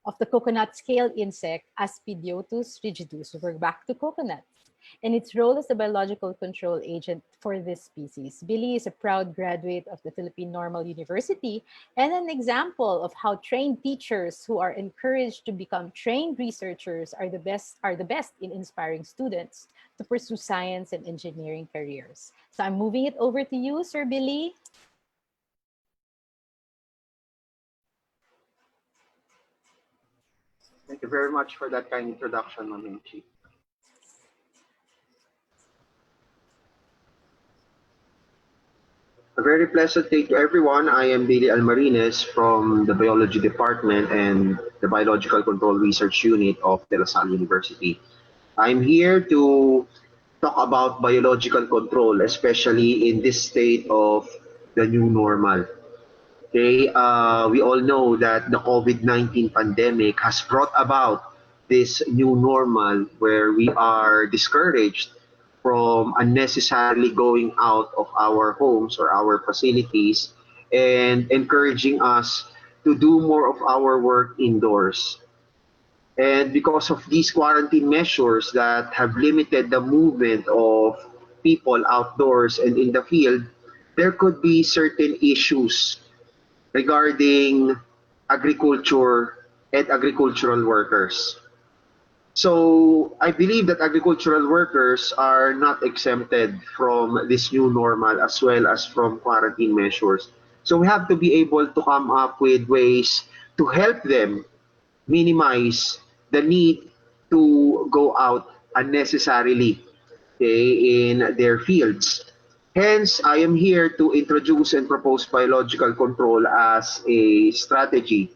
of the coconut scale insect Aspidiotus rigidus. We're back to coconuts and its role as the biological control agent for this species. Billy is a proud graduate of the Philippine Normal University and an example of how trained teachers who are encouraged to become trained researchers are the best in inspiring students to pursue science and engineering careers. So I'm moving it over to you, Sir Billy. Thank you very much for that kind introduction, Ma'am Minchi. A very pleasant day to everyone. I am Billy Almarines from the Biology Department and the Biological Control Research Unit of the Salle University. I'm here to talk about biological control, especially in this state of the new normal. Okay, we all know that the COVID-19 pandemic has brought about this new normal where we are discouraged from unnecessarily going out of our homes or our facilities and encouraging us to do more of our work indoors. And because of these quarantine measures that have limited the movement of people outdoors and in the field, there could be certain issues regarding agriculture and agricultural workers. So I believe that agricultural workers are not exempted from this new normal as well as from quarantine measures. So we have to be able to come up with ways to help them minimize the need to go out unnecessarily, okay, in their fields. Hence, I am here to introduce and propose biological control as a strategy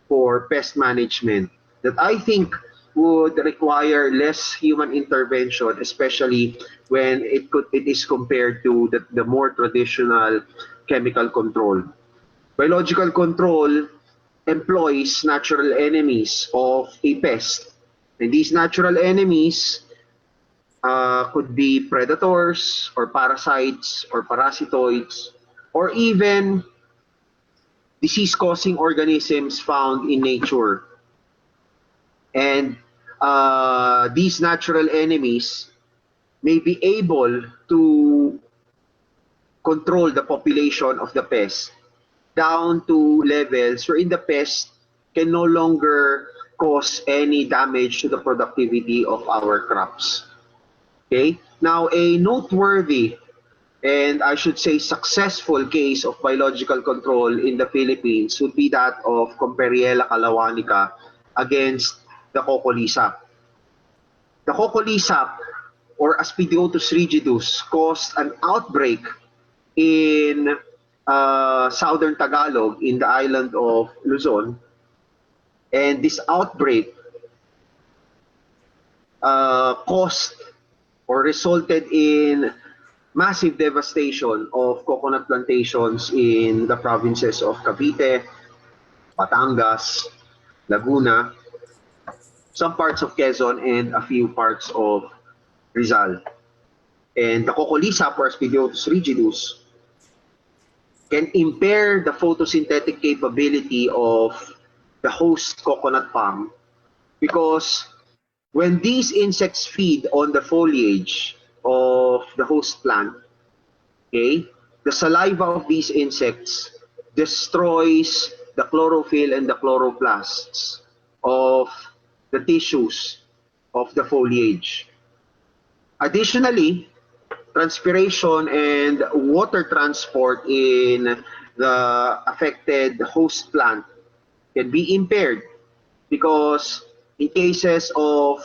for pest management that I think would require less human intervention, especially when it is compared to the more traditional chemical control. Biological control employs natural enemies of a pest. And these natural enemies could be predators or parasites or parasitoids or even disease-causing organisms found in nature. And these natural enemies may be able to control the population of the pest down to levels wherein the pest can no longer cause any damage to the productivity of our crops. Okay? Now, a noteworthy and I should say successful case of biological control in the Philippines would be that of Comperiella calawanica against the Cocolisa. The Cocolisa or Aspidiotus rigidus caused an outbreak in southern Tagalog in the island of Luzon. And this outbreak caused or resulted in massive devastation of coconut plantations in the provinces of Cavite, Batangas, Laguna, some parts of Quezon, and a few parts of Rizal. And the Cocolisa or Aspidiotus rigidus can impair the photosynthetic capability of the host coconut palm because when these insects feed on the foliage of the host plant, okay, the saliva of these insects destroys the chlorophyll and the chloroplasts of the tissues of the foliage. Additionally, transpiration and water transport in the affected host plant can be impaired because in cases of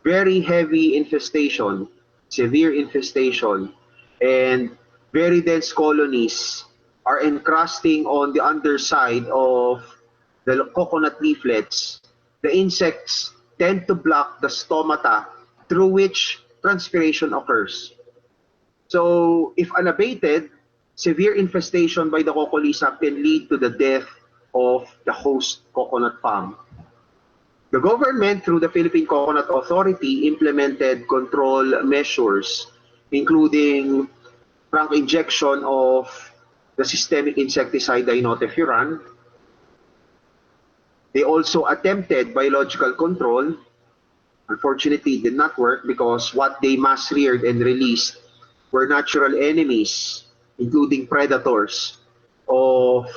very heavy infestation, severe infestation, and very dense colonies are encrusting on the underside of the coconut leaflets, the insects tend to block the stomata through which transpiration occurs. So if unabated, severe infestation by the Cocolisa can lead to the death of the host coconut palm. The government, through the Philippine Coconut Authority, implemented control measures, including frank injection of the systemic insecticide dinotefuran. They also attempted biological control. Unfortunately, it did not work because what they mass reared and released were natural enemies, including predators of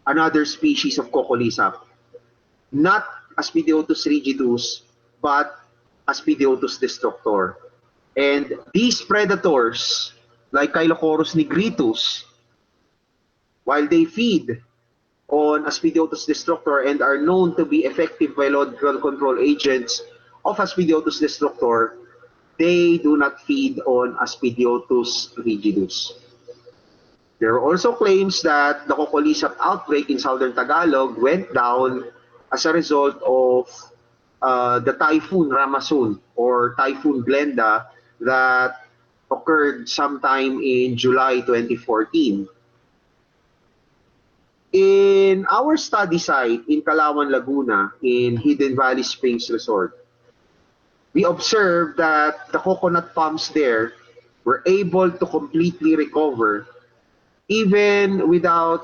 another species of Cocolisa. Not Aspidiotus rigidus, but Aspidiotus destructor. And these predators, like Chilocorus nigritus, while they feed on Aspidiotus destructor and are known to be effective biological control agents of Aspidiotus destructor, they do not feed on Aspidiotus rigidus. There were also claims that the Cocolisap outbreak in southern Tagalog went down as a result of the Typhoon Ramasun or Typhoon Glenda that occurred sometime in July 2014. In our study site in Calauan, Laguna, in Hidden Valley Springs Resort, we observed that the coconut palms there were able to completely recover even without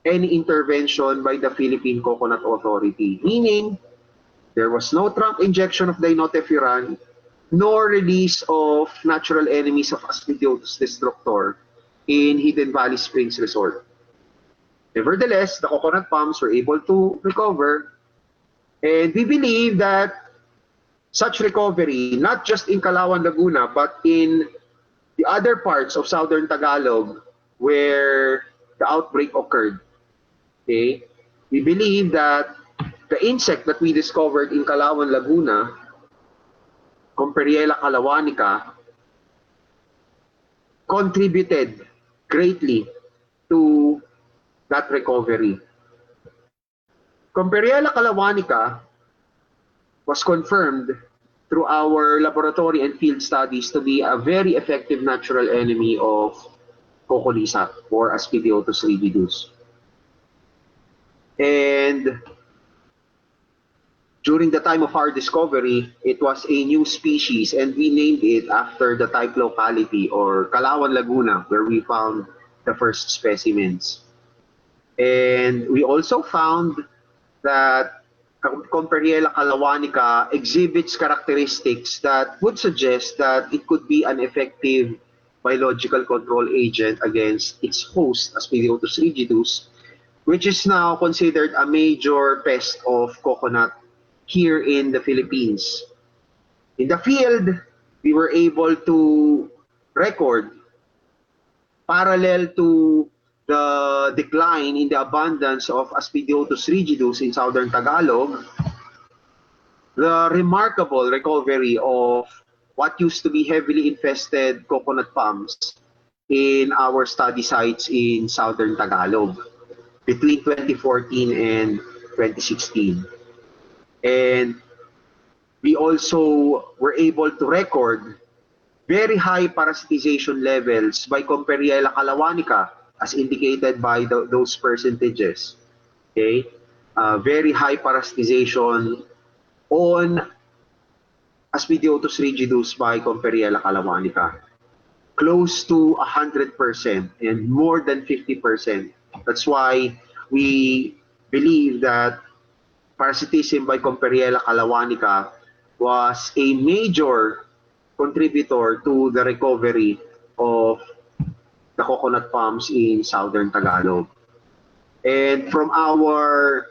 any intervention by the Philippine Coconut Authority, meaning there was no trunk injection of dinotefuran, nor release of natural enemies of Aspergillus destructor in Hidden Valley Springs Resort. Nevertheless, the coconut palms were able to recover, and we believe that such recovery, not just in Calauan, Laguna, but in the other parts of southern Tagalog where the outbreak occurred, okay, we believe that the insect that we discovered in Calauan, Laguna, Comperiella calawanica, contributed greatly to that recovery. Comperiella calawanica was confirmed through our laboratory and field studies to be a very effective natural enemy of Cocolisap or Aspergillus rigidus. And during the time of our discovery, it was a new species and we named it after the type locality or Calauan, Laguna, where we found the first specimens. And we also found that Comperiella calawanica exhibits characteristics that would suggest that it could be an effective biological control agent against its host, Aspergillus rigidus, which is now considered a major pest of coconut here in the Philippines. In the field, we were able to record, parallel to the decline in the abundance of Aspergillus rigidus in southern Tagalog, the remarkable recovery of what used to be heavily infested coconut palms in our study sites in southern Tagalog between 2014 and 2016. And we also were able to record very high parasitization levels by Comperiella calawanica, as indicated by those percentages. Okay, very high parasitization on Aspergillus rigidus by Comperiella calawanica, close to 100% and more than 50%. That's why we believe that parasitism by Comperiella calawanica was a major contributor to the recovery of the coconut palms in southern Tagalog. And from our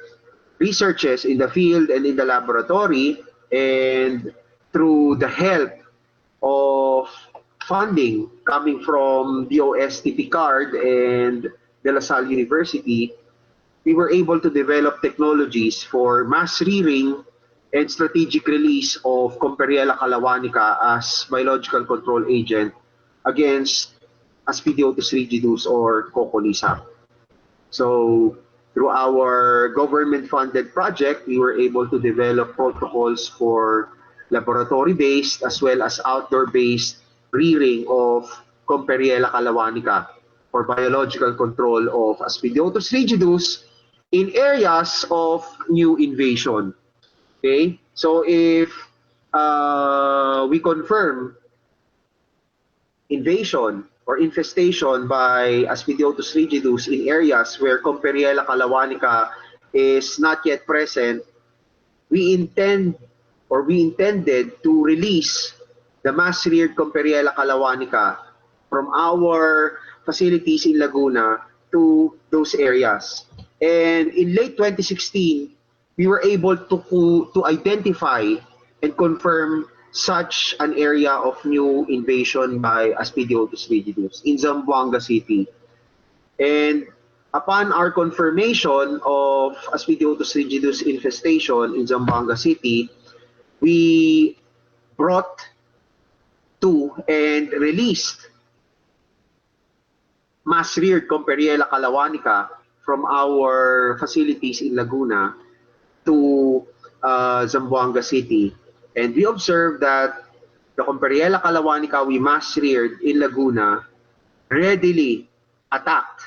researches in the field and in the laboratory, and through the help of funding coming from DOS TP Card and De La Salle University, we were able to develop technologies for mass rearing and strategic release of Comperiella calawanica as biological control agent against Aspergillus rigidus or Cocolisap. So through our government-funded project, we were able to develop protocols for laboratory-based as well as outdoor-based rearing of Comperiella calawanica for biological control of Aspergillus rigidus in areas of new invasion. Okay, so if we confirm invasion or infestation by Aspergillus rigidus in areas where Comperiella calawanica is not yet present, we intended to release the mass-reared Comperiella calawanica from our facilities in Laguna to those areas. And in late 2016, we were able to identify and confirm such an area of new invasion by Aspergillus rigidus in Zamboanga City. And upon our confirmation of Aspergillus rigidus infestation in Zamboanga City, we brought to and released mass-reared Comperiella calawanica from our facilities in Laguna to Zamboanga City. And we observed that the Comperiella calawanica we mass-reared in Laguna readily attacked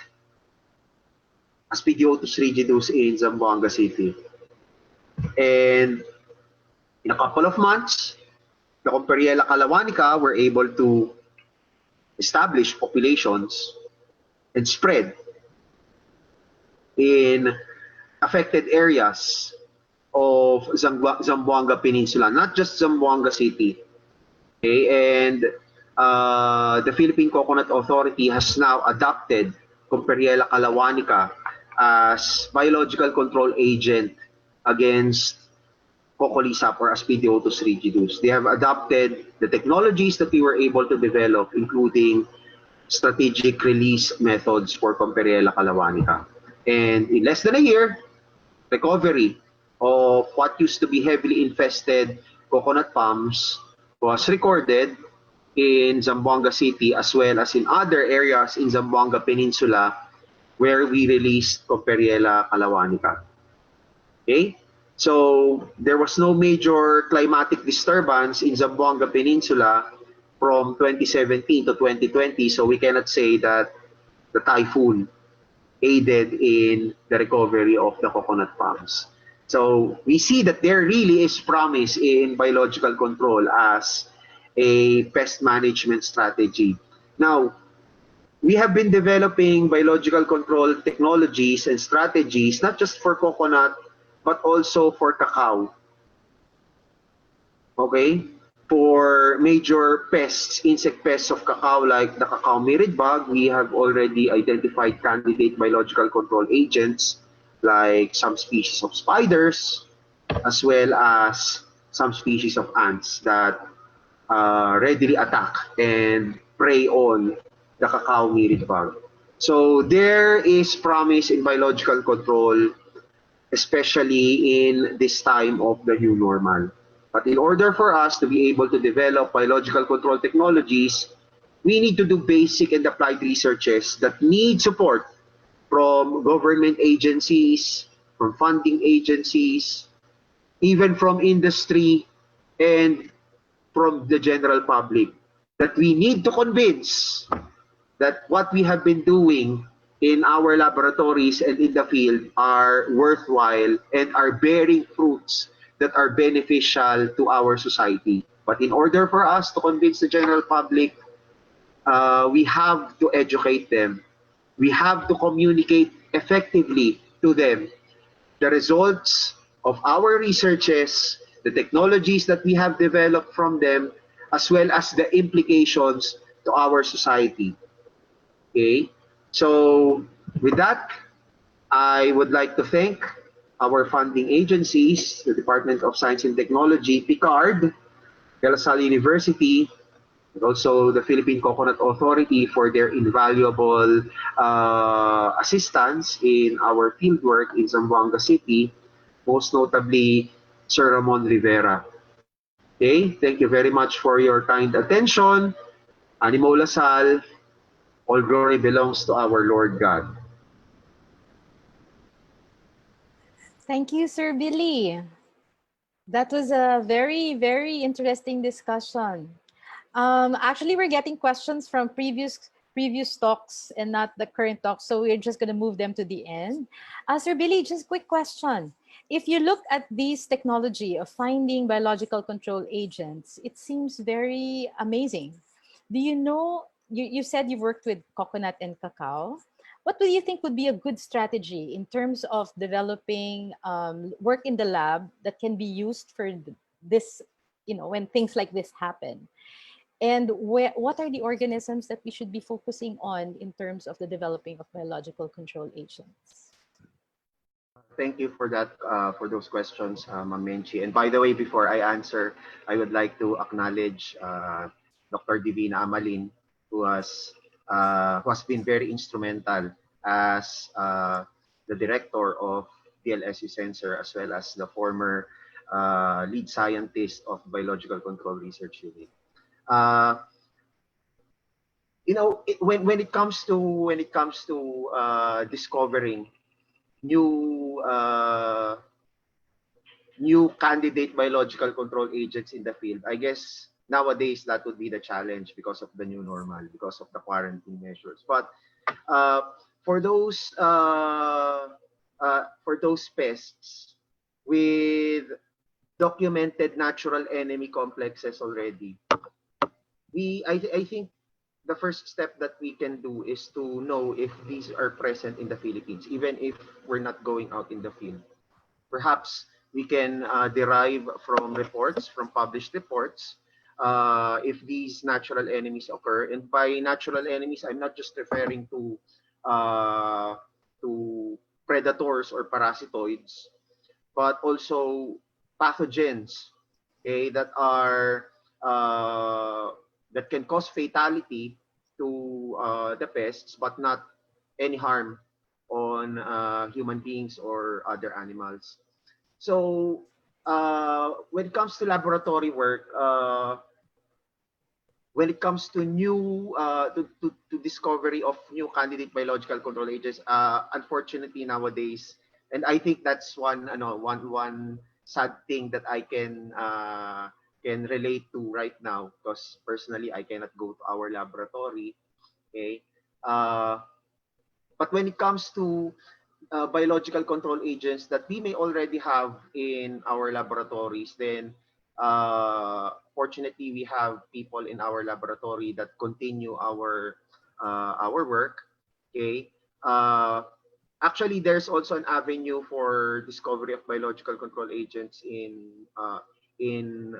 Aspidiotus rigidus in Zamboanga City. And in a couple of months, the Comperiella calawanica were able to establish populations and spread in affected areas of Zamboanga Peninsula, not just Zamboanga City. Okay? And the Philippine Coconut Authority has now adopted Comperiella calawanica as biological control agent against Coconut Sap or Aspidiotus rigidus. They have adopted the technologies that we were able to develop, including strategic release methods for Comperiella calawanica. And in less than a year, recovery of what used to be heavily infested coconut palms was recorded in Zamboanga City as well as in other areas in Zamboanga Peninsula where we released Comperiella calawanica. Okay? So there was no major climatic disturbance in Zamboanga Peninsula from 2017 to 2020, so we cannot say that the typhoon aided in the recovery of the coconut palms. So we see that there really is promise in biological control as a pest management strategy. Now, we have been developing biological control technologies and strategies, not just for coconut, but also for cacao. Okay? For major pests, insect pests of cacao like the cacao mirid bug, we have already identified candidate biological control agents like some species of spiders as well as some species of ants that readily attack and prey on the cacao mirid bug. So there is promise in biological control, especially in this time of the new normal. But in order for us to be able to develop biological control technologies, we need to do basic and applied researches that need support from government agencies, from funding agencies, even from industry, and from the general public. That we need to convince that what we have been doing in our laboratories and in the field are worthwhile and are bearing fruits that are beneficial to our society. But in order for us to convince the general public, we have to educate them. We have to communicate effectively to them the results of our researches, the technologies that we have developed from them, as well as the implications to our society. Okay? So with that, I would like to thank our funding agencies, the Department of Science and Technology, PICARD, Salle University, and also the Philippine Coconut Authority for their invaluable assistance in our fieldwork in Zamboanga City, most notably Sir Ramon Rivera. Okay, thank you very much for your kind attention. Animo Lasal, all glory belongs to our Lord God. Thank you, Sir Billy. That was a very, very interesting discussion. Actually, we're getting questions from previous talks and not the current talks, so we're just going to move them to the end. Sir Billy, just quick question. If you look at this technology of finding biological control agents, it seems very amazing. Do you know, you said you've worked with coconut and cacao. What do you think would be a good strategy in terms of developing work in the lab that can be used for this, when things like this happen? And what are the organisms that we should be focusing on in terms of the developing of biological control agents? Thank you for that, for those questions, Ma'am Menchi. And by the way, before I answer, I would like to acknowledge Dr. Divina Amalin, who has been very instrumental as the director of DLSU CENSER, as well as the former lead scientist of Biological Control Research Unit. when it comes to discovering new new candidate biological control agents in the field, I guess nowadays that would be the challenge because of the new normal, because of the quarantine measures. But uh, for those pests with documented natural enemy complexes already, I think the first step that we can do is to know if these are present in the Philippines, even if we're not going out in the field. Perhaps we can derive from reports, from published reports, if these natural enemies occur. And by natural enemies, I'm not just referring uh, to predators or parasitoids, but also pathogens, okay, uh, that can cause fatality to the pests, but not any harm on human beings or other animals. So when it comes to laboratory work, when it comes to new to discovery of new candidate biological control agents, unfortunately nowadays, and I think that's one sad thing that I can relate to right now, because personally I cannot go to our laboratory. Okay, uh, but when it comes to biological control agents that we may already have in our laboratories, then fortunately we have people in our laboratory that continue our work. Okay. Actually, there's also an avenue for discovery of biological control agents in uh, in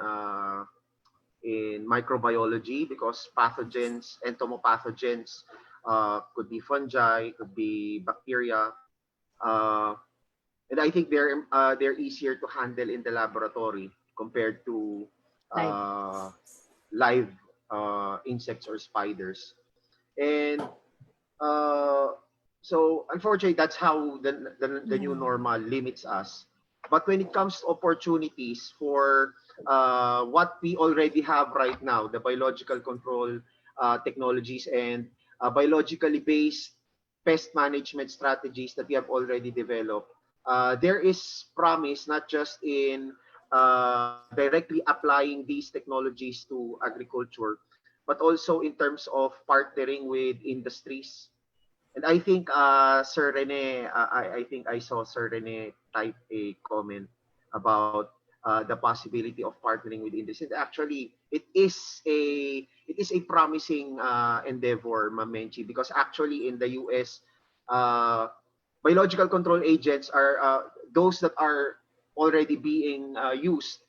microbiology, because pathogens, entomopathogens, could be fungi, could be bacteria, uh, and I think they're easier to handle in the laboratory compared to Right. live insects or spiders. And uh, so unfortunately, that's how the new normal limits us. But when it comes to opportunities for what we already have right now, the biological control technologies and biologically based pest management strategies that we have already developed, there is promise not just in directly applying these technologies to agriculture, but also in terms of partnering with industries. And I think Sir Rene, I think I saw Sir Rene type a comment about the possibility of partnering with industry. And actually, it is a promising endeavor, Mamenchi, because actually in the US, uh, biological control agents are those that are already being used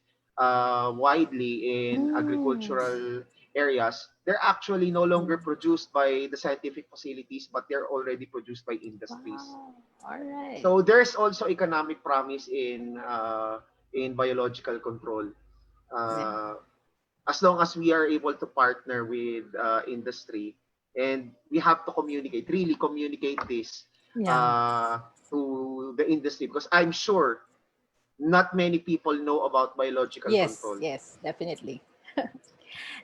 widely in Mm. agricultural areas. They're actually no longer produced by the scientific facilities, but they're already produced by industries. Wow. All right. So there's also economic promise in biological control, Yeah. uh, as long as we are able to partner with industry, and we have to communicate, really communicate this Yeah. uh, to the industry, because I'm sure not many people know about biological Yes, control. yes, definitely.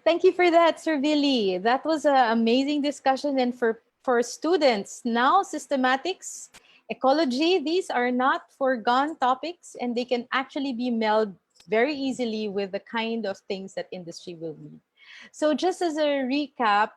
Thank you for that, Sir Billy. That was an amazing discussion. And for students, now systematics, ecology, these are not foregone topics, and they can actually be melded very easily with the kind of things that industry will need. So just as a recap,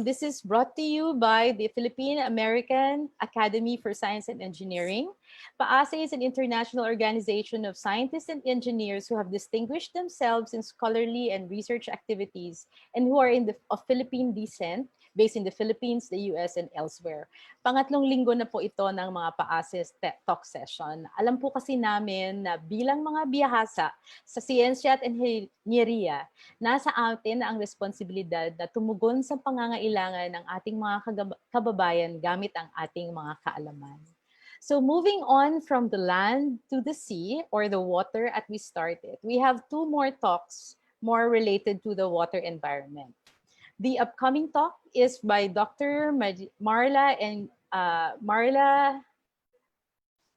this is brought to you by the Philippine American Academy for Science and Engineering. PAASE is an international organization of scientists and engineers who have distinguished themselves in scholarly and research activities and who are of Philippine descent, based in the Philippines, the US, and elsewhere. Pangatlong linggo na po ito ng mga PAASE talk session. Alam po kasi namin na bilang mga biyahasa sa siyensya at enhinyeriya, nasa atin na ang responsibilidad na tumugon sa pangangailangan ng ating mga kababayan gamit ang ating mga kaalaman. So moving on from the land to the sea or the water as we started, we have two more talks more related to the water environment. The upcoming talk is by Dr. Marla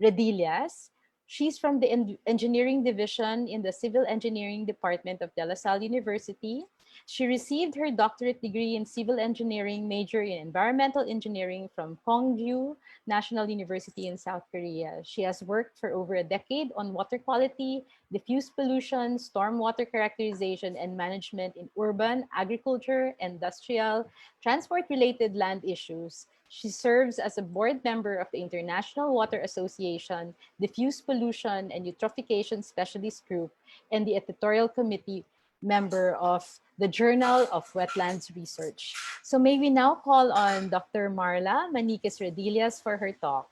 Redillas. She's from the engineering division in the Civil Engineering Department of De La Salle University. She received her doctorate degree in civil engineering, major in environmental engineering from Kongju National University in South Korea. She has worked for over a decade on water quality, diffuse pollution, stormwater characterization and management in urban, agriculture, industrial, transport-related land issues. She serves as a board member of the International Water Association, Diffuse Pollution and Eutrophication Specialist Group, and the editorial committee member of the Journal of Wetlands Research. So may we now call on Dr. Marla Maniquez-Redillas for her talk.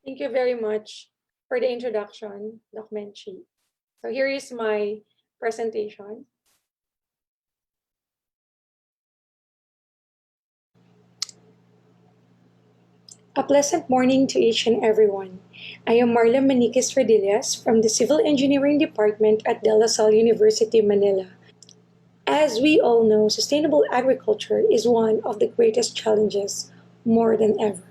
Thank you very much for the introduction, Doc Menchi. So here is my presentation. A pleasant morning to each and everyone. I am Marla Maniquez-Redillas from the Civil Engineering Department at De La Salle University, Manila. As we all know, sustainable agriculture is one of the greatest challenges more than ever.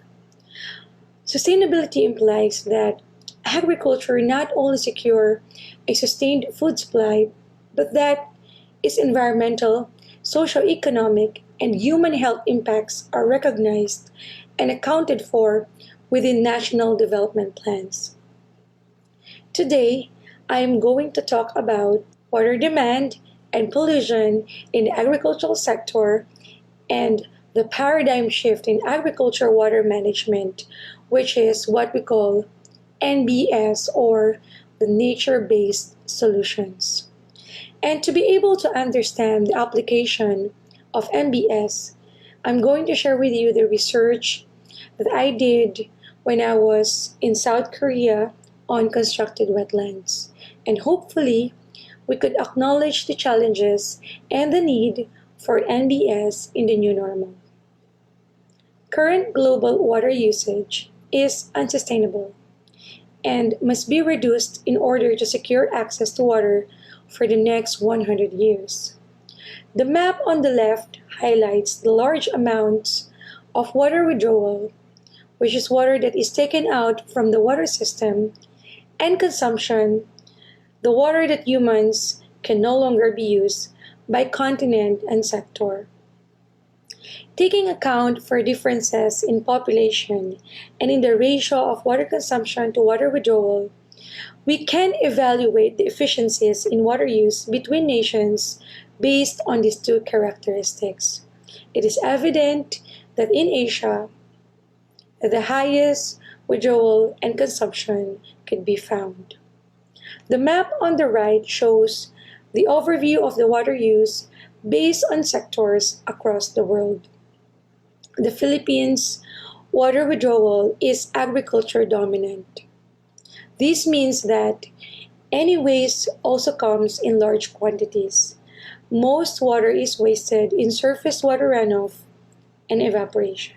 Sustainability implies that agriculture not only secure a sustained food supply, but that its environmental, socio-economic, and human health impacts are recognized and accounted for within national development plans. Today, I am going to talk about water demand and pollution in the agricultural sector and the paradigm shift in agriculture water management, which is what we call NBS or the nature-based solutions. And to be able to understand the application of NBS, I'm going to share with you the research that I did when I was in South Korea on constructed wetlands. And hopefully, we could acknowledge the challenges and the need for NBS in the new normal. Current global water usage is unsustainable and must be reduced in order to secure access to water for the next 100 years. The map on the left highlights the large amounts of water withdrawal, which is water that is taken out from the water system, and consumption, the water that humans can no longer be used by continent and sector. Taking account for differences in population and in the ratio of water consumption to water withdrawal, we can evaluate the efficiencies in water use between nations based on these two characteristics. It is evident that in Asia, the highest withdrawal and consumption could be found. The map on the right shows the overview of the water use based on sectors across the world. The Philippines' water withdrawal is agriculture dominant. This means that any waste also comes in large quantities. Most water is wasted in surface water runoff and evaporation.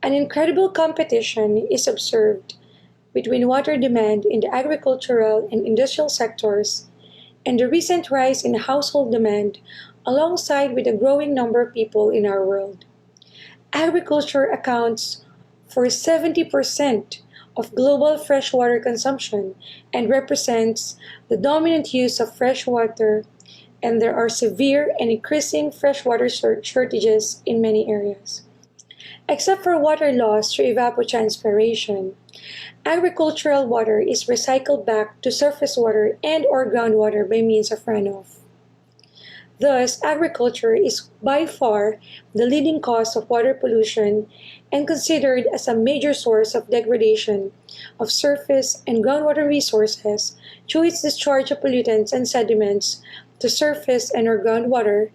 An incredible competition is observed between water demand in the agricultural and industrial sectors and the recent rise in household demand alongside with the growing number of people in our world. Agriculture accounts for 70% of global freshwater consumption and represents the dominant use of fresh water, and there are severe and increasing freshwater shortages in many areas. Except for water loss through evapotranspiration, agricultural water is recycled back to surface water and or groundwater by means of runoff. Thus, agriculture is by far the leading cause of water pollution and considered as a major source of degradation of surface and groundwater resources through its discharge of pollutants and sediments to surface and or groundwater,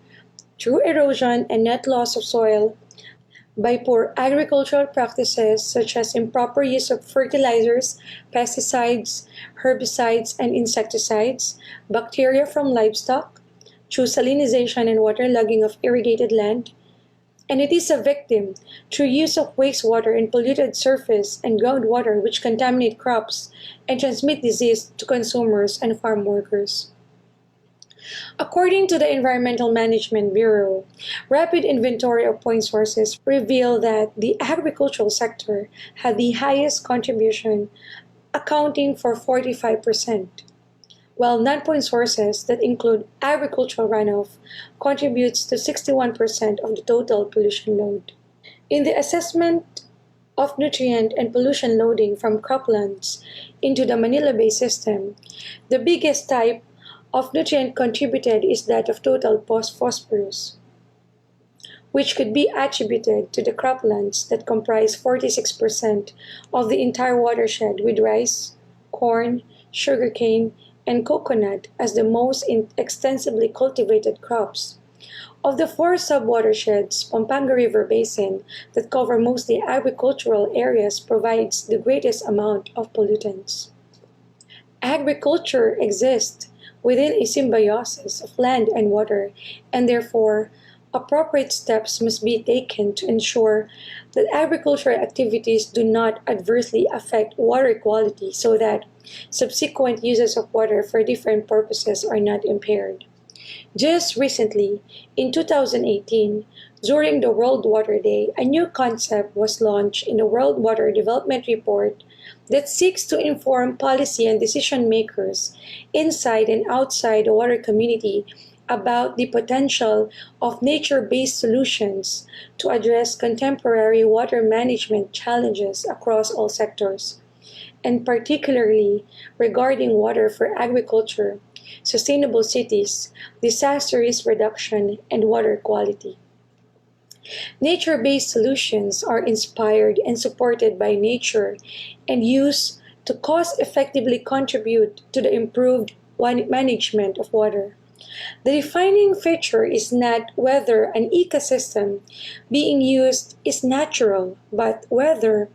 through erosion and net loss of soil, by poor agricultural practices such as improper use of fertilizers, pesticides, herbicides, and insecticides, bacteria from livestock, through salinization and waterlogging of irrigated land, and it is a victim through use of wastewater and polluted surface and groundwater which contaminate crops and transmit disease to consumers and farm workers. According to the Environmental Management Bureau, rapid inventory of point sources reveal that the agricultural sector had the highest contribution, accounting for 45%, while non-point sources that include agricultural runoff contributes to 61% of the total pollution load. In the assessment of nutrient and pollution loading from croplands into the Manila Bay system, the biggest type of nutrient contributed is that of total phosphorus, which could be attributed to the croplands that comprise 46% of the entire watershed, with rice, corn, sugarcane, and coconut as the most extensively cultivated crops. Of the four sub-watersheds, Pampanga River Basin, that cover mostly agricultural areas, provides the greatest amount of pollutants. Agriculture exists within a symbiosis of land and water, and therefore, appropriate steps must be taken to ensure that agricultural activities do not adversely affect water quality so that subsequent uses of water for different purposes are not impaired. Just recently, in 2018, during the World Water Day, a new concept was launched in the World Water Development Report that seeks to inform policy and decision makers inside and outside the water community about the potential of nature-based solutions to address contemporary water management challenges across all sectors, and particularly regarding water for agriculture, sustainable cities, disaster risk reduction, and water quality. Nature-based solutions are inspired and supported by nature and used to cost-effectively contribute to the improved management of water. The defining feature is not whether an ecosystem being used is natural, but whether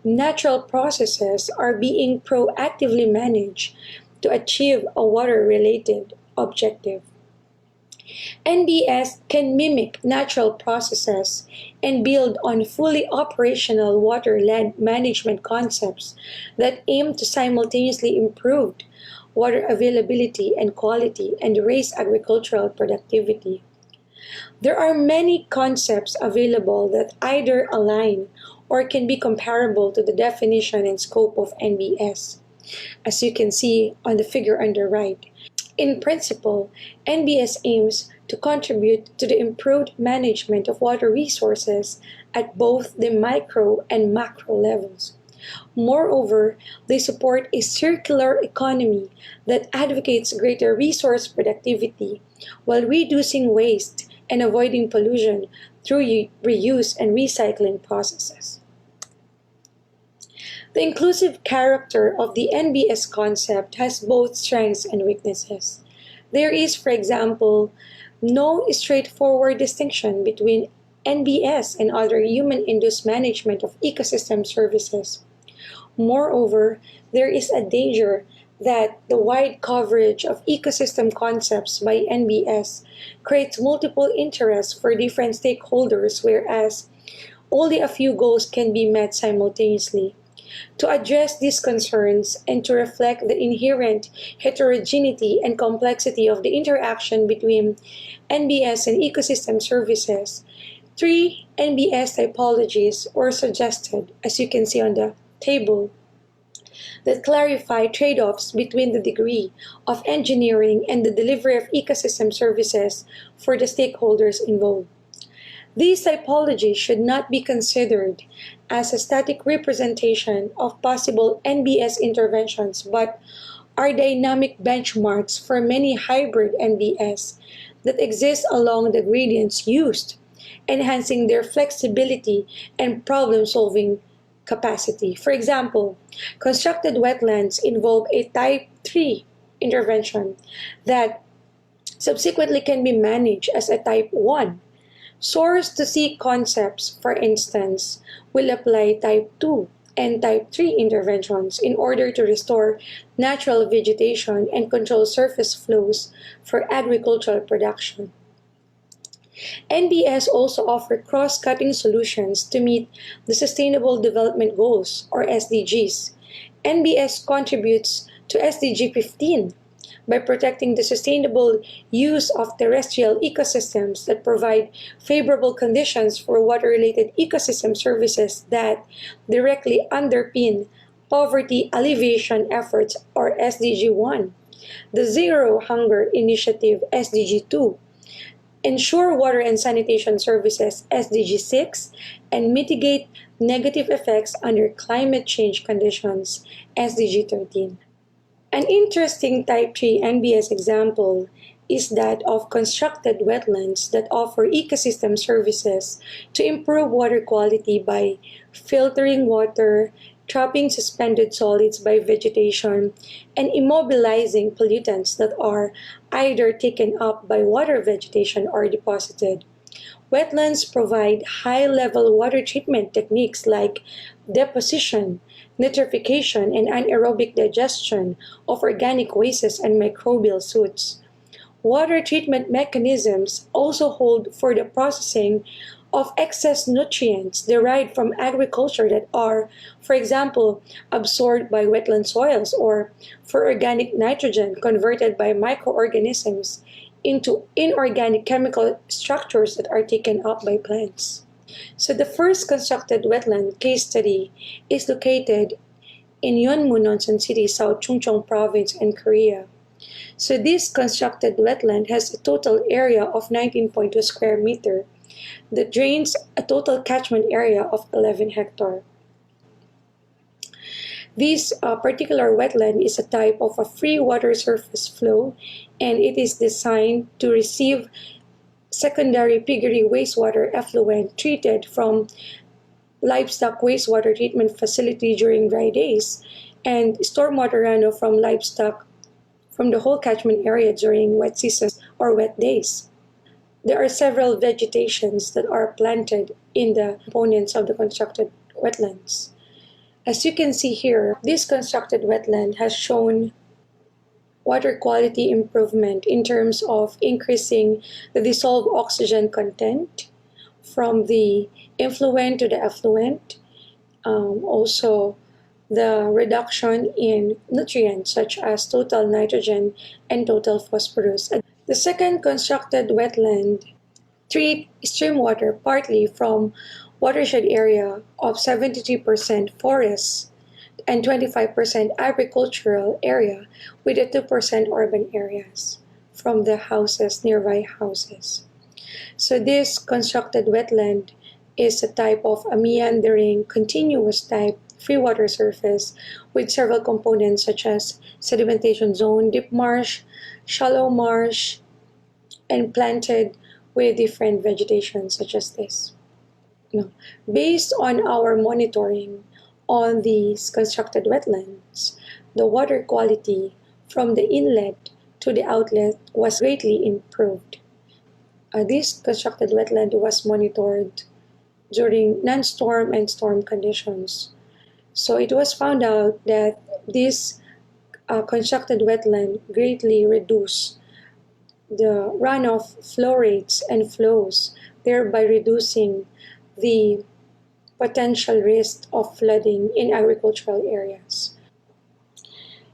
natural processes are being proactively managed to achieve a water-related objective. NBS can mimic natural processes and build on fully operational water-led management concepts that aim to simultaneously improve water availability and quality and raise agricultural productivity. There are many concepts available that either align or can be comparable to the definition and scope of NBS, as you can see on the figure on the right. In principle, NBS aims to contribute to the improved management of water resources at both the micro and macro levels. Moreover, they support a circular economy that advocates greater resource productivity while reducing waste and avoiding pollution through reuse and recycling processes. The inclusive character of the NBS concept has both strengths and weaknesses. There is, for example, no straightforward distinction between NBS and other human-induced management of ecosystem services. Moreover, there is a danger that the wide coverage of ecosystem concepts by NBS creates multiple interests for different stakeholders, whereas only a few goals can be met simultaneously. To address these concerns and to reflect the inherent heterogeneity and complexity of the interaction between NBS and ecosystem services, 3 NBS typologies were suggested, as you can see on the table, that clarify trade-offs between the degree of engineering and the delivery of ecosystem services for the stakeholders involved. These typologies should not be considered as a static representation of possible NBS interventions, but are dynamic benchmarks for many hybrid NBS that exist along the gradients used, enhancing their flexibility and problem-solving capacity. For example, constructed wetlands involve a Type 3 intervention that subsequently can be managed as a Type 1. Source-to-sea concepts, for instance, will apply Type 2 and Type 3 interventions in order to restore natural vegetation and control surface flows for agricultural production. NBS also offer cross-cutting solutions to meet the Sustainable Development Goals, or SDGs. NBS contributes to SDG 15 by protecting the sustainable use of terrestrial ecosystems that provide favorable conditions for water-related ecosystem services that directly underpin poverty alleviation efforts, or SDG 1. the Zero Hunger Initiative SDG 2, ensure water and sanitation services SDG 6, and mitigate negative effects under climate change conditions SDG 13. An interesting Type 3 NBS example is that of constructed wetlands that offer ecosystem services to improve water quality by filtering water, trapping suspended solids by vegetation, and immobilizing pollutants that are either taken up by water vegetation or deposited. Wetlands provide high-level water treatment techniques like deposition, nitrification, and anaerobic digestion of organic wastes and microbial soot. Water treatment mechanisms also hold for the processing of excess nutrients derived from agriculture that are, for example, absorbed by wetland soils, or for organic nitrogen converted by microorganisms into inorganic chemical structures that are taken up by plants. So the first constructed wetland case study is located in Yeonmu, Nonsan City, South Chungcheong Province in Korea. So this constructed wetland has a total area of 19.2 square meter that drains a total catchment area of 11 hectare. This particular wetland is a type of a free water surface flow, and it is designed to receive secondary piggery wastewater effluent treated from livestock wastewater treatment facility during dry days, and stormwater runoff from livestock from the whole catchment area during wet seasons or wet days. There are several vegetations that are planted in the components of the constructed wetlands. As you can see here, this constructed wetland has shown water quality improvement in terms of increasing the dissolved oxygen content from the influent to the effluent, also the reduction in nutrients such as total nitrogen and total phosphorus. The second constructed wetland treat stream water partly from watershed area of 73% forests and 25% agricultural area, with the 2% urban areas from the houses, nearby houses. So this constructed wetland is a type of a meandering, continuous type free-water surface with several components such as sedimentation zone, deep marsh, shallow marsh, and planted with different vegetation such as this. Now, based on our monitoring on these constructed wetlands, the water quality from the inlet to the outlet was greatly improved. This constructed wetland was monitored during non-storm and storm conditions. So it was found out that this constructed wetland greatly reduced the runoff flow rates and flows, thereby reducing the potential risk of flooding in agricultural areas.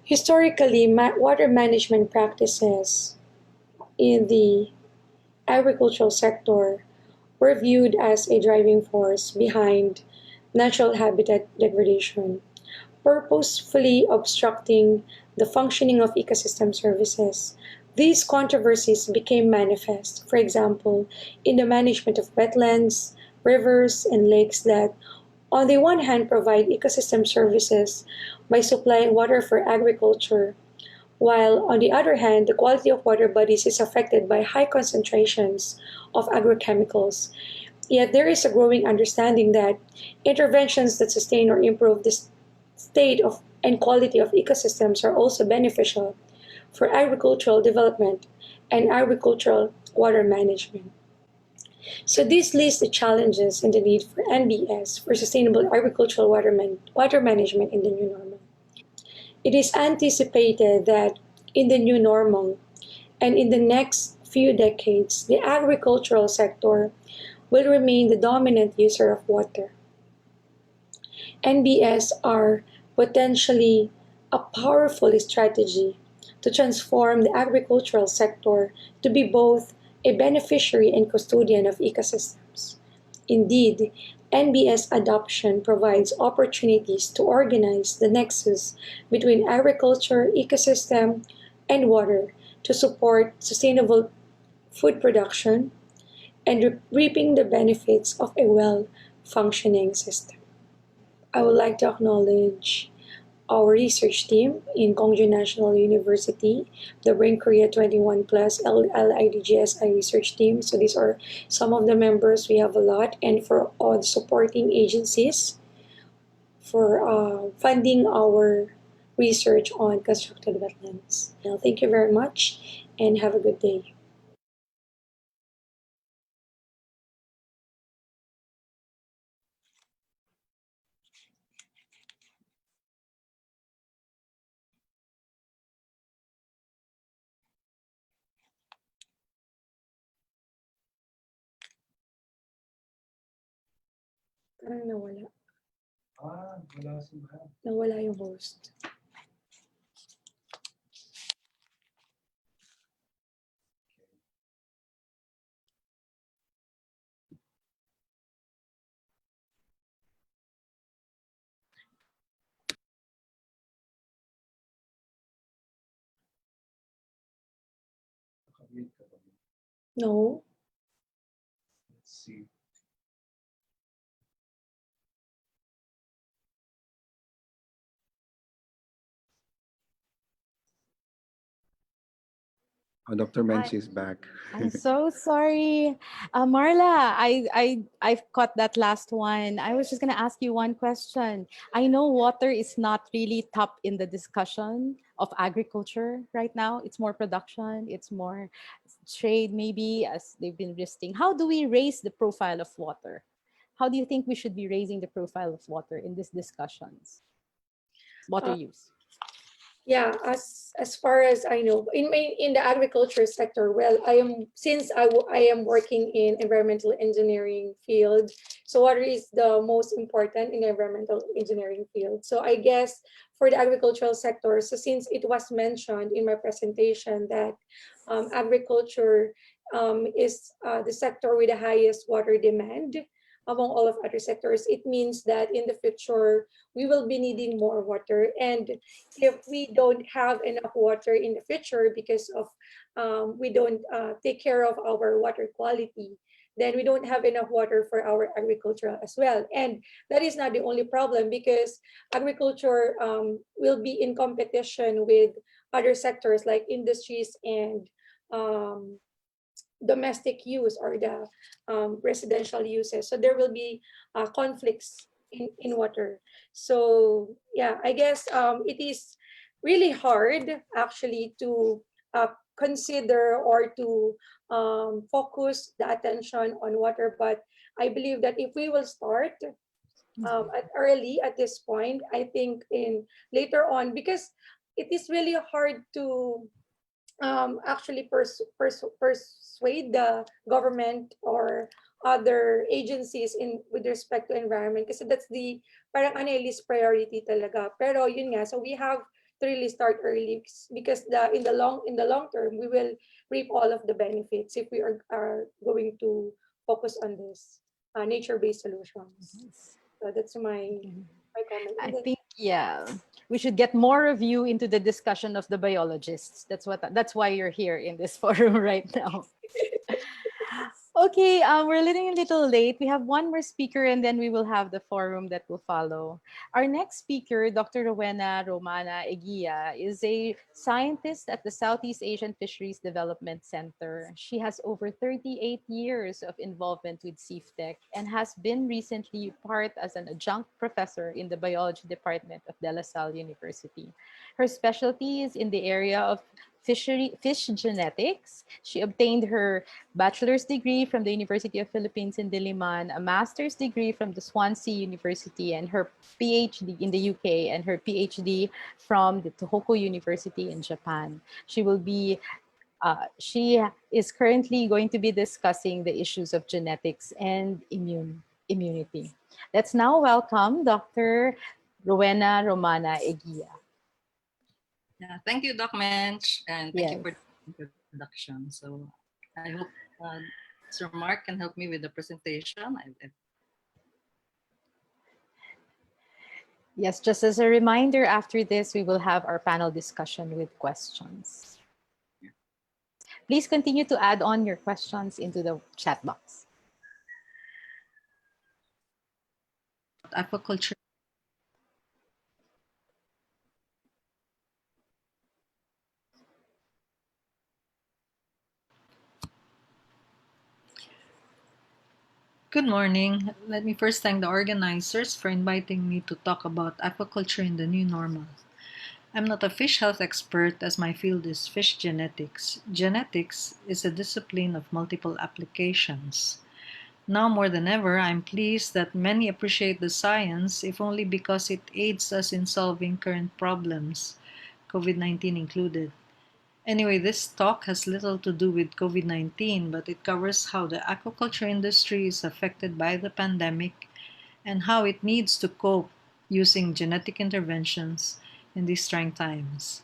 Historically, water management practices in the agricultural sector were viewed as a driving force behind natural habitat degradation, purposefully obstructing the functioning of ecosystem services. These controversies became manifest, for example, in the management of wetlands, rivers, and lakes that, on the one hand, provide ecosystem services by supplying water for agriculture, while on the other hand, the quality of water bodies is affected by high concentrations of agrochemicals. Yet there is a growing understanding that interventions that sustain or improve the state of and quality of ecosystems are also beneficial for agricultural development and agricultural water management. So this lists the challenges and the need for NBS for sustainable agricultural water management in the new normal. It is anticipated that in the new normal and in the next few decades, the agricultural sector will remain the dominant user of water. NBS are potentially a powerful strategy to transform the agricultural sector to be both a beneficiary and custodian of ecosystems. Indeed, NBS adoption provides opportunities to organize the nexus between agriculture, ecosystem, and water to support sustainable food production and reaping the benefits of a well functioning system. I would like to acknowledge our research team in Gongju National University, the Brain Korea 21 Plus LIDGSI research team. So these are some of the members. We have a lot. And for all the supporting agencies for funding our research on constructed wetlands. Well, thank you very much and have a good day. Parang nawala. Nawala yung host. No. Let's see. Dr. Menchi is back. I'm so sorry, Marla. I've caught that last one. I was just gonna ask you one question. I know water is not really top in the discussion of agriculture right now. It's more production. It's more trade, maybe, as they've been listing. How do we raise the profile of water? How do you think we should be raising the profile of water in these discussions? Water use. Yeah, as far as I know, in the agriculture sector, well, I am working in environmental engineering field, so water is the most important in the environmental engineering field. So I guess for the agricultural sector, so since it was mentioned in my presentation that agriculture is the sector with the highest water demand among all of other sectors, it means that in the future we will be needing more water. And if we don't have enough water in the future because of we don't take care of our water quality, then we don't have enough water for our agriculture as well. And that is not the only problem, because agriculture will be in competition with other sectors like industries and domestic use or the residential uses. So there will be conflicts in water. So yeah, I guess it is really hard actually to consider or to focus the attention on water. But I believe that if we will start at this point, I think in later on, because it is really hard to actually persuade the government or other agencies in with respect to environment, kasi that's the parang least priority talaga. Pero yun nga, so we have to really start early, because in the long term we will reap all of the benefits if we are going to focus on this nature-based solutions. So that's my comment. I think, yeah, we should get more of you into the discussion of the biologists. That's why you're here in this forum right now. Okay, we're a little late. We have one more speaker and then we will have the forum that will follow. Our next speaker, Dr. Rowena Romana Eguia, is a scientist at the Southeast Asian Fisheries Development Center. She has over 38 years of involvement with CEF-TECH and has been recently part as an adjunct professor in the biology department of De La Salle University. Her specialty is in the area of fish genetics. She obtained her bachelor's degree from the University of Philippines in Diliman, a master's degree from the Swansea University, and her PhD in the UK, and her PhD from the Tuko University in Japan. She is currently going to be discussing the issues of genetics and immunity. Let's now welcome Dr. Rowena Romana Eguia. Yeah, thank you, Doc Mench, and thank you Yes. for the introduction. So I hope Sir Mark can help me with the presentation. Yes, just as a reminder, after this, we will have our panel discussion with questions. Please continue to add on your questions into the chat box. Aquaculture. Good morning. Let me first thank the organizers for inviting me to talk about aquaculture in the new normal. I'm not a fish health expert as my field is fish genetics. Genetics is a discipline of multiple applications. Now more than ever, I'm pleased that many appreciate the science, if only because it aids us in solving current problems, COVID-19 included. Anyway, this talk has little to do with COVID-19, but it covers how the aquaculture industry is affected by the pandemic and how it needs to cope using genetic interventions in these trying times.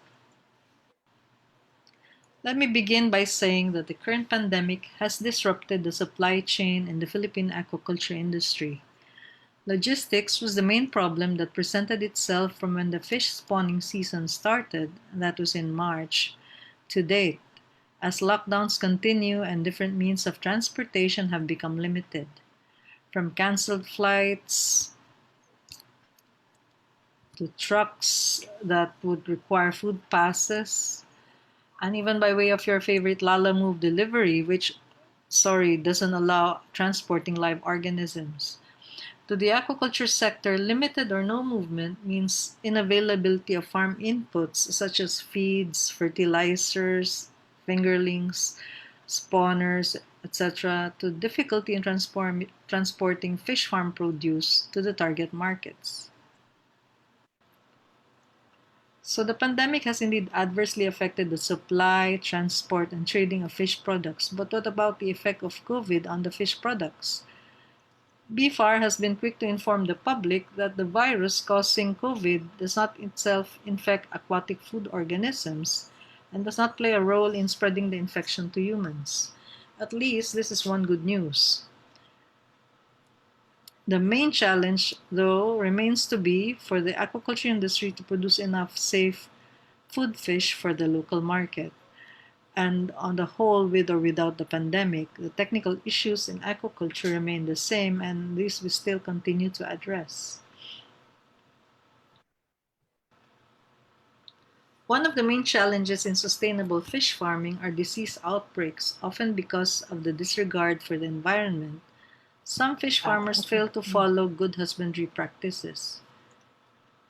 Let me begin by saying that the current pandemic has disrupted the supply chain in the Philippine aquaculture industry. Logistics was the main problem that presented itself from when the fish spawning season started, that was in March, to date, as lockdowns continue and different means of transportation have become limited. From canceled flights to trucks that would require food passes, and even by way of your favorite Lala Move delivery, which, doesn't allow transporting live organisms. To the aquaculture sector, limited or no movement means unavailability of farm inputs such as feeds, fertilizers, fingerlings, spawners, etc., to difficulty in transporting fish farm produce to the target markets. So the pandemic has indeed adversely affected the supply, transport, and trading of fish products. But what about the effect of COVID on the fish products? BFAR has been quick to inform the public that the virus causing COVID does not itself infect aquatic food organisms and does not play a role in spreading the infection to humans. At least this is one good news. The main challenge, though, remains to be for the aquaculture industry to produce enough safe food fish for the local market. And on the whole, with or without the pandemic, the technical issues in aquaculture remain the same, and these we still continue to address. One of the main challenges in sustainable fish farming are disease outbreaks, often because of the disregard for the environment. Some fish farmers fail to follow good husbandry practices.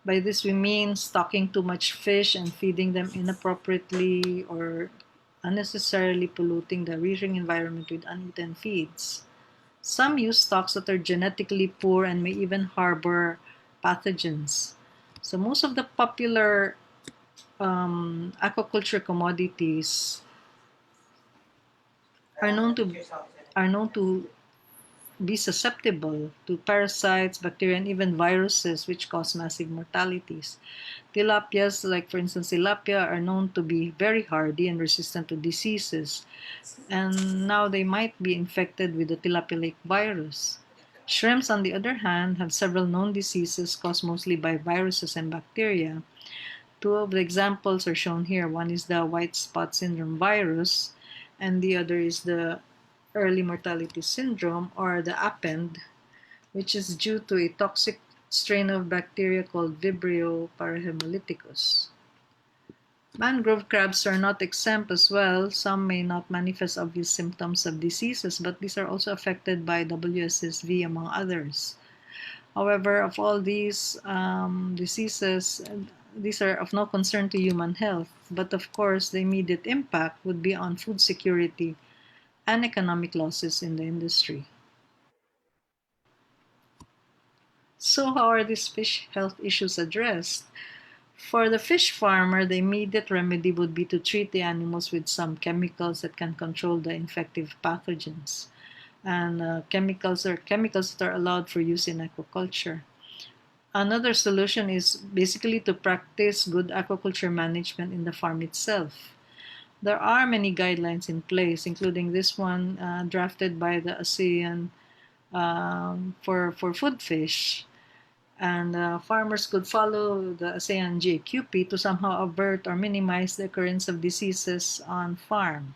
By this we mean stocking too much fish and feeding them inappropriately or unnecessarily polluting the rearing environment with uneaten feeds. Some use stocks that are genetically poor and may even harbor pathogens. So most of the popular aquaculture commodities are known to be susceptible to parasites, bacteria, and even viruses which cause massive mortalities. Tilapias, like for instance tilapia, are known to be very hardy and resistant to diseases, and now they might be infected with the tilapia lake virus. Shrimps, on the other hand, have several known diseases caused mostly by viruses and bacteria. Two of the examples are shown here. One is the white spot syndrome virus, and the other is the early mortality syndrome, or the APEND, which is due to a toxic strain of bacteria called Vibrio parahemolyticus. Mangrove crabs are not exempt as well. Some may not manifest obvious symptoms of diseases, but these are also affected by WSSV, among others. However, of all these diseases, these are of no concern to human health, but of course the immediate impact would be on food security and economic losses in the industry. So how are these fish health issues addressed? For the fish farmer, the immediate remedy would be to treat the animals with some chemicals that can control the infective pathogens. And chemicals that are allowed for use in aquaculture. Another solution is basically to practice good aquaculture management in the farm itself. There are many guidelines in place, including this one drafted by the ASEAN for food fish. And farmers could follow the ASEAN GAQP to somehow avert or minimize the occurrence of diseases on farm.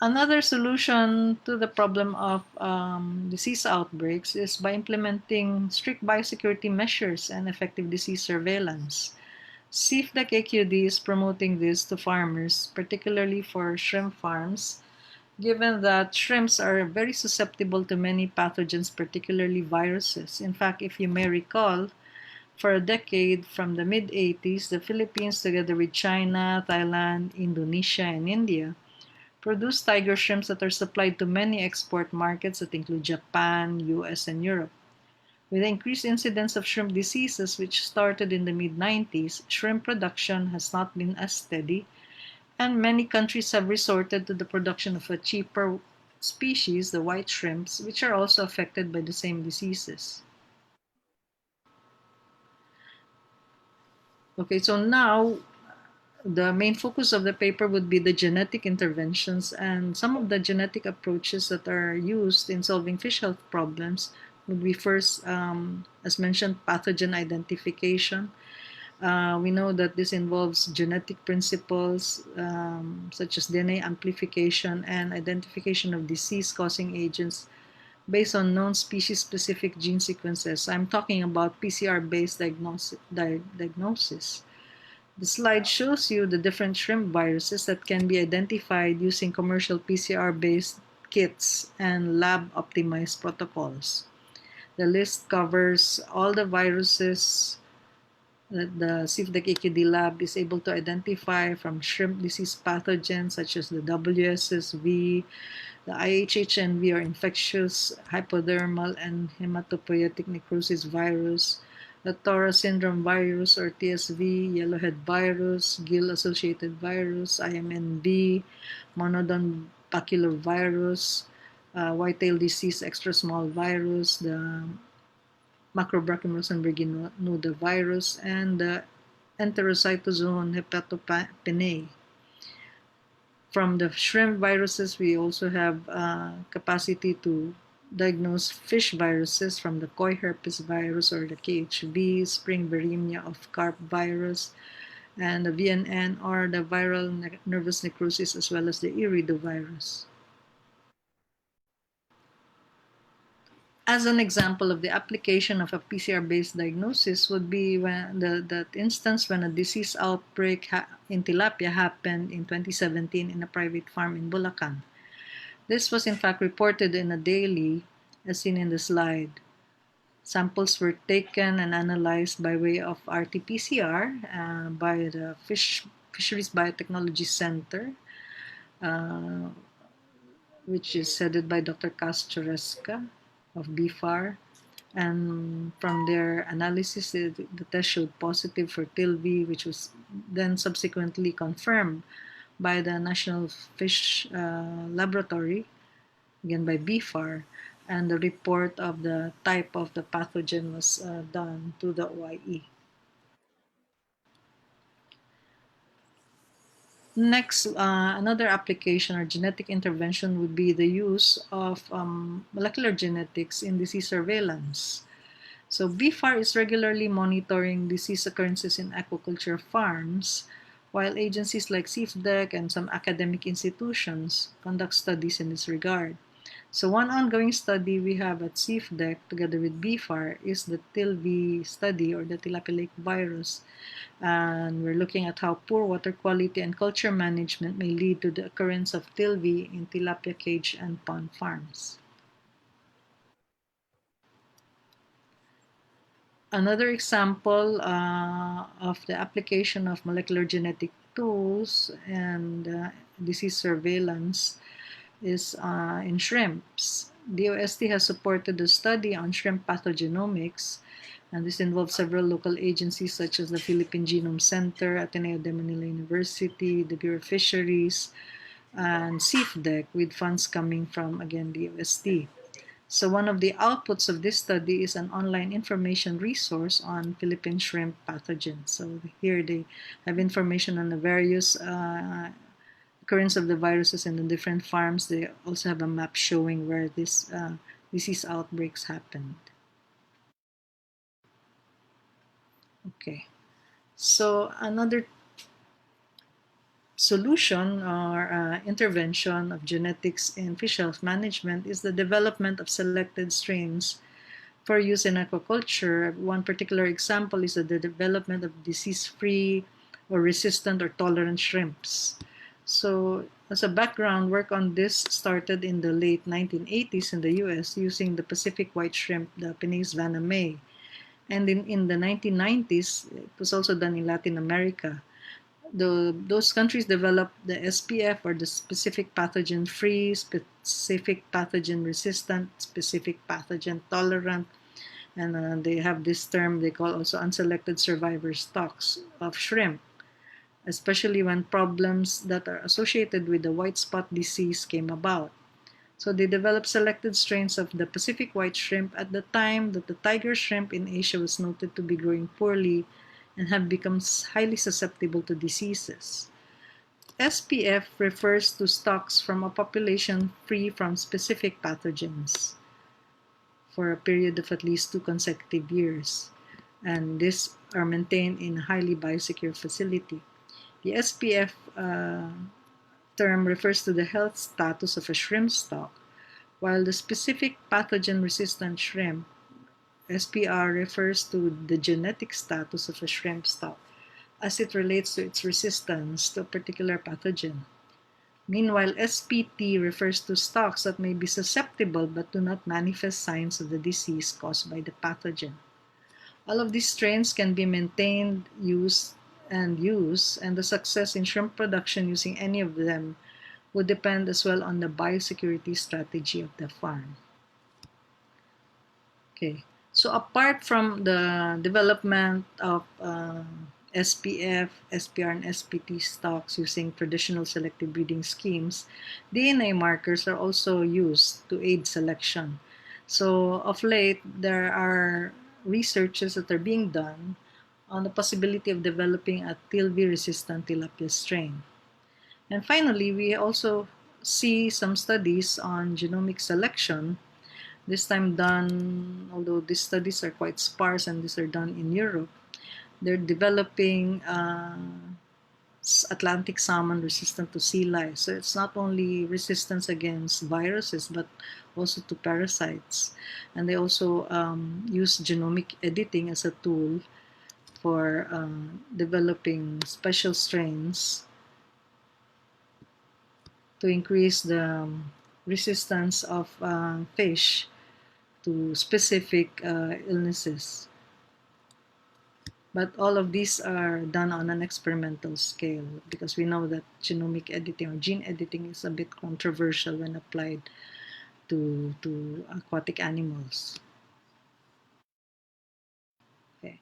Another solution to the problem of disease outbreaks is by implementing strict biosecurity measures and effective disease surveillance. CEFDEC AQD is promoting this to farmers, particularly for shrimp farms, given that shrimps are very susceptible to many pathogens, particularly viruses. In fact, if you may recall, for a decade from the mid-80s, the Philippines, together with China, Thailand, Indonesia, and India, produce tiger shrimps that are supplied to many export markets that include Japan, US, and Europe. With the increased incidence of shrimp diseases, which started in the mid-90s, shrimp production has not been as steady, and many countries have resorted to the production of a cheaper species, the white shrimps, which are also affected by the same diseases. Okay, so now the main focus of the paper would be the genetic interventions, and some of the genetic approaches that are used in solving fish health problems would be first, as mentioned, pathogen identification. We know that this involves genetic principles such as DNA amplification and identification of disease-causing agents based on known species-specific gene sequences. I'm talking about PCR-based diagnosis. The slide shows you the different shrimp viruses that can be identified using commercial PCR-based kits and lab-optimized protocols. The list covers all the viruses that the CEFDEC AQD lab is able to identify, from shrimp disease pathogens such as the WSSV, the IHHNV or infectious hypodermal and hematopoietic necrosis virus, the Tora syndrome virus or TSV, yellowhead virus, gill-associated virus, IMNV, monodon baculovirus, whitetail disease extra small virus, the Macrobrachiomyces berginosa virus, and the enterocytosome hepatopinae. From the shrimp viruses, we also have capacity to diagnose fish viruses from the koi herpes virus or the KHV, spring viremia of carp virus, and the VNN or the viral nervous necrosis, as well as the iridovirus. As an example of the application of a PCR-based diagnosis would be when that instance when a disease outbreak in tilapia happened in 2017 in a private farm in Bulacan. This was in fact reported in a daily, as seen in the slide. Samples were taken and analyzed by way of RT-PCR by the Fisheries Biotechnology Center, which is headed by Dr. Caschoresca of BFAR, and from their analysis, the test showed positive for TILV, which was then subsequently confirmed by the National Fish Laboratory, again by BFAR, and the report of the type of the pathogen was done to the OIE. Next, another application or genetic intervention would be the use of molecular genetics in disease surveillance. So BFAR is regularly monitoring disease occurrences in aquaculture farms, while agencies like CEFDEC and some academic institutions conduct studies in this regard. So one ongoing study we have at CEFDEC together with BFAR is the TILV study, or the tilapia lake virus. And we're looking at how poor water quality and culture management may lead to the occurrence of TILV in tilapia cage and pond farms. Another example of the application of molecular genetic tools and disease surveillance is in shrimps. DOST has supported a study on shrimp pathogenomics, and this involves several local agencies such as the Philippine Genome Center, Ateneo de Manila University, the Bureau of Fisheries, and CEFDEC, with funds coming from, again, DOST. So one of the outputs of this study is an online information resource on Philippine shrimp pathogens. So here they have information on the various occurrence of the viruses in the different farms. They also have a map showing where these disease outbreaks happened. Okay, so another solution or intervention of genetics in fish health management is the development of selected strains for use in aquaculture. One particular example is the development of disease-free or resistant or tolerant shrimps. So as a background, work on this started in the late 1980s in the US using the Pacific white shrimp, the Penaeus vanamae. And in the 1990s, it was also done in Latin America. Those countries developed the SPF, or the specific pathogen free, specific pathogen resistant, specific pathogen tolerant, and they have this term they call also unselected survivor stocks of shrimp, especially when problems that are associated with the white spot disease came about. So they developed selected strains of the Pacific white shrimp at the time that the tiger shrimp in Asia was noted to be growing poorly and have become highly susceptible to diseases. SPF refers to stocks from a population free from specific pathogens for a period of at least 2 consecutive years, and these are maintained in a highly biosecure facility. The SPF term refers to the health status of a shrimp stock, while the specific pathogen-resistant shrimp, SPR, refers to the genetic status of a shrimp stock as it relates to its resistance to a particular pathogen. Meanwhile, SPT refers to stocks that may be susceptible but do not manifest signs of the disease caused by the pathogen. All of these strains can be maintained, used, and the success in shrimp production using any of them would depend as well on the biosecurity strategy of the farm. Okay, so apart from the development of SPF, SPR, and SPT stocks using traditional selective breeding schemes, DNA markers are also used to aid selection. So of late, there are researches that are being done on the possibility of developing a TILV-resistant tilapia strain. And finally, we also see some studies on genomic selection, this time done, although these studies are quite sparse and these are done in Europe. They're developing Atlantic salmon resistant to sea lice. So it's not only resistance against viruses, but also to parasites. And they also use genomic editing as a tool for developing special strains to increase the resistance of fish to specific illnesses. But all of these are done on an experimental scale because we know that genomic editing or gene editing is a bit controversial when applied to aquatic animals. Okay.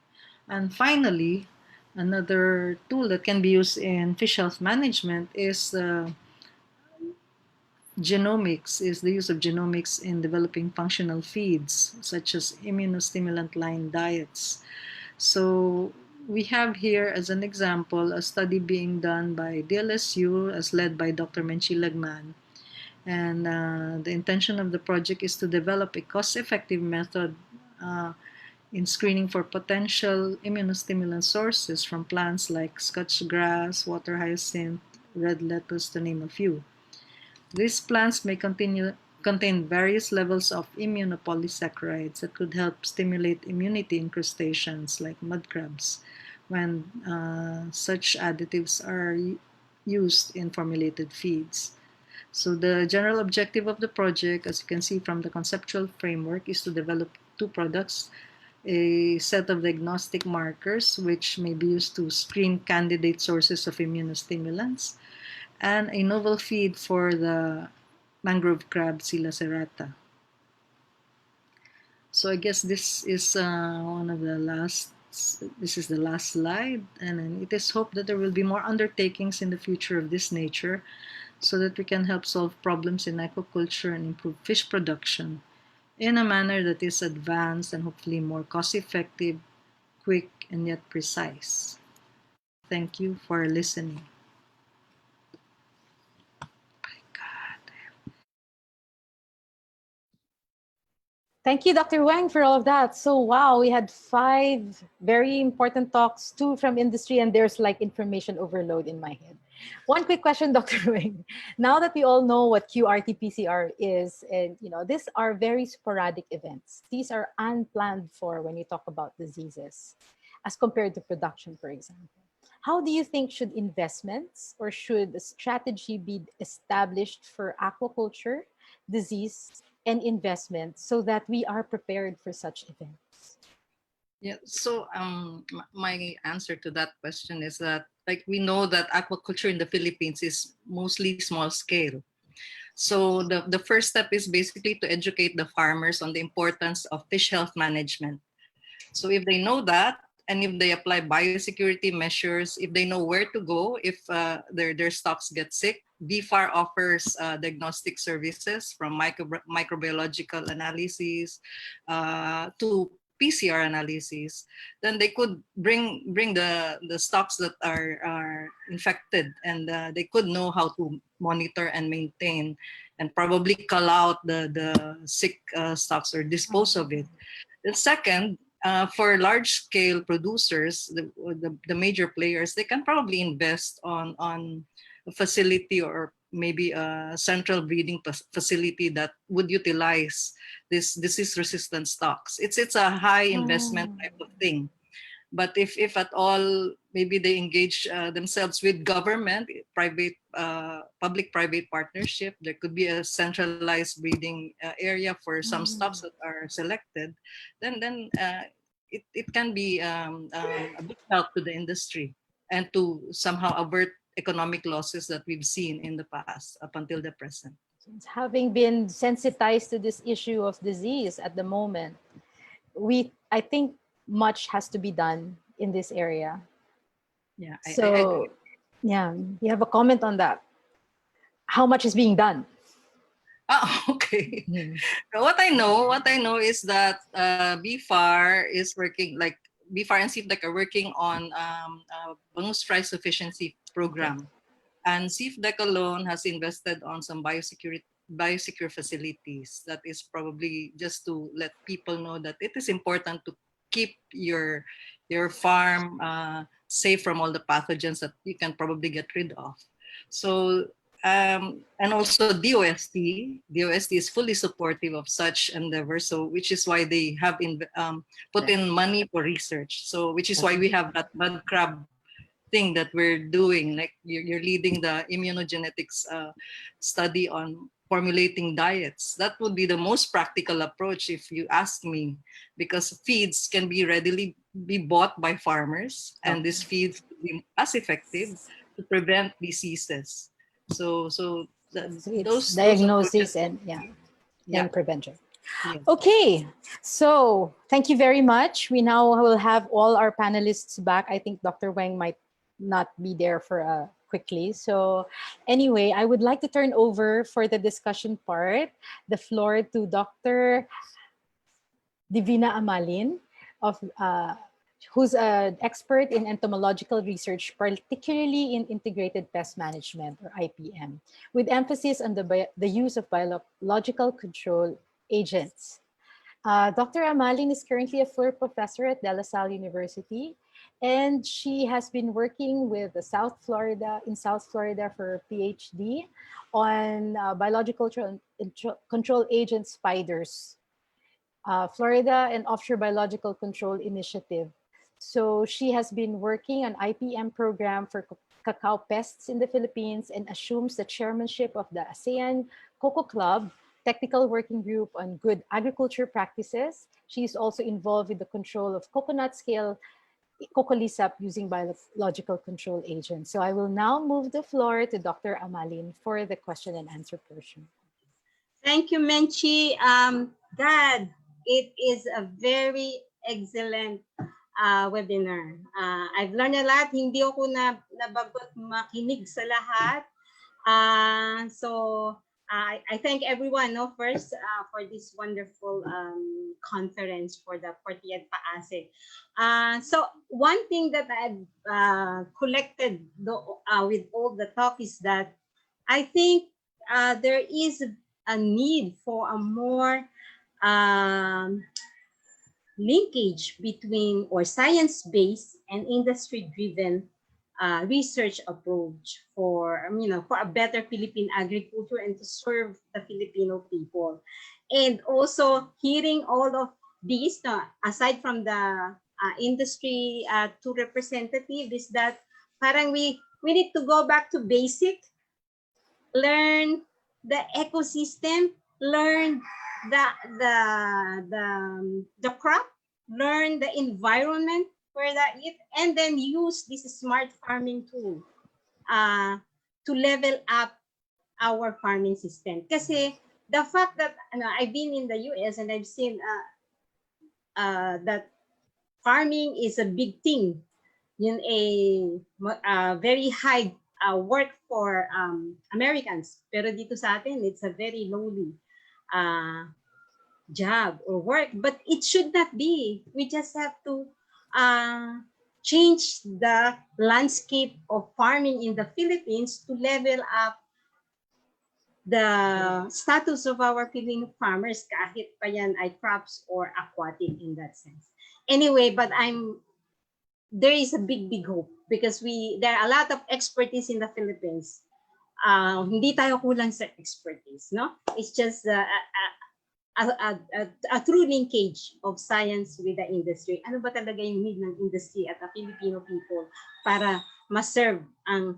And finally, another tool that can be used in fish health management is genomics, is the use of genomics in developing functional feeds, such as immunostimulant line diets. So we have here as an example a study being done by DLSU as led by Dr. Menchi Lagman. And the intention of the project is to develop a cost-effective method in screening for potential immunostimulant sources from plants like Scotch grass, water hyacinth, red lettuce, to name a few. These plants may contain various levels of immunopolysaccharides that could help stimulate immunity in crustaceans like mud crabs when such additives are used in formulated feeds. So the general objective of the project, as you can see from the conceptual framework, is to develop 2 products, a set of diagnostic markers which may be used to screen candidate sources of immunostimulants, and a novel feed for the mangrove crab Scylla serrata. So I guess this is this is the last slide, and it is hoped that there will be more undertakings in the future of this nature so that we can help solve problems in aquaculture and improve fish production in a manner that is advanced and hopefully more cost-effective, quick, and yet precise. Thank you for listening. Thank you, Dr. Wang, for all of that. So, wow, we had 5 very important talks, 2 from industry, and there's like information overload in my head. One quick question, Dr. Wang. Now that we all know what QRT-PCR is, and these are very sporadic events. These are unplanned for when you talk about diseases, as compared to production, for example. How do you think should investments or should a strategy be established for aquaculture, disease, and investment so that we are prepared for such events? Yeah, so my answer to that question is that, like, we know that aquaculture in the Philippines is mostly small scale. So the first step is basically to educate the farmers on the importance of fish health management. So if they know that, and if they apply biosecurity measures, if they know where to go if their stocks get sick, BFAR offers diagnostic services from microbiological analysis to PCR analysis. Then they could bring the stocks that are infected, and they could know how to monitor and maintain, and probably cull out the sick stocks or dispose of it. The second, for large-scale producers, the major players, they can probably invest on a facility or maybe a central breeding facility that would utilize this disease-resistant stocks. It's a high investment type of thing. But if at all, maybe they engage themselves with government, public-private partnership, there could be a centralized breeding area for some stocks that are selected, then it can be a big help to the industry and to somehow avert economic losses that we've seen in the past up until the present. Having been sensitized to this issue of disease at the moment, I think much has to be done in this area. Yeah. Yeah, you have a comment on that? How much is being done? Oh, okay. So what I know is that BFAR is working, like BFAR and CEFDEC are working on a bonus price sufficiency program, and CEFDEC alone has invested on some biosecure facilities. That is probably just to let people know that it is important to keep your farm safe from all the pathogens that you can probably get rid of. So and also DOST is fully supportive of such endeavors. So which is why they have put in money for research. So which is why we have that mud crab thing that we're doing. Like you're leading the immunogenetics study on formulating diets. That would be the most practical approach, if you ask me, because feeds can be readily be bought by farmers, and these feeds would be as effective to prevent diseases. So those diagnosis and prevention. Yes. Okay, so thank you very much. We now will have all our panelists back. I think Dr. Wang might not be there for quickly. So anyway, I would like to turn over for the discussion part the floor to Dr. Divina Amalin, who's an expert in entomological research, particularly in integrated pest management, or IPM, with emphasis on the use of biological control agents. Dr. Amalin is currently a full professor at De La Salle University, and she has been working with in South Florida for a PhD on biological control agent spiders, Florida and Offshore Biological Control Initiative. So she has been working on IPM program for cacao pests in the Philippines and assumes the chairmanship of the ASEAN Cocoa Club Technical Working Group on Good Agriculture Practices. She is also involved with the control of coconut scale cocolisap using biological control agents. So I will now move the floor to Dr. Amalin for the question and answer portion. Thank you, Menchi. Dad, it is a very excellent webinar. I've learned a lot. Hindi ako nabagot makinig sa lahat. So I thank everyone first for this wonderful conference for the 40th PAASE. So one thing that I've collected with all the talk is that I think there is a need for a more um, linkage between or science-based and industry-driven research approach for for a better Philippine agriculture and to serve the Filipino people. And also hearing all of these, aside from the industry two representative, is that parang we need to go back to basic, learn the ecosystem, learn the the the crop, learn the environment where that it, and then use this smart farming tool to level up our farming system. Kasi the fact that I've been in the US and I've seen that farming is a big thing, yun a very high work for Americans. Pero dito sa atin, it's a very lowly job or work. But it should not be. We just have to change the landscape of farming in the Philippines to level up the status of our Filipino farmers, kahit pa yan ay crops or aquatic in that sense. Anyway, but there is a big hope because there are a lot of expertise in the Philippines. Hindi tayo kulang sa expertise, no? It's just a true linkage of science with the industry. Ano ba talaga yung need ng industry at the Filipino people para ma-serve ang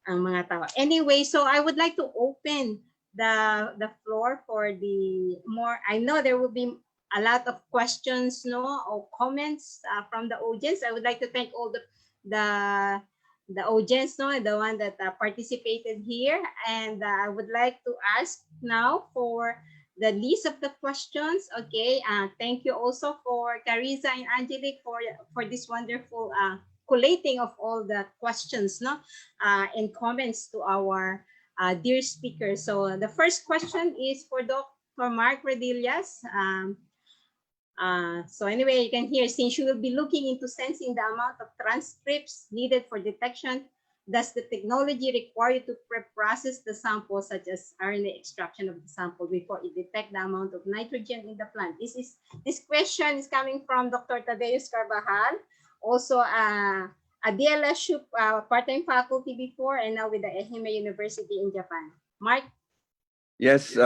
mga tao. Anyway, so I would like to open the floor for the more. I know there will be a lot of questions, or comments from the audience. I would like to thank all the audience, the one that participated here, and I would like to ask now for the list of the questions. Okay, thank you also for Carissa and Angelique for this wonderful collating of all the questions, and comments to our dear speakers. So the first question is for Dr. Mark Redillas. So anyway, you can hear, since you will be looking into sensing the amount of transcripts needed for detection, does the technology require you to pre-process the sample, such as RNA extraction of the sample, before it detect the amount of nitrogen in the plant? This question is coming from Dr. Tadeus Carvajal, also a DLSU part-time faculty before, and now with the Ehime University in Japan. Mark? Yes,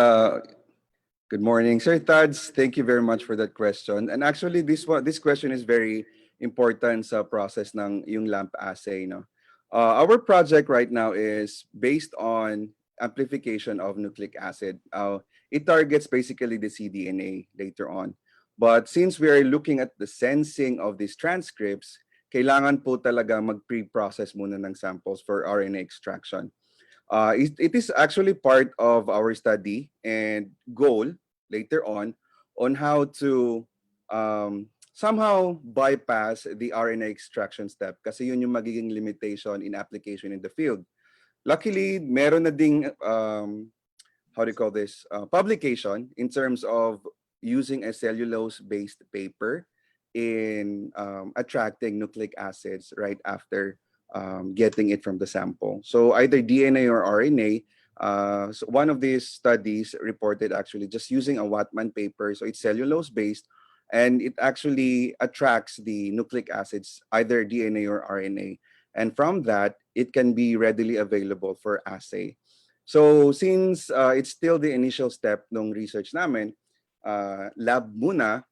good morning, Sir Tads. Thank you very much for that question. And actually, this question is very important sa process ng yung LAMP assay. No? Our project right now is based on amplification of nucleic acid. It targets basically the cDNA later on. But since we are looking at the sensing of these transcripts, kailangan po talaga mag-pre-process muna ng samples for RNA extraction. It is actually part of our study and goal later on how to somehow bypass the RNA extraction step kasi yun yung magiging limitation in application in the field. Luckily, meron na ding how do you call this, publication in terms of using a cellulose-based paper in attracting nucleic acids right after getting it from the sample. So either DNA or RNA. So one of these studies reported actually just using a Wattman paper, so it's cellulose-based, and it actually attracts the nucleic acids, either DNA or RNA. And from that, it can be readily available for assay. So since it's still the initial step ng research namin, lab muna,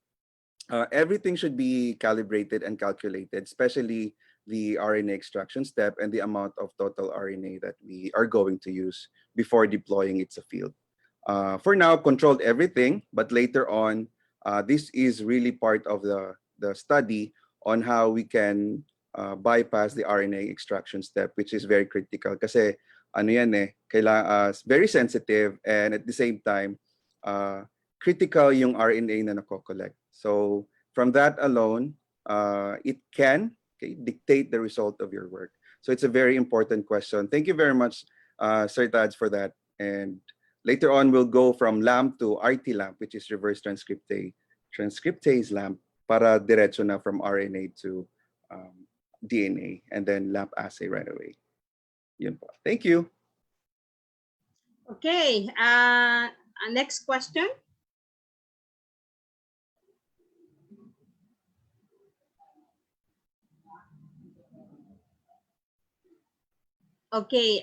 everything should be calibrated and calculated, especially the RNA extraction step and the amount of total RNA that we are going to use before deploying it to field. For now, controlled everything, but later on, this is really part of the study on how we can bypass the RNA extraction step, which is very critical kasi ano yan very sensitive, and at the same time, critical yung RNA na nako-collect. So from that alone, it can dictate the result of your work. So it's a very important question. Thank you very much, Sir Tads, for that. And later on, we'll go from LAMP to RT-LAMP, which is reverse transcriptase LAMP, para diretso na from RNA to DNA, and then LAMP assay right away. Yun po. Thank you. Okay, next question. Okay,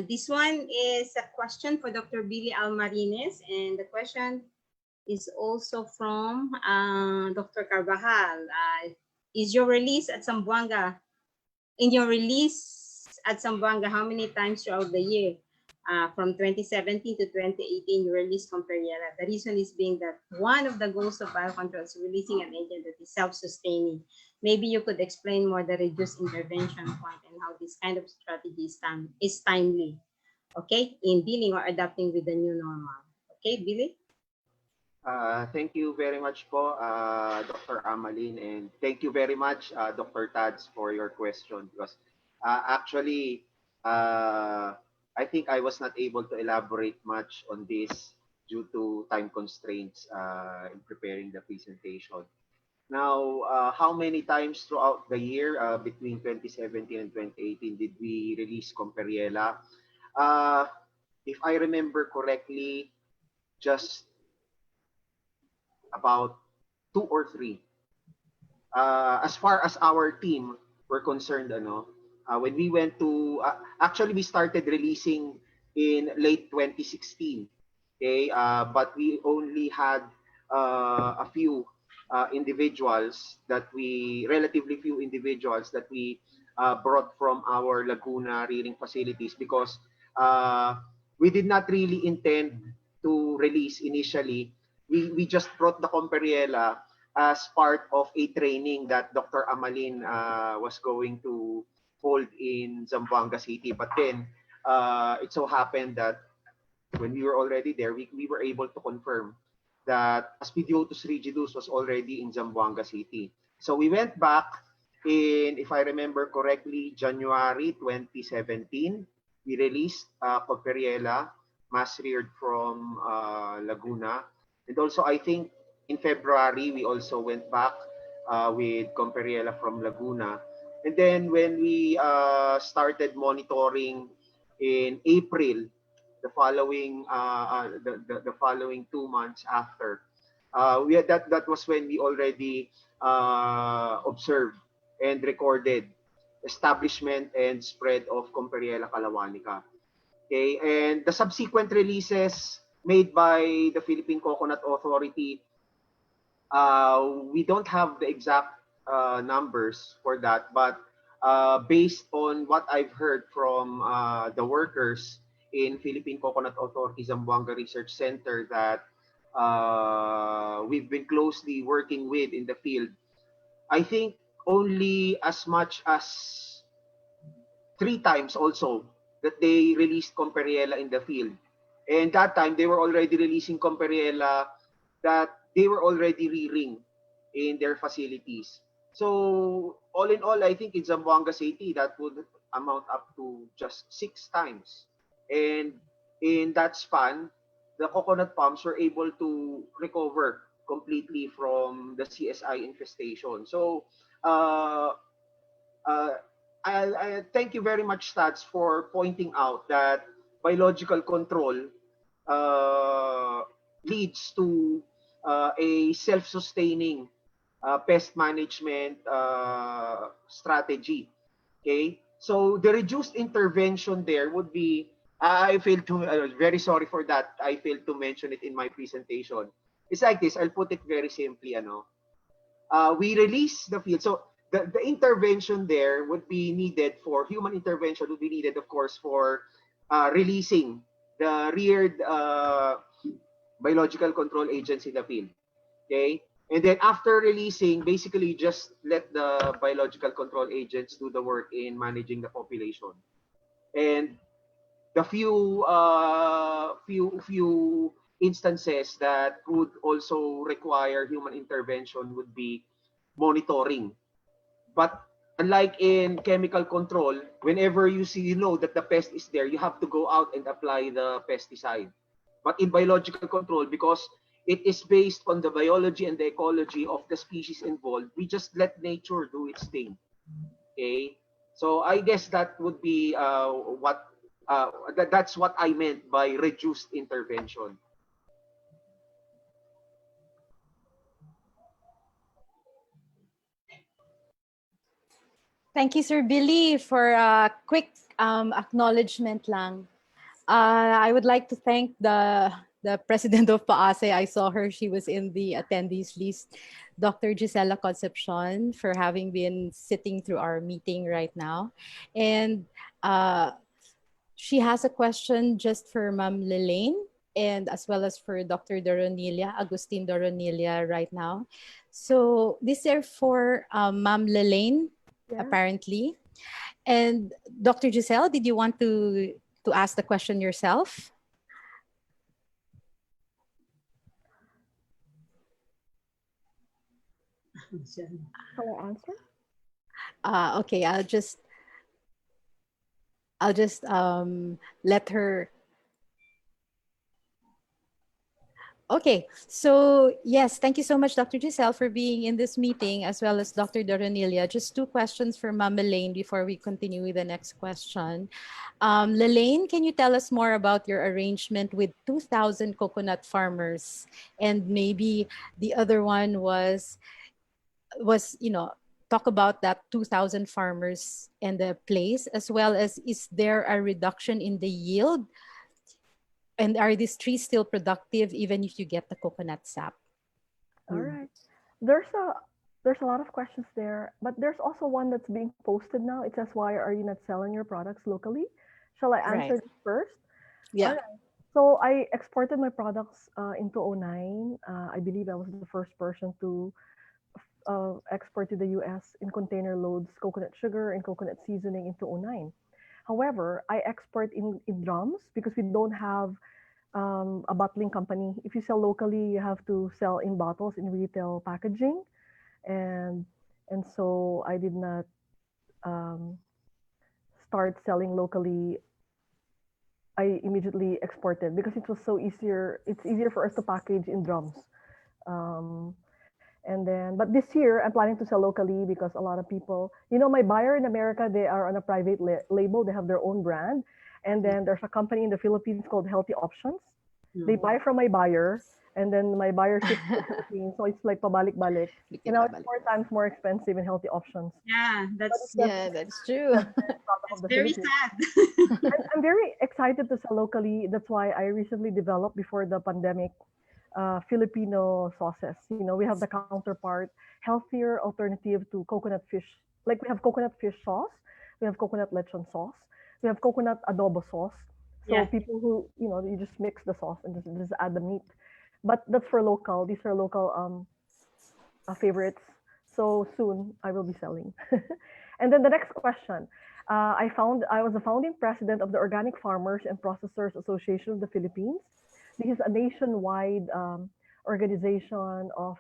this one is a question for Dr. Billy Almarines, and the question is also from Dr. Carvajal. Is your release at Zamboanga, in your release at Zamboanga, how many times throughout the year? From 2017 to 2018, you released Comperiela. The reason is being that one of the goals of biocontrol is releasing an agent that is self-sustaining. Maybe you could explain more the reduced intervention point and how this kind of strategy is timely, okay, in dealing or adapting with the new normal. Okay, Billy? Thank you very much po, Dr. Amaline, and thank you very much, Dr. Tads, for your question because actually, I think I was not able to elaborate much on this due to time constraints in preparing the presentation. Now, how many times throughout the year between 2017 and 2018 did we release Comperiela? Uh, if I remember correctly, just about two or three. As far as our team were concerned, when we went to, actually we started releasing in late 2016. Okay, but we only had a few relatively few individuals that we brought from our Laguna rearing facilities because uh, we did not really intend to release initially. We just brought the Comperiela as part of a training that Dr. Amalin was going to hold in Zamboanga City. But then it so happened that when we were already there, we were able to confirm that Aspidiotus rigidus was already in Zamboanga City. So we went back in, if I remember correctly, January 2017. We released Coperiela, mass reared from Laguna. And also, I think in February, we also went back with Comperiela from Laguna. And then when we started monitoring in April, the following 2 months after, that was when we already observed and recorded establishment and spread of Comperiela calawanica. Okay, and the subsequent releases made by the Philippine Coconut Authority, we don't have the exact numbers for that, but based on what I've heard from the workers in Philippine Coconut Authority Zamboanga Research Center that we've been closely working with in the field, I think only as much as 3 times also that they released Comperiela in the field. And that time, they were already releasing Comperiela that they were already rearing in their facilities. So, all in all, I think in Zamboanga City, that would amount up to just 6 times. And in that span, the coconut palms were able to recover completely from the CSI infestation. So, uh, uh, I thank you very much, Stats, for pointing out that biological control uh, leads to a self-sustaining pest management strategy. Okay, so the reduced intervention there would be. I failed to. Very sorry for that. I failed to mention it in my presentation. It's like this. I'll put it very simply. We release the field. So the intervention there would be needed for human intervention would be needed, of course, for releasing the reared biological control agents in the field. Okay. And then after releasing, basically just let the biological control agents do the work in managing the population. And the few instances that would also require human intervention would be monitoring. But unlike in chemical control, whenever you know that the pest is there, you have to go out and apply the pesticide. But in biological control, because it is based on the biology and the ecology of the species involved, we just let nature do its thing. Okay, so I guess that would be that's what I meant by reduced intervention. Thank you, Sir Billy, for a quick acknowledgement lang. I would like to thank the president of PAASE. I saw her; she was in the attendees list. Dr. Gisela Concepcion for having been sitting through our meeting right now, and she has a question just for Ma'am Lalaine and as well as for Dr. Doronilia, Agustin Doronilia right now. So these are for Ma'am Lalaine, Yeah. apparently. And Dr. Giselle, did you want to ask the question yourself? Shall I answer? Okay, I'll just let her. Okay, so yes, thank you so much, Dr. Giselle, for being in this meeting, as well as Dr. Doronilia. Just two questions for Ma'am Lalaine before we continue with the next question. Lalaine, can you tell us more about your arrangement with 2,000 coconut farmers? And maybe the other one was talk about that 2,000 farmers and the place, as well as is there a reduction in the yield? And are these trees still productive even if you get the coconut sap? All right. There's a lot of questions there, but there's also one that's being posted now. It says, "Why are you not selling your products locally?" Shall I answer Right. this first? Yeah. All right. So I exported my products in 2009. I believe I was the first person to export to the US in container loads coconut sugar and coconut seasoning in 2009. However, I export in drums because we don't have a bottling company. If you sell locally, you have to sell in bottles in retail packaging, and so I did not um, start selling locally. I immediately exported because it was so easier. It's easier for us to package in drums. Um, and then, but this year I'm planning to sell locally because a lot of people, my buyer in America, they are on a private label. They have their own brand, and then there's a company in the Philippines called Healthy Options. They buy from my buyer, and then my buyer ships to the Philippines. So it's like pabalik-balik. You know, it's 4 times more expensive in Healthy Options. Yeah, But it's that's true. the product of the very Philippines. sad. I'm very excited to sell locally. That's why I recently developed before the pandemic Filipino sauces. We have the counterpart, healthier alternative to coconut fish. Like we have coconut fish sauce, we have coconut lechon sauce, we have coconut adobo sauce. So Yeah. people who, you just mix the sauce and just add the meat. But that's for local. These are local favorites. So soon I will be selling. And then the next question. I was the founding president of the Organic Farmers and Processors Association of the Philippines. This is a nationwide organization of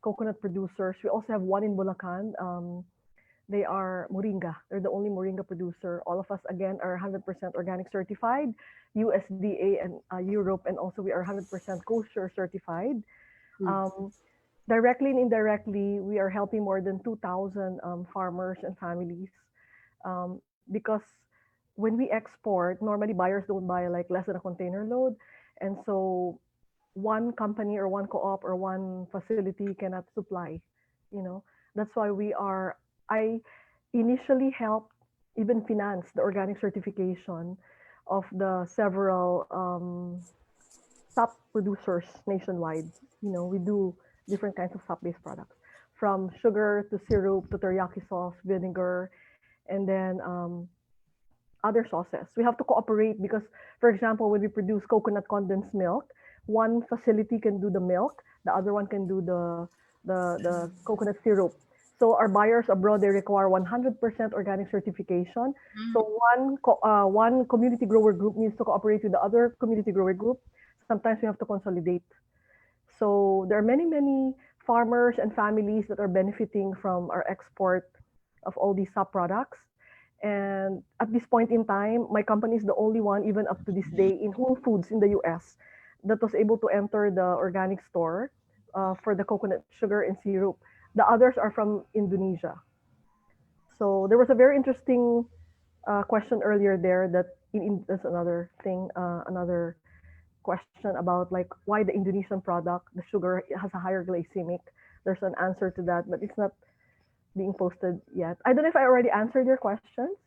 coconut producers. We also have one in Bulacan. They are Moringa. They're the only Moringa producer. All of us, again, are 100% organic certified, USDA and Europe, and also we are 100% kosher certified. Directly and indirectly, we are helping more than 2,000 farmers and families because when we export, normally buyers don't buy like less than a container load. And so one company or one co-op or one facility cannot supply, That's why I initially helped even finance the organic certification of the several top producers nationwide. We do different kinds of sap-based products, from sugar to syrup to teriyaki sauce, vinegar, and then other sauces. We have to cooperate because, for example, when we produce coconut condensed milk, one facility can do the milk, the other one can do the coconut syrup. So our buyers abroad, they require 100% organic certification. So one community grower group needs to cooperate with the other community grower group. Sometimes we have to consolidate. So there are many, many farmers and families that are benefiting from our export of all these sub products. And at this point in time, my company is the only one, even up to this day, in Whole Foods in the US that was able to enter the organic store for the coconut sugar and syrup. The others are from Indonesia. So there was a very interesting question earlier there that's another thing, another question about like why the Indonesian product, the sugar has a higher glycemic. There's an answer to that, but it's not being posted yet. I don't know if I already answered your questions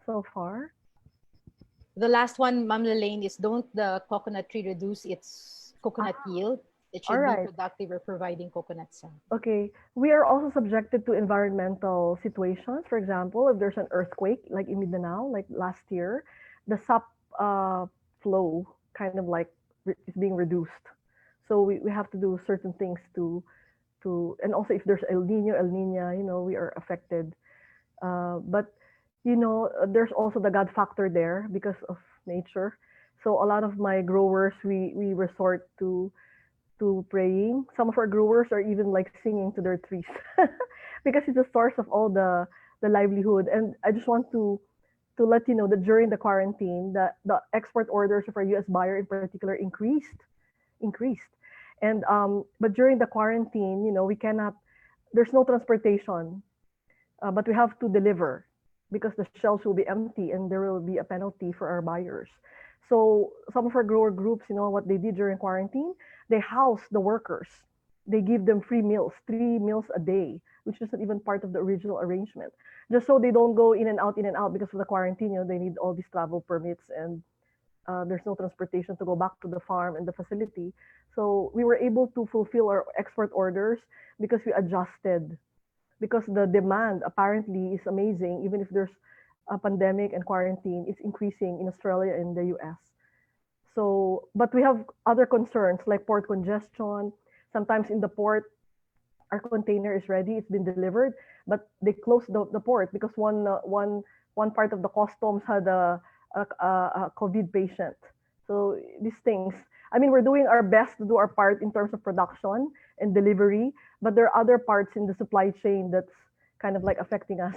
so far. The last one, Ma'am Lalaine, is don't the coconut tree reduce its coconut yield? It All should be right. productive or providing coconut sap. Okay. We are also subjected to environmental situations. For example, if there's an earthquake, like in Mindanao, like last year, the sap flow kind of like is being reduced. So we have to do certain things and also if there's El Nino, El Nina, we are affected. But there's also the God factor there because of nature. So a lot of my growers, we resort to praying. Some of our growers are even like singing to their trees because it's the source of all the livelihood. And I just want to let you know that during the quarantine, the export orders of our U.S. buyer in particular increased. And but during the quarantine, we cannot. There's no transportation, but we have to deliver because the shelves will be empty and there will be a penalty for our buyers. So some of our grower groups, what they did during quarantine, they house the workers. They give them free meals, 3 meals a day, which isn't even part of the original arrangement. Just so they don't go in and out because of the quarantine. They need all these travel permits and there's no transportation to go back to the farm and the facility. So we were able to fulfill our export orders because we adjusted. Because the demand apparently is amazing, even if there's a pandemic and quarantine, it's increasing in Australia and the US. So, but we have other concerns like port congestion. Sometimes in the port, our container is ready, it's been delivered, but they closed the port because one part of the customs had a COVID patient. So these things, I mean, we're doing our best to do our part in terms of production and delivery, but there are other parts in the supply chain that's kind of like affecting us.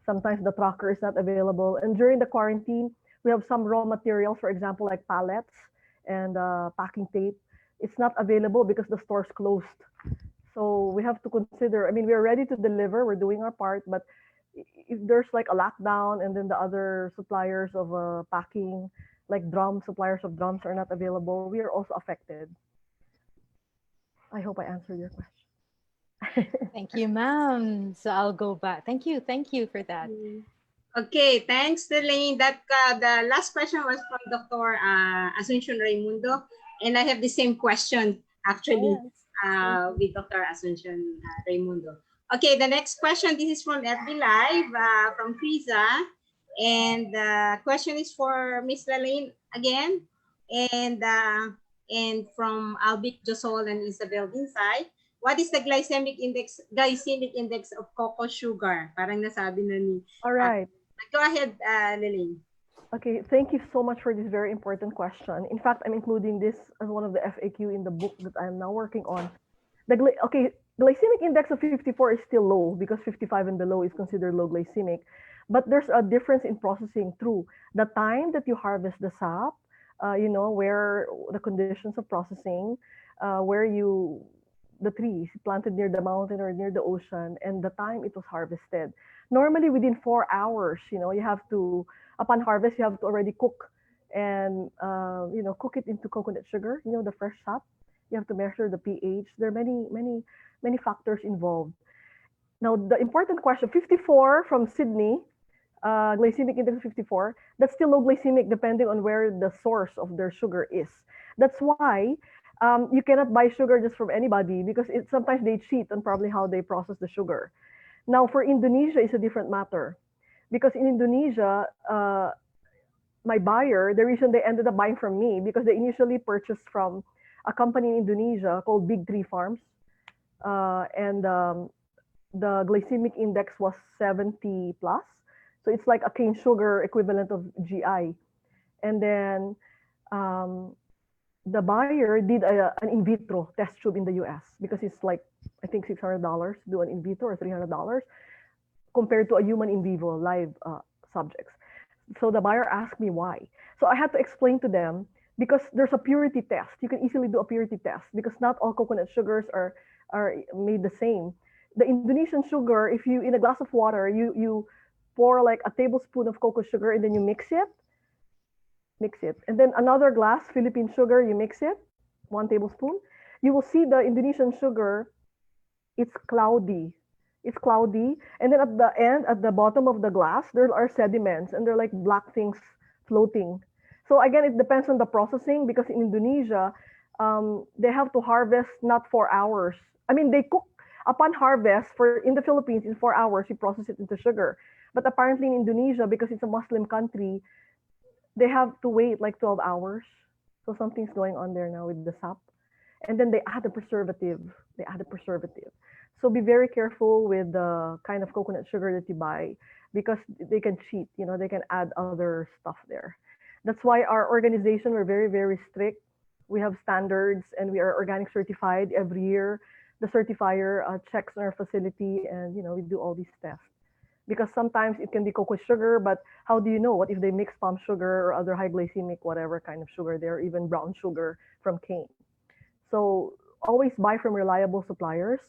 Sometimes the trucker is not available. And during the quarantine, we have some raw materials, for example, like pallets and packing tape. It's not available because the store's closed. So we have to consider, I mean, we're ready to deliver, we're doing our part, but if there's like a lockdown and then the other suppliers of packing, like suppliers of drums are not available, we are also affected. I hope I answered your question. Thank you, ma'am. So I'll go back. Thank you for that. Okay, thanks, Lalaine. That the last question was from Dr. Asuncion Raimundo, and I have the same question actually with Dr. Asuncion Raimundo. Okay, the next question. This is from FB Live from Krisa, and the question is for Miss Lalaine again, and from Albic Josol and Isabel Inside. What is the glycemic index of cocoa sugar? Parang nasabi na ni. All right. Go ahead, Lalaine. Okay, thank you so much for this very important question. In fact, I'm including this as one of the FAQ in the book that I'm now working on. Glycemic index of 54 is still low because 55 and below is considered low glycemic. But there's a difference in processing through the time that you harvest the sap, where the conditions of processing, where the trees planted near the mountain or near the ocean, and the time it was harvested. Normally within 4 hours, you have to, upon harvest, you have to already cook and, cook it into coconut sugar, the fresh sap. You have to measure the pH. There are many factors involved. Now, the important question, 54 from Sydney, glycemic index of 54, that's still low glycemic depending on where the source of their sugar is. That's why you cannot buy sugar just from anybody because sometimes they cheat on probably how they process the sugar. Now, for Indonesia, it's a different matter because in Indonesia, my buyer, the reason they ended up buying from me because they initially purchased from a company in Indonesia called Big Tree Farms, and the glycemic index was 70 plus. So it's like a cane sugar equivalent of GI. And then the buyer did an in vitro test tube in the US because it's like, I think $600 to do an in vitro or $300 compared to a human in vivo live subjects. So the buyer asked me why. So I had to explain to them because there's a purity test. You can easily do a purity test because not all coconut sugars are made the same. The Indonesian sugar, if you, in a glass of water, you pour like a tablespoon of cocoa sugar and then you mix it. And then another glass, Philippine sugar, you mix it, 1 tablespoon. You will see the Indonesian sugar, it's cloudy. It's cloudy, and then at the end, at the bottom of the glass, there are sediments, and they're like black things floating. So again, it depends on the processing because in Indonesia, they have to harvest not 4 hours. I mean, they cook upon harvest for in the Philippines in 4 hours. You process it into sugar, but apparently in Indonesia, because it's a Muslim country, they have to wait like 12 hours. So something's going on there now with the sap. And then they add a preservative. They add a preservative. So be very careful with the kind of coconut sugar that you buy because they can cheat, they can add other stuff there. That's why our organization, we're very, very strict. We have standards and we are organic certified every year. The certifier checks our facility and, we do all these tests. Because sometimes it can be cocoa sugar, but how do you know? What if they mix palm sugar or other high glycemic, whatever kind of sugar there, even brown sugar from cane? So always buy from reliable suppliers,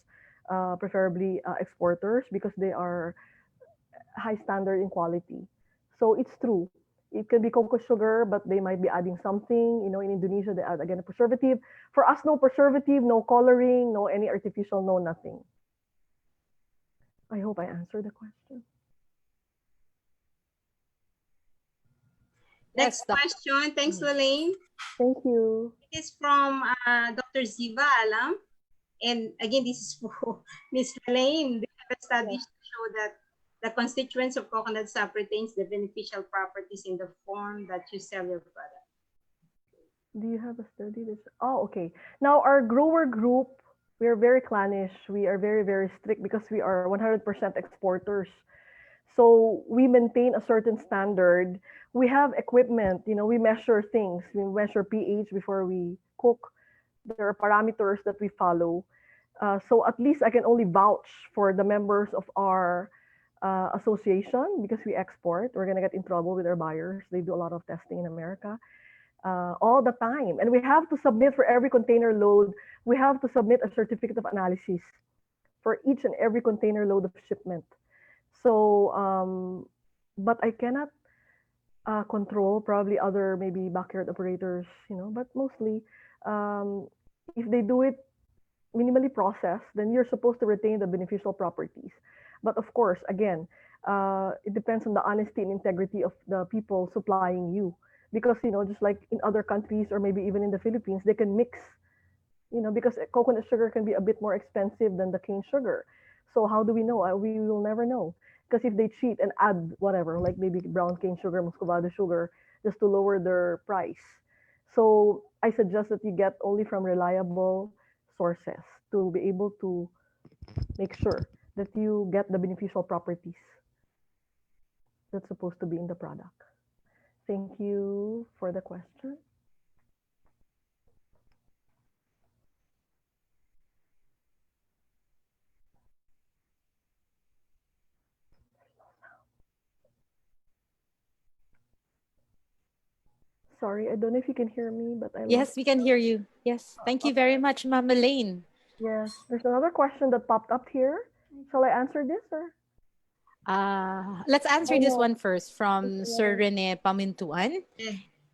preferably exporters, because they are high standard in quality. So it's true. It can be cocoa sugar, but they might be adding something. In Indonesia, they add again a preservative. For us, no preservative, no coloring, no any artificial, no nothing. I hope I answered the question. Next question. Thanks, Lalaine. Thank you. It is from Dr. Ziva Alam. And again, this is for Ms. Lalaine. They have studies to show that the constituents of coconut sap retains the beneficial properties in the form that you sell your product. Do you have a study? Oh, okay. Now, our grower group, we are very clannish. We are very, very strict because we are 100% exporters. So we maintain a certain standard. We have equipment, we measure things. We measure pH before we cook. There are parameters that we follow. So at least I can only vouch for the members of our association because we export. We're going to get in trouble with our buyers. They do a lot of testing in America all the time. And we have to submit for every container load. We have to submit a certificate of analysis for each and every container load of shipment. So, but I cannot control probably other maybe backyard operators, but mostly if they do it minimally processed, then you're supposed to retain the beneficial properties. But of course, again, it depends on the honesty and integrity of the people supplying you. Because, just like in other countries or maybe even in the Philippines, they can mix, because coconut sugar can be a bit more expensive than the cane sugar. So how do we know? We will never know. Because if they cheat and add whatever, like maybe brown cane sugar, muscovado sugar, just to lower their price. So I suggest that you get only from reliable sources to be able to make sure that you get the beneficial properties that's supposed to be in the product. Thank you for the question. Sorry, I don't know if you can hear me, but Yes, we can hear you. Yes. Thank you very much, Mama Lane. Yes. There's another question that popped up here. Shall I answer this or? Let's answer this one first from Sir Rene Pamintuan.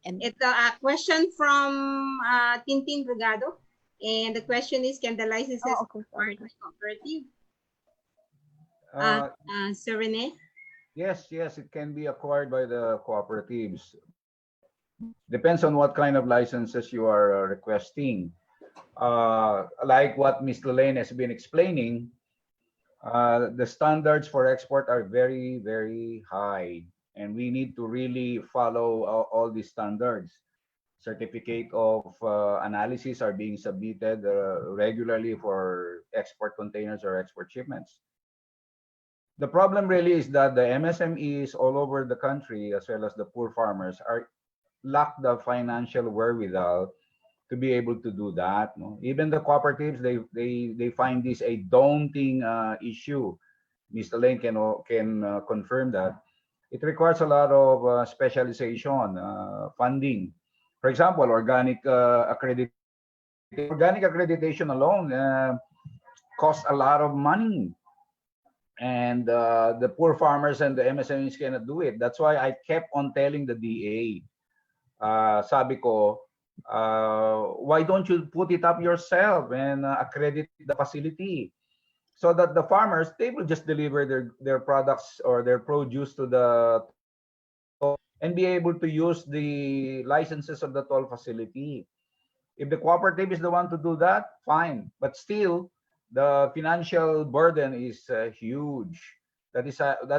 And it's a question from Tintin Rugado. And the question is, can the licenses be acquired by cooperative? Sir Rene? Yes, it can be acquired by the cooperatives. Depends on what kind of licenses you are requesting. Like what Ms. Lalaine has been explaining, the standards for export are very, very high. And we need to really follow all these standards. Certificate of analysis are being submitted regularly for export containers or export shipments. The problem really is that the MSMEs all over the country, as well as the poor farmers, lack the financial wherewithal to be able to do that. No? Even the cooperatives, they find this a daunting issue. Mr. Lane can confirm that. It requires a lot of specialization, funding. For example, organic accreditation alone costs a lot of money. And the poor farmers and the MSMEs cannot do it. That's why I kept on telling the DA, sabi ko, why don't you put it up yourself and accredit the facility? so that the farmers, they will just deliver their products or their produce to the and be able to use the licenses of the toll facility. If the cooperative is the one to do that, fine. But still, the financial burden is huge. That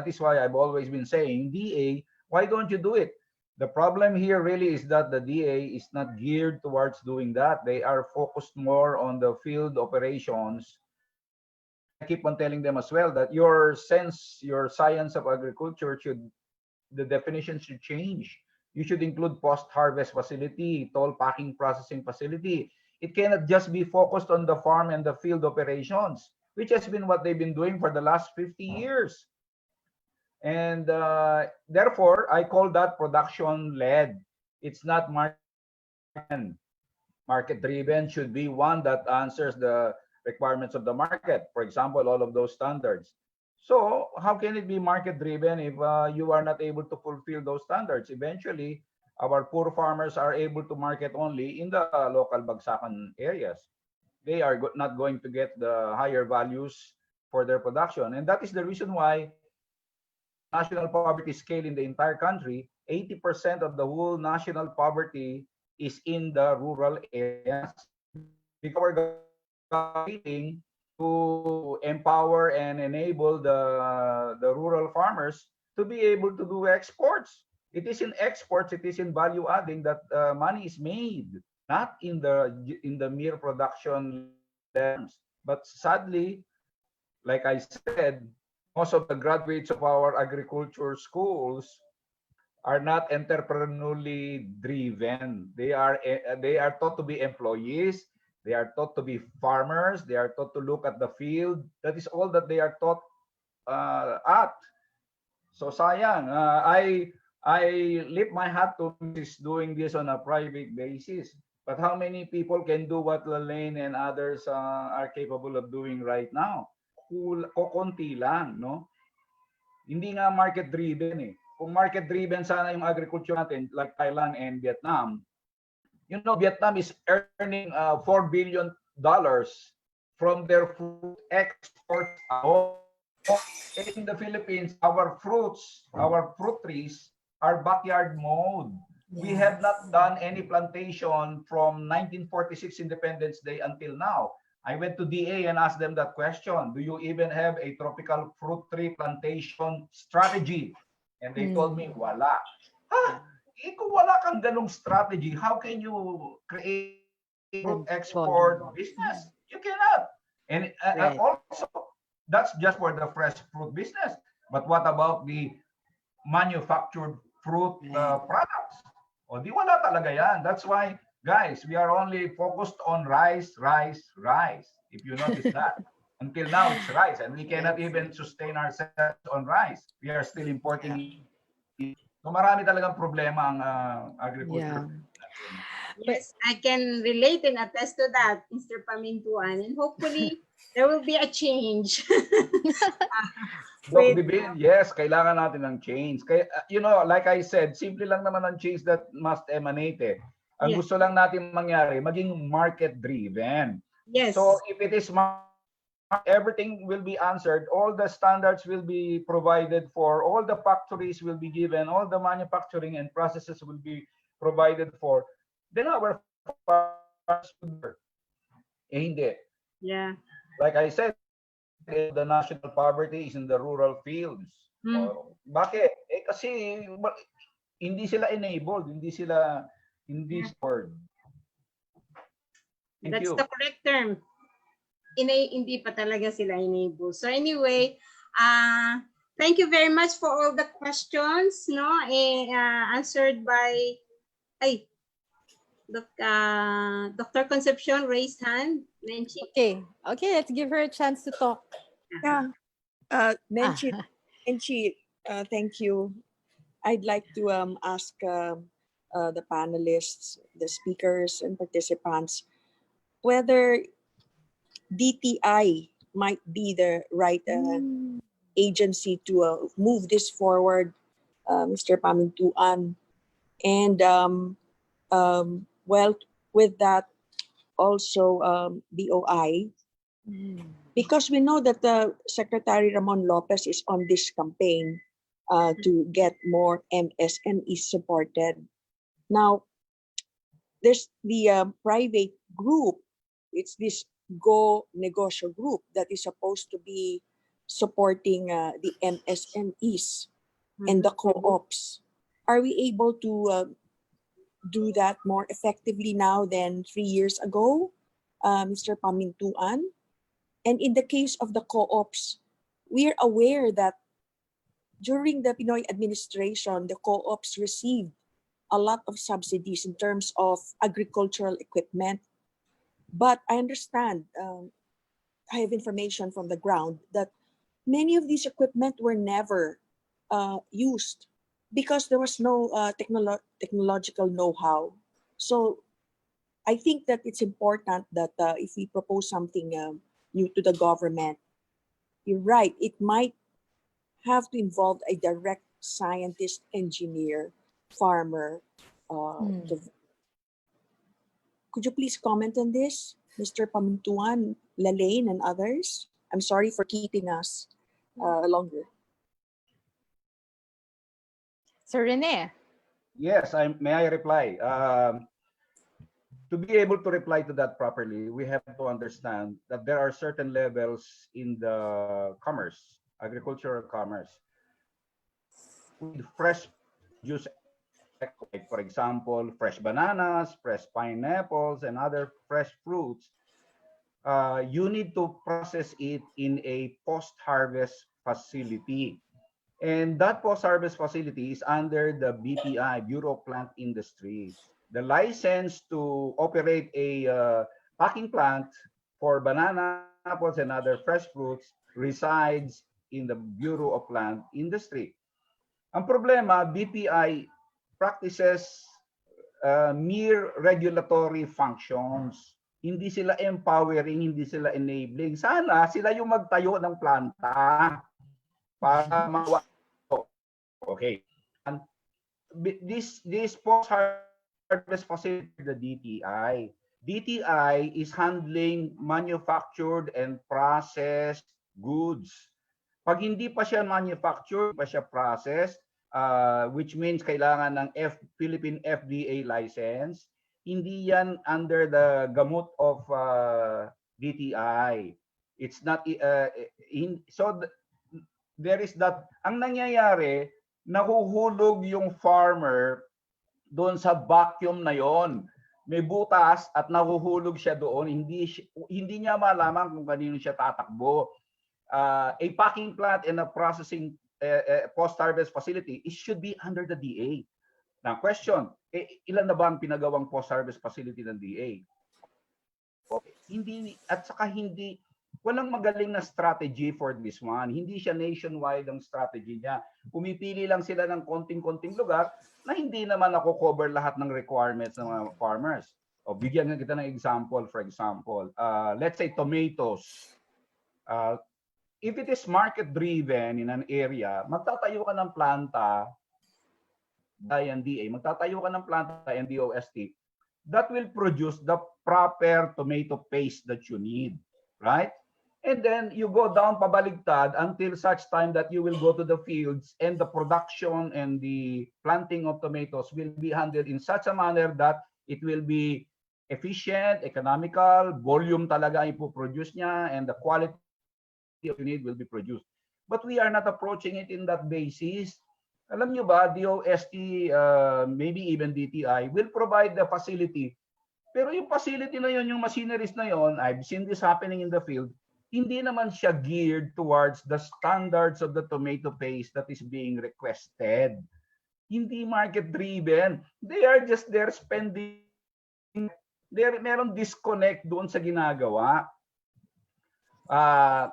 is why I've always been saying, DA, why don't you do it? The problem here really is that the DA is not geared towards doing that. They are focused more on the field operations. I keep on telling them as well that your science of agriculture the definition should change. You should include post-harvest facility, toll packing processing facility. It cannot just be focused on the farm and the field operations, which has been what they've been doing for the last 50 years. And therefore, I call that production-led. It's not market-driven. Market-driven should be one that answers the requirements of the market. For example, all of those standards. So how can it be market-driven if you are not able to fulfill those standards? Eventually, our poor farmers are able to market only in the local bagsakan areas. They are not going to get the higher values for their production. And that is the reason why national poverty scale in the entire country, 80% of the whole national poverty is in the rural areas. Because we're going to empower and enable the rural farmers to be able to do exports. It is in exports, it is in value adding that money is made, not in the mere production terms. But sadly, like I said, most of the graduates of our agriculture schools are not entrepreneurially driven. They are taught to be employees. They are taught to be farmers. They are taught to look at the field. That is all that they are taught at. So sayang, I lift my hat to is doing this on a private basis. But how many people can do what Lalaine and others are capable of doing right now? Kukunti lang, no? Hindi nga market-driven eh. Kung market-driven sana yung agriculture natin, like Thailand and Vietnam, you know, Vietnam is earning $4 billion from their fruit exports alone. In the Philippines, our fruit trees are backyard mode. We have not done any plantation from 1946 Independence Day until now. I went to DA and asked them that question. Do you even have a tropical fruit tree plantation strategy? And they told me, wala. Kung wala kang ganong strategy, how can you create fruit export business? You cannot. And also, that's just for the fresh fruit business. But what about the manufactured fruit products? O di wala talaga yan. That's why, guys, we are only focused on rice. If you notice that. Until now, it's rice. And we cannot even sustain ourselves on rice. We are still importing. So marami talagang problema ang agriculture. Yes, I can relate and attest to that, Mr. Pamintuan. And hopefully, there will be a change. Yes, kailangan natin ng change. Kaya, you know, like I said, simple lang naman ang change that must emanate. Ang gusto lang natin mangyari, maging market-driven. Yes. So if it is everything will be answered, all the standards will be provided for, all the factories will be given, all the manufacturing and processes will be provided for, then our farmers will work. Hindi. Yeah. Like I said, the national poverty is in the rural fields. Bakit? Kasi hindi sila enabled, hindi spurred. That's the correct term. Hindi pa talaga sila enabled. So anyway, thank you very much for all the questions, no? Answered by Dr. Concepcion, raised hand. Menchi. Okay, let's give her a chance to talk. Yeah. Menchi, thank you. I'd like to ask the panelists, the speakers and participants, whether DTI might be the right agency to move this forward, Mr. Pamintuan. And well, with that, also BOI, because we know that Secretary Ramon Lopez is on this campaign to get more MSMEs supported. Now, there's the private group. It's this Go Negosyo group that is supposed to be supporting the MSMEs and the co-ops. Are we able to do that more effectively now than 3 years ago, Mr. Pamintuan? And in the case of the co-ops, we are aware that during the Pinoy administration, the co-ops received a lot of subsidies in terms of agricultural equipment. But I understand, I have information from the ground that many of these equipment were never used because there was no technological know-how. So I think that it's important that if we propose something new to the government, you're right, it might have to involve a direct scientist, engineer, farmer. Could you please comment on this, Mr. Pamintuan, Lalaine, and others? I'm sorry for keeping us longer. Sir Rene. Yes, may I reply? To be able to reply to that properly, we have to understand that there are certain levels in the commerce, agricultural commerce, with fresh juice, like for example, fresh bananas, fresh pineapples, and other fresh fruits. You need to process it in a post-harvest facility. And that post-harvest facility is under the BPI, Bureau of Plant Industries. The license to operate a packing plant for banana, apples, and other fresh fruits resides in the Bureau of Plant Industry. Ang problema, BPI practices mere regulatory functions. Hindi sila empowering, hindi sila enabling. Sana sila yung magtayo ng planta para mawa. Okay. And this post-harvest facility, the DTI. DTI is handling manufactured and processed goods. Pag hindi pa siya manufactured, pa siya processed, which means kailangan ng Philippine FDA license, hindi yan under the gamut of DTI. It's not there is that. Ang nangyayari, nahuhulog yung farmer doon sa vacuum na yon. May butas at nahuhulog siya doon. Hindi niya malaman kung kanino siya tatakbo. A packing plant and a processing post-harvest facility, it should be under the DA. Now, question, ilan na ba ang pinagawang post-harvest facility ng DA? Hindi, at saka hindi, walang magaling na strategy for this one. Hindi siya nationwide ang strategy niya. Pumipili lang sila ng konting-konting lugar na hindi naman cover lahat ng requirements ng mga farmers. O bigyan kita ng example, for example, let's say tomatoes. If it is market-driven in an area, magtatayo ka ng planta, DA, magtatayo ka ng planta and DOST, that will produce the proper tomato paste that you need, right? And then you go down pabaligtad until such time that you will go to the fields and the production and the planting of tomatoes will be handled in such a manner that it will be efficient, economical, volume talaga ipoproduce niya, and the quality you need will be produced. But we are not approaching it in that basis. Alam nyo ba, DOST, maybe even DTI, will provide the facility. Pero yung facility na yon, yung machineries na yon, I've seen this happening in the field, hindi naman siya geared towards the standards of the tomato paste that is being requested. Hindi market-driven. They are just there spending. Meron disconnect doon sa ginagawa.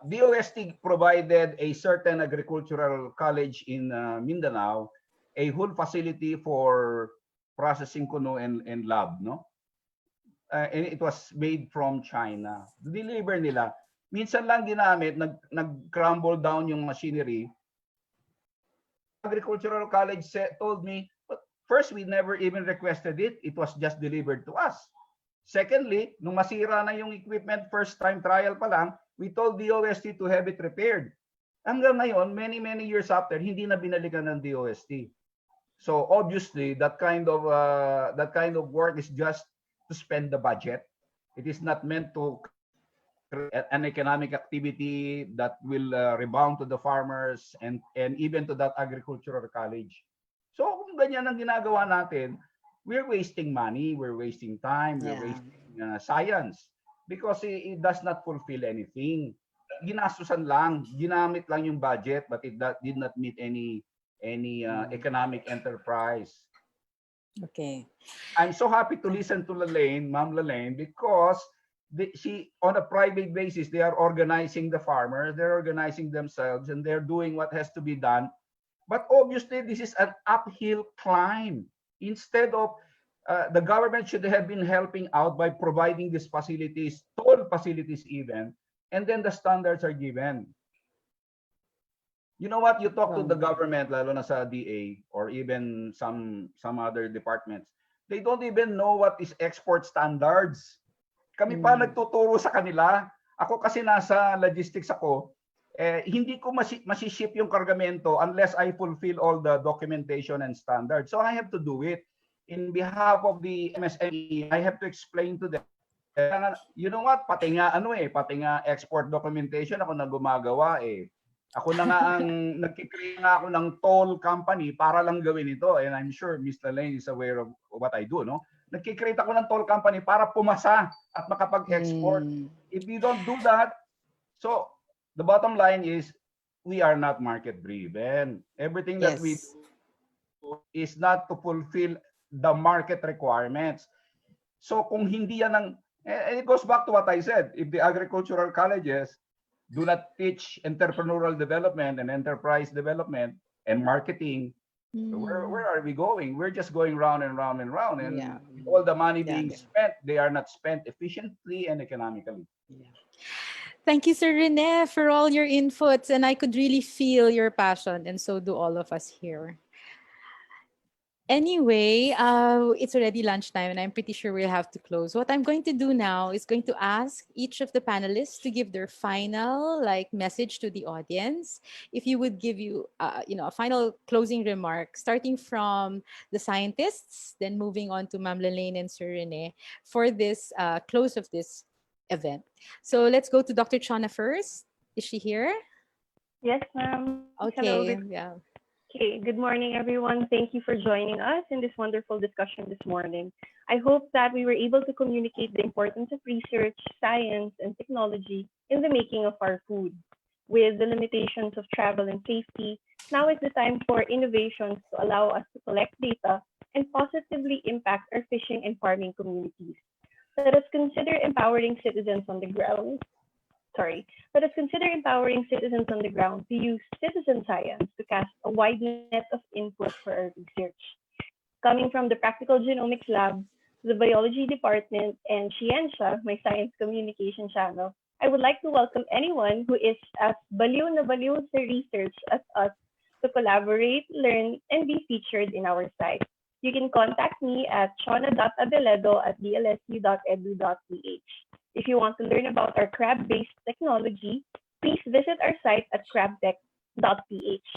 DOST provided a certain agricultural college in Mindanao a whole facility for processing kuno and lab, no? And it was made from China. Deliver nila. Minsan lang ginamit, nag-crumble down yung machinery. Agricultural college told me, but first, we never even requested it. It was just delivered to us. Secondly, nung masira na yung equipment, first time trial pa lang, We told DOST to have it repaired. Hanggang ngayon, many years after, hindi na binalikan ng DOST. So obviously, that kind of work is just to spend the budget. It is not meant to create an economic activity that will rebound to the farmers and even to that agricultural college. So kung ganyan ang ginagawa natin, we're wasting money, we're wasting time, we're wasting science because it does not fulfill anything. Ginastusan lang, ginamit lang yung budget, but it did not meet any economic enterprise. Okay. I'm so happy to listen to Lalaine, Ma'am Lalaine, because she, on a private basis, they are organizing the farmers, they're organizing themselves, and they're doing what has to be done. But obviously, this is an uphill climb. Instead of the government should have been helping out by providing these facilities, toll facilities even, and then the standards are given. You know what? You talk to the government, lalo na sa DA or even some other departments, they don't even know what is export standards. Kami pa nagtuturo sa kanila. Ako kasi nasa logistics ako, hindi ko masiship yung kargamento unless I fulfill all the documentation and standards. So I have to do it. In behalf of the MSME, I have to explain to them. You know what? Pati nga export documentation ako na gumagawa eh. Ako na nga ang nagkikreate nga ako ng toll company para lang gawin ito. And I'm sure Ms. Lalaine is aware of what I do, no? Nagkikreate ako ng toll company para pumasa at makapag-export. If we don't do that, so the bottom line is we are not market driven. Everything that we do is not to fulfill the market requirements. So kung hindi yan ang, and it goes back to what I said, if the agricultural colleges do not teach entrepreneurial development and enterprise development and marketing, where are we going? We're just going round and round and round, and all the money being spent, they are not spent efficiently and economically. Thank you, Sir Rene, for all your inputs, and I could really feel your passion, and so do all of us here. Anyway, it's already lunchtime and I'm pretty sure we'll have to close. What I'm going to do now is going to ask each of the panelists to give their final message to the audience. If you would give a final closing remark, starting from the scientists, then moving on to Ma'am Lalaine and Sir Rene for this close of this event. So let's go to Dr. Chana first. Is she here? Yes, ma'am. Okay. Hello. Okay, good morning, everyone. Thank you for joining us in this wonderful discussion this morning. I hope that we were able to communicate the importance of research, science, and technology in the making of our food. With the limitations of travel and safety, now is the time for innovations to allow us to collect data and positively impact our fishing and farming communities. Let us consider empowering citizens on the ground. Let us consider empowering citizens on the ground to use citizen science to cast a wide net of input for our research. Coming from the Practical Genomics Lab, the Biology Department, and CENSER, my science communication channel, I would like to welcome anyone who is as baliw na baliw sa research as us to collaborate, learn, and be featured in our site. You can contact me at chona.abeledo@dlsu.edu.ph. If you want to learn about our crab-based technology, please visit our site at crabtech.ph.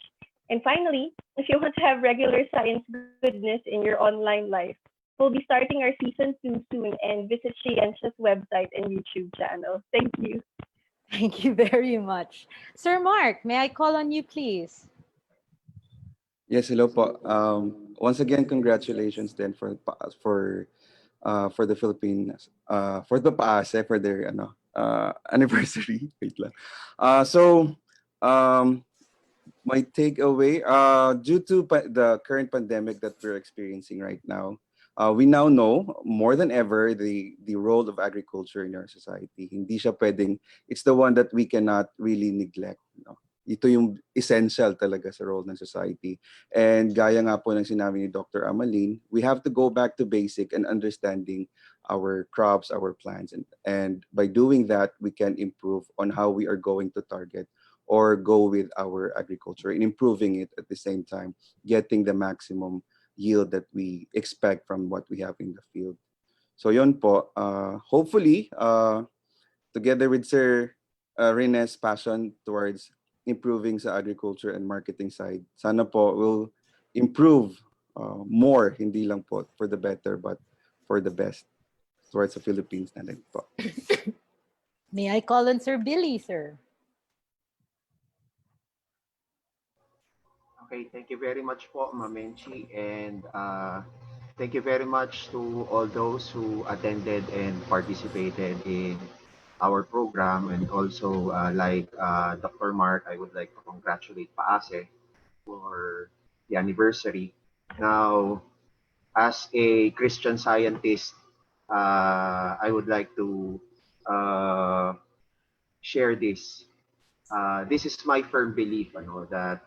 And finally, if you want to have regular science goodness in your online life, we'll be starting our season 2 soon, and visit CENSER's website and YouTube channel. Thank you. Thank you very much. Sir Mark, may I call on you, please? Yes, hello po. Once again, congratulations then for the Philippines, for the PAASE, for their anniversary. Wait lang. My takeaway, due to the current pandemic that we're experiencing right now, we now know more than ever the role of agriculture in our society. Hindi siya pwedeng, it's the one that we cannot really neglect. Ito yung essential talaga sa role ng society. And gaya nga po ng sinabi ni Dr. Amaline, we have to go back to basic and understanding our crops, our plants. And by doing that, we can improve on how we are going to target or go with our agriculture and improving it at the same time, getting the maximum yield that we expect from what we have in the field. So yun po, hopefully, together with Sir Rene's passion towards improving sa agriculture and marketing side. Sana po will improve more, hindi lang po for the better, but for the best towards the Philippines na din po. May I call on Sir Billy, sir? Okay, thank you very much po, Mamenchi, and thank you very much to all those who attended and participated in our program, and also like Dr. Mark, I would like to congratulate PAASE for the anniversary. Now, as a Christian Scientist, I would like to share this. This is my firm belief, that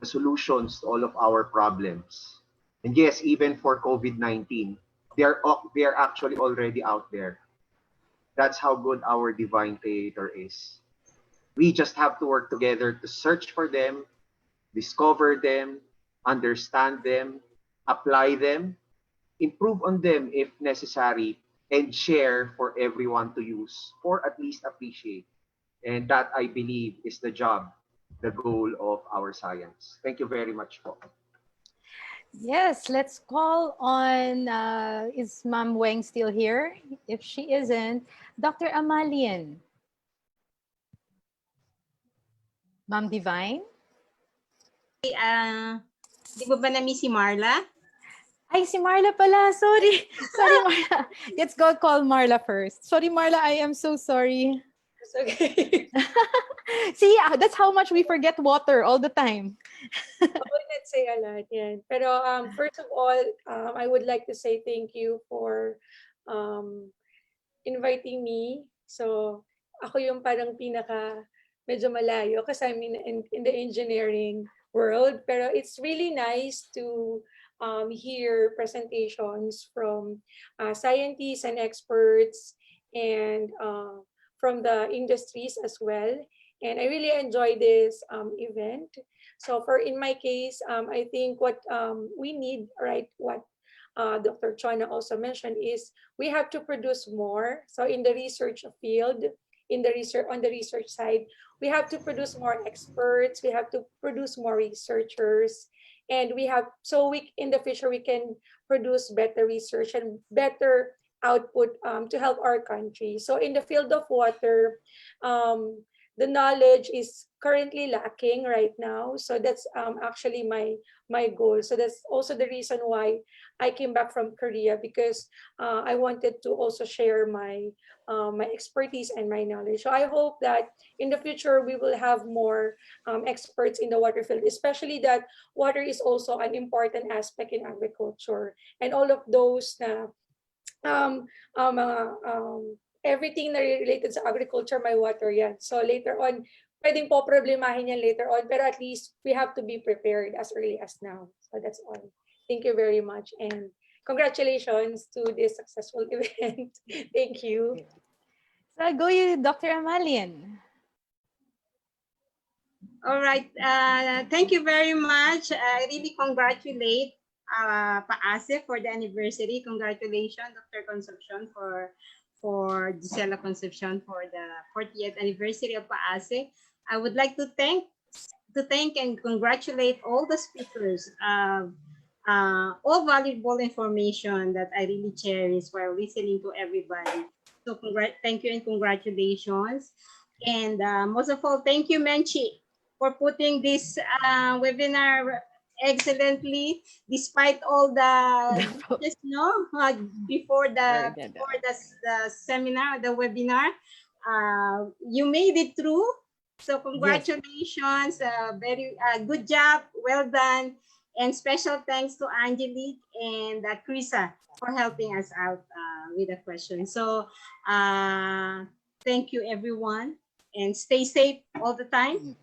the solutions to all of our problems, and yes, even for COVID-19, they are actually already out there. That's how good our divine Creator is. We just have to work together to search for them, discover them, understand them, apply them, improve on them if necessary, and share for everyone to use or at least appreciate. And that, I believe, is the job, the goal of our science. Thank you very much po. Yes, let's call on, is Ma'am Weng still here? If she isn't, Dr. Amalian. Ma'am Divine? Di mo ba na-miss si Marla? Ay, si Marla pala. Sorry. Sorry, Marla. Let's go call Marla first. Sorry, Marla. I am so sorry. It's okay. See, that's how much we forget water all the time. I would not say a lot, yan. Pero first of all, I would like to say thank you for inviting me. So, ako yung parang pinaka medyo malayo kasi I'm in the engineering world. Pero it's really nice to hear presentations from scientists and experts and from the industries as well. And I really enjoy this event. So in my case, I think what we need, right, what Dr. Chona also mentioned is we have to produce more. So in the research field, on the research side, we have to produce more experts, we have to produce more researchers, and in the future we can produce better research and better output to help our country. So in the field of water, the knowledge is currently lacking right now. So that's actually my goal. So that's also the reason why I came back from Korea, because I wanted to also share my expertise and my knowledge. So I hope that in the future we will have more experts in the water field, especially that water is also an important aspect in agriculture, and all of those everything na related sa agriculture, may water yan. So later on, pwedeng po problemahin yan later on, pero at least we have to be prepared as early as now. So that's all. Thank you very much, and congratulations to this successful event. Thank you. So go you, Dr. Amalian. All right. Thank you very much. I really congratulate PAASE for the anniversary. Congratulations, Dr. Concepcion, for Gisela Concepcion for the 40th anniversary of PAASE. I would like to thank and congratulate all the speakers. All valuable information that I really cherish while listening to everybody. So thank you and congratulations. And most of all, thank you, Menchi, for putting this webinar excellently, despite all the before the seminar, the webinar. You made it through. So congratulations, very good job, well done. And special thanks to Angelique and Krisa for helping us out with the question. So thank you, everyone, and stay safe all the time.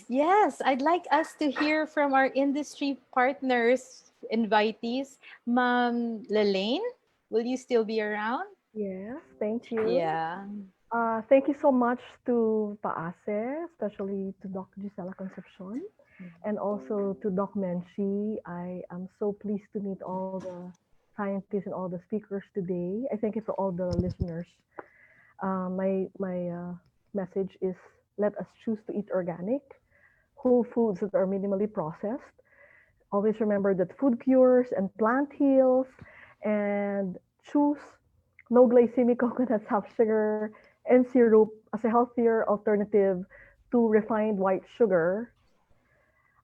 Yes, I'd like us to hear from our industry partners, invitees. Ma'am Lalaine, will you still be around? Yes, thank you. Yeah. Thank you so much to PAASE, especially to Dr. Gisela Concepcion, and also to Doc Menchi. I am so pleased to meet all the scientists and all the speakers today. I thank you to all the listeners. My message is let us choose to eat organic, whole foods that are minimally processed. Always remember that food cures and plant heals, and choose low glycemic coconut sap sugar and syrup as a healthier alternative to refined white sugar.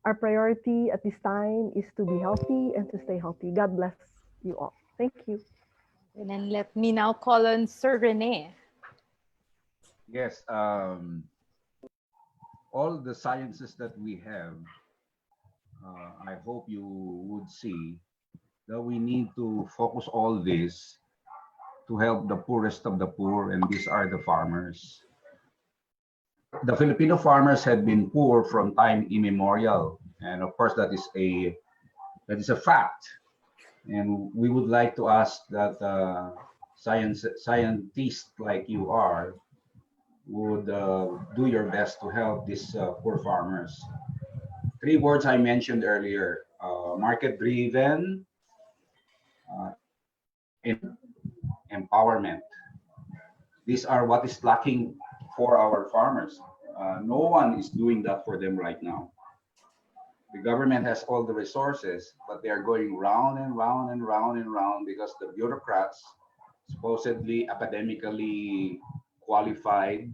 Our priority at this time is to be healthy and to stay healthy. God bless you all. Thank you. And then let me now call on Sir Rene. Yes, all the sciences that we have, I hope you would see that we need to focus all this to help the poorest of the poor, and these are the farmers. The Filipino farmers had been poor from time immemorial, and of course that is a fact. And we would like to ask that scientists like you are would do your best to help these poor farmers. Three words I mentioned earlier: market-driven, empowerment. These are what is lacking for our farmers. No one is doing that for them right now. The government has all the resources, but they are going round and round and round and round because the bureaucrats, supposedly academically qualified,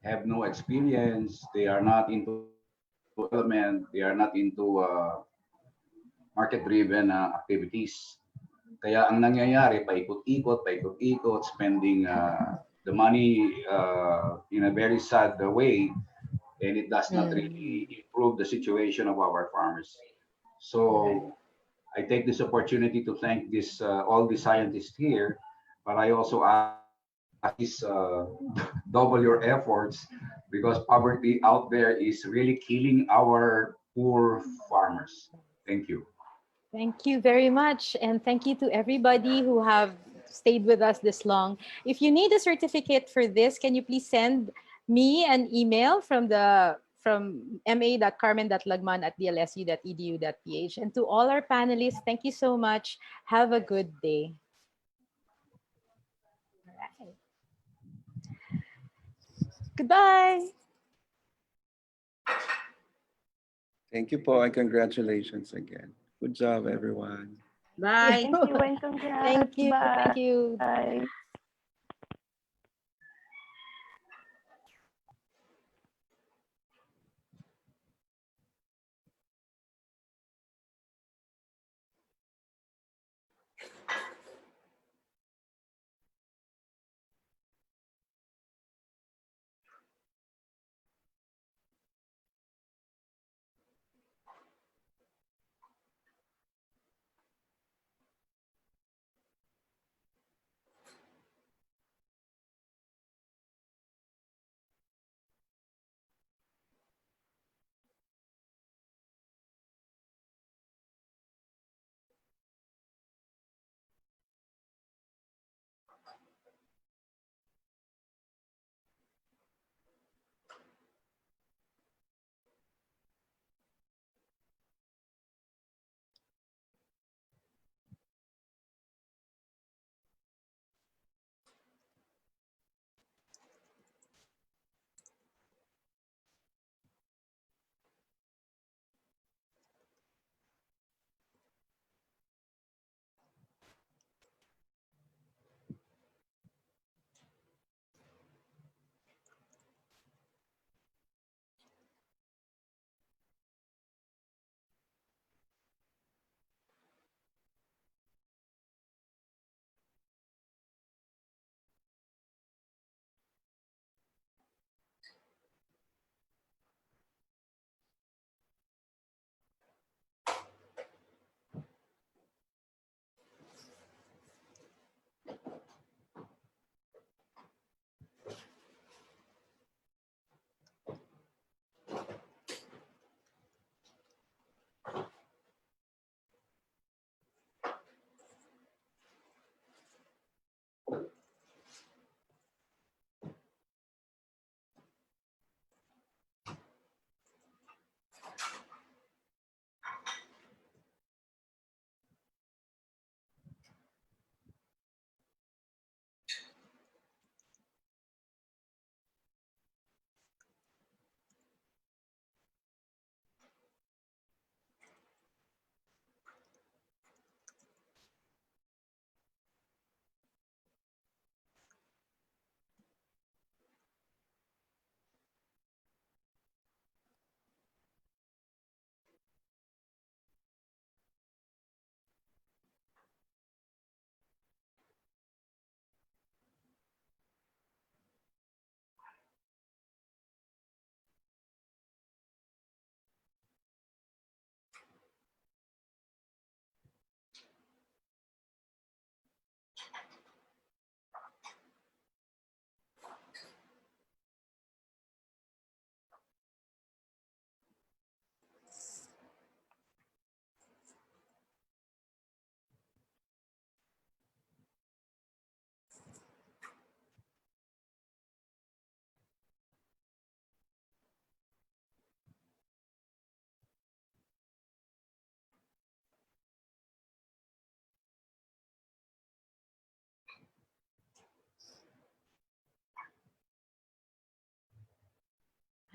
have no experience. They are not into development. They are not into market-driven activities. Kaya ang nangyayari, paikot-ikot, spending the money in a very sad way, and it does not really improve the situation of our farmers. So I take this opportunity to thank all the scientists here, but I also ask this double your efforts, because poverty out there is really killing our poor farmers. Thank you. Thank you very much. And thank you to everybody who have stayed with us this long. If you need a certificate for this, can you please send me an email from ma.carmen.lagman@dlsu.edu.ph. And to all our panelists, thank you so much. Have a good day. All right. Goodbye. Thank you po, and congratulations again. Good job, everyone. Bye. Thank you and congrats. Thank you. Bye. Thank you. Bye.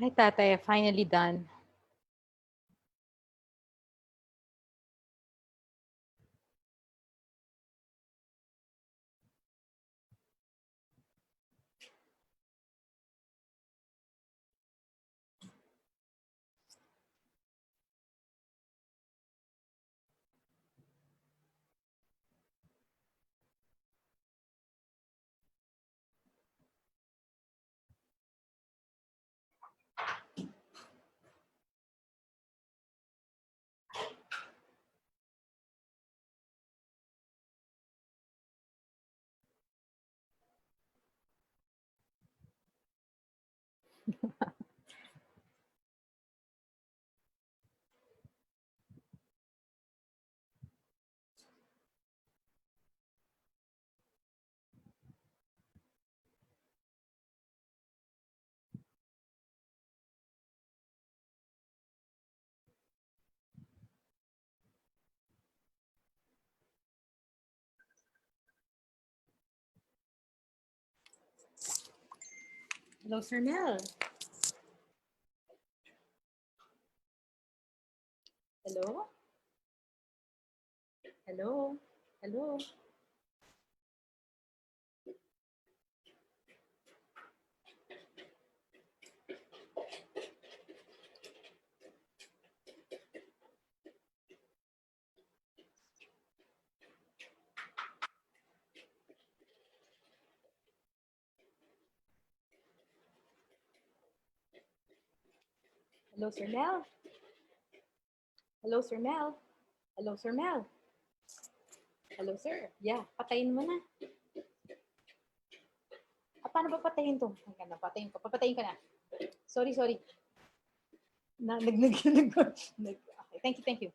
Hi, Tatay. Finally done. Hello, Sir Mel. Hello? Hello? Hello? Hello, Sir Mel? Hello, Sir Mel? Hello, Sir Mel? Hello, sir. Yeah, patayin mo na. Paano ba patayin to? Hanggang na, patayin ko. Papatayin ka na. Sorry. Okay, thank you.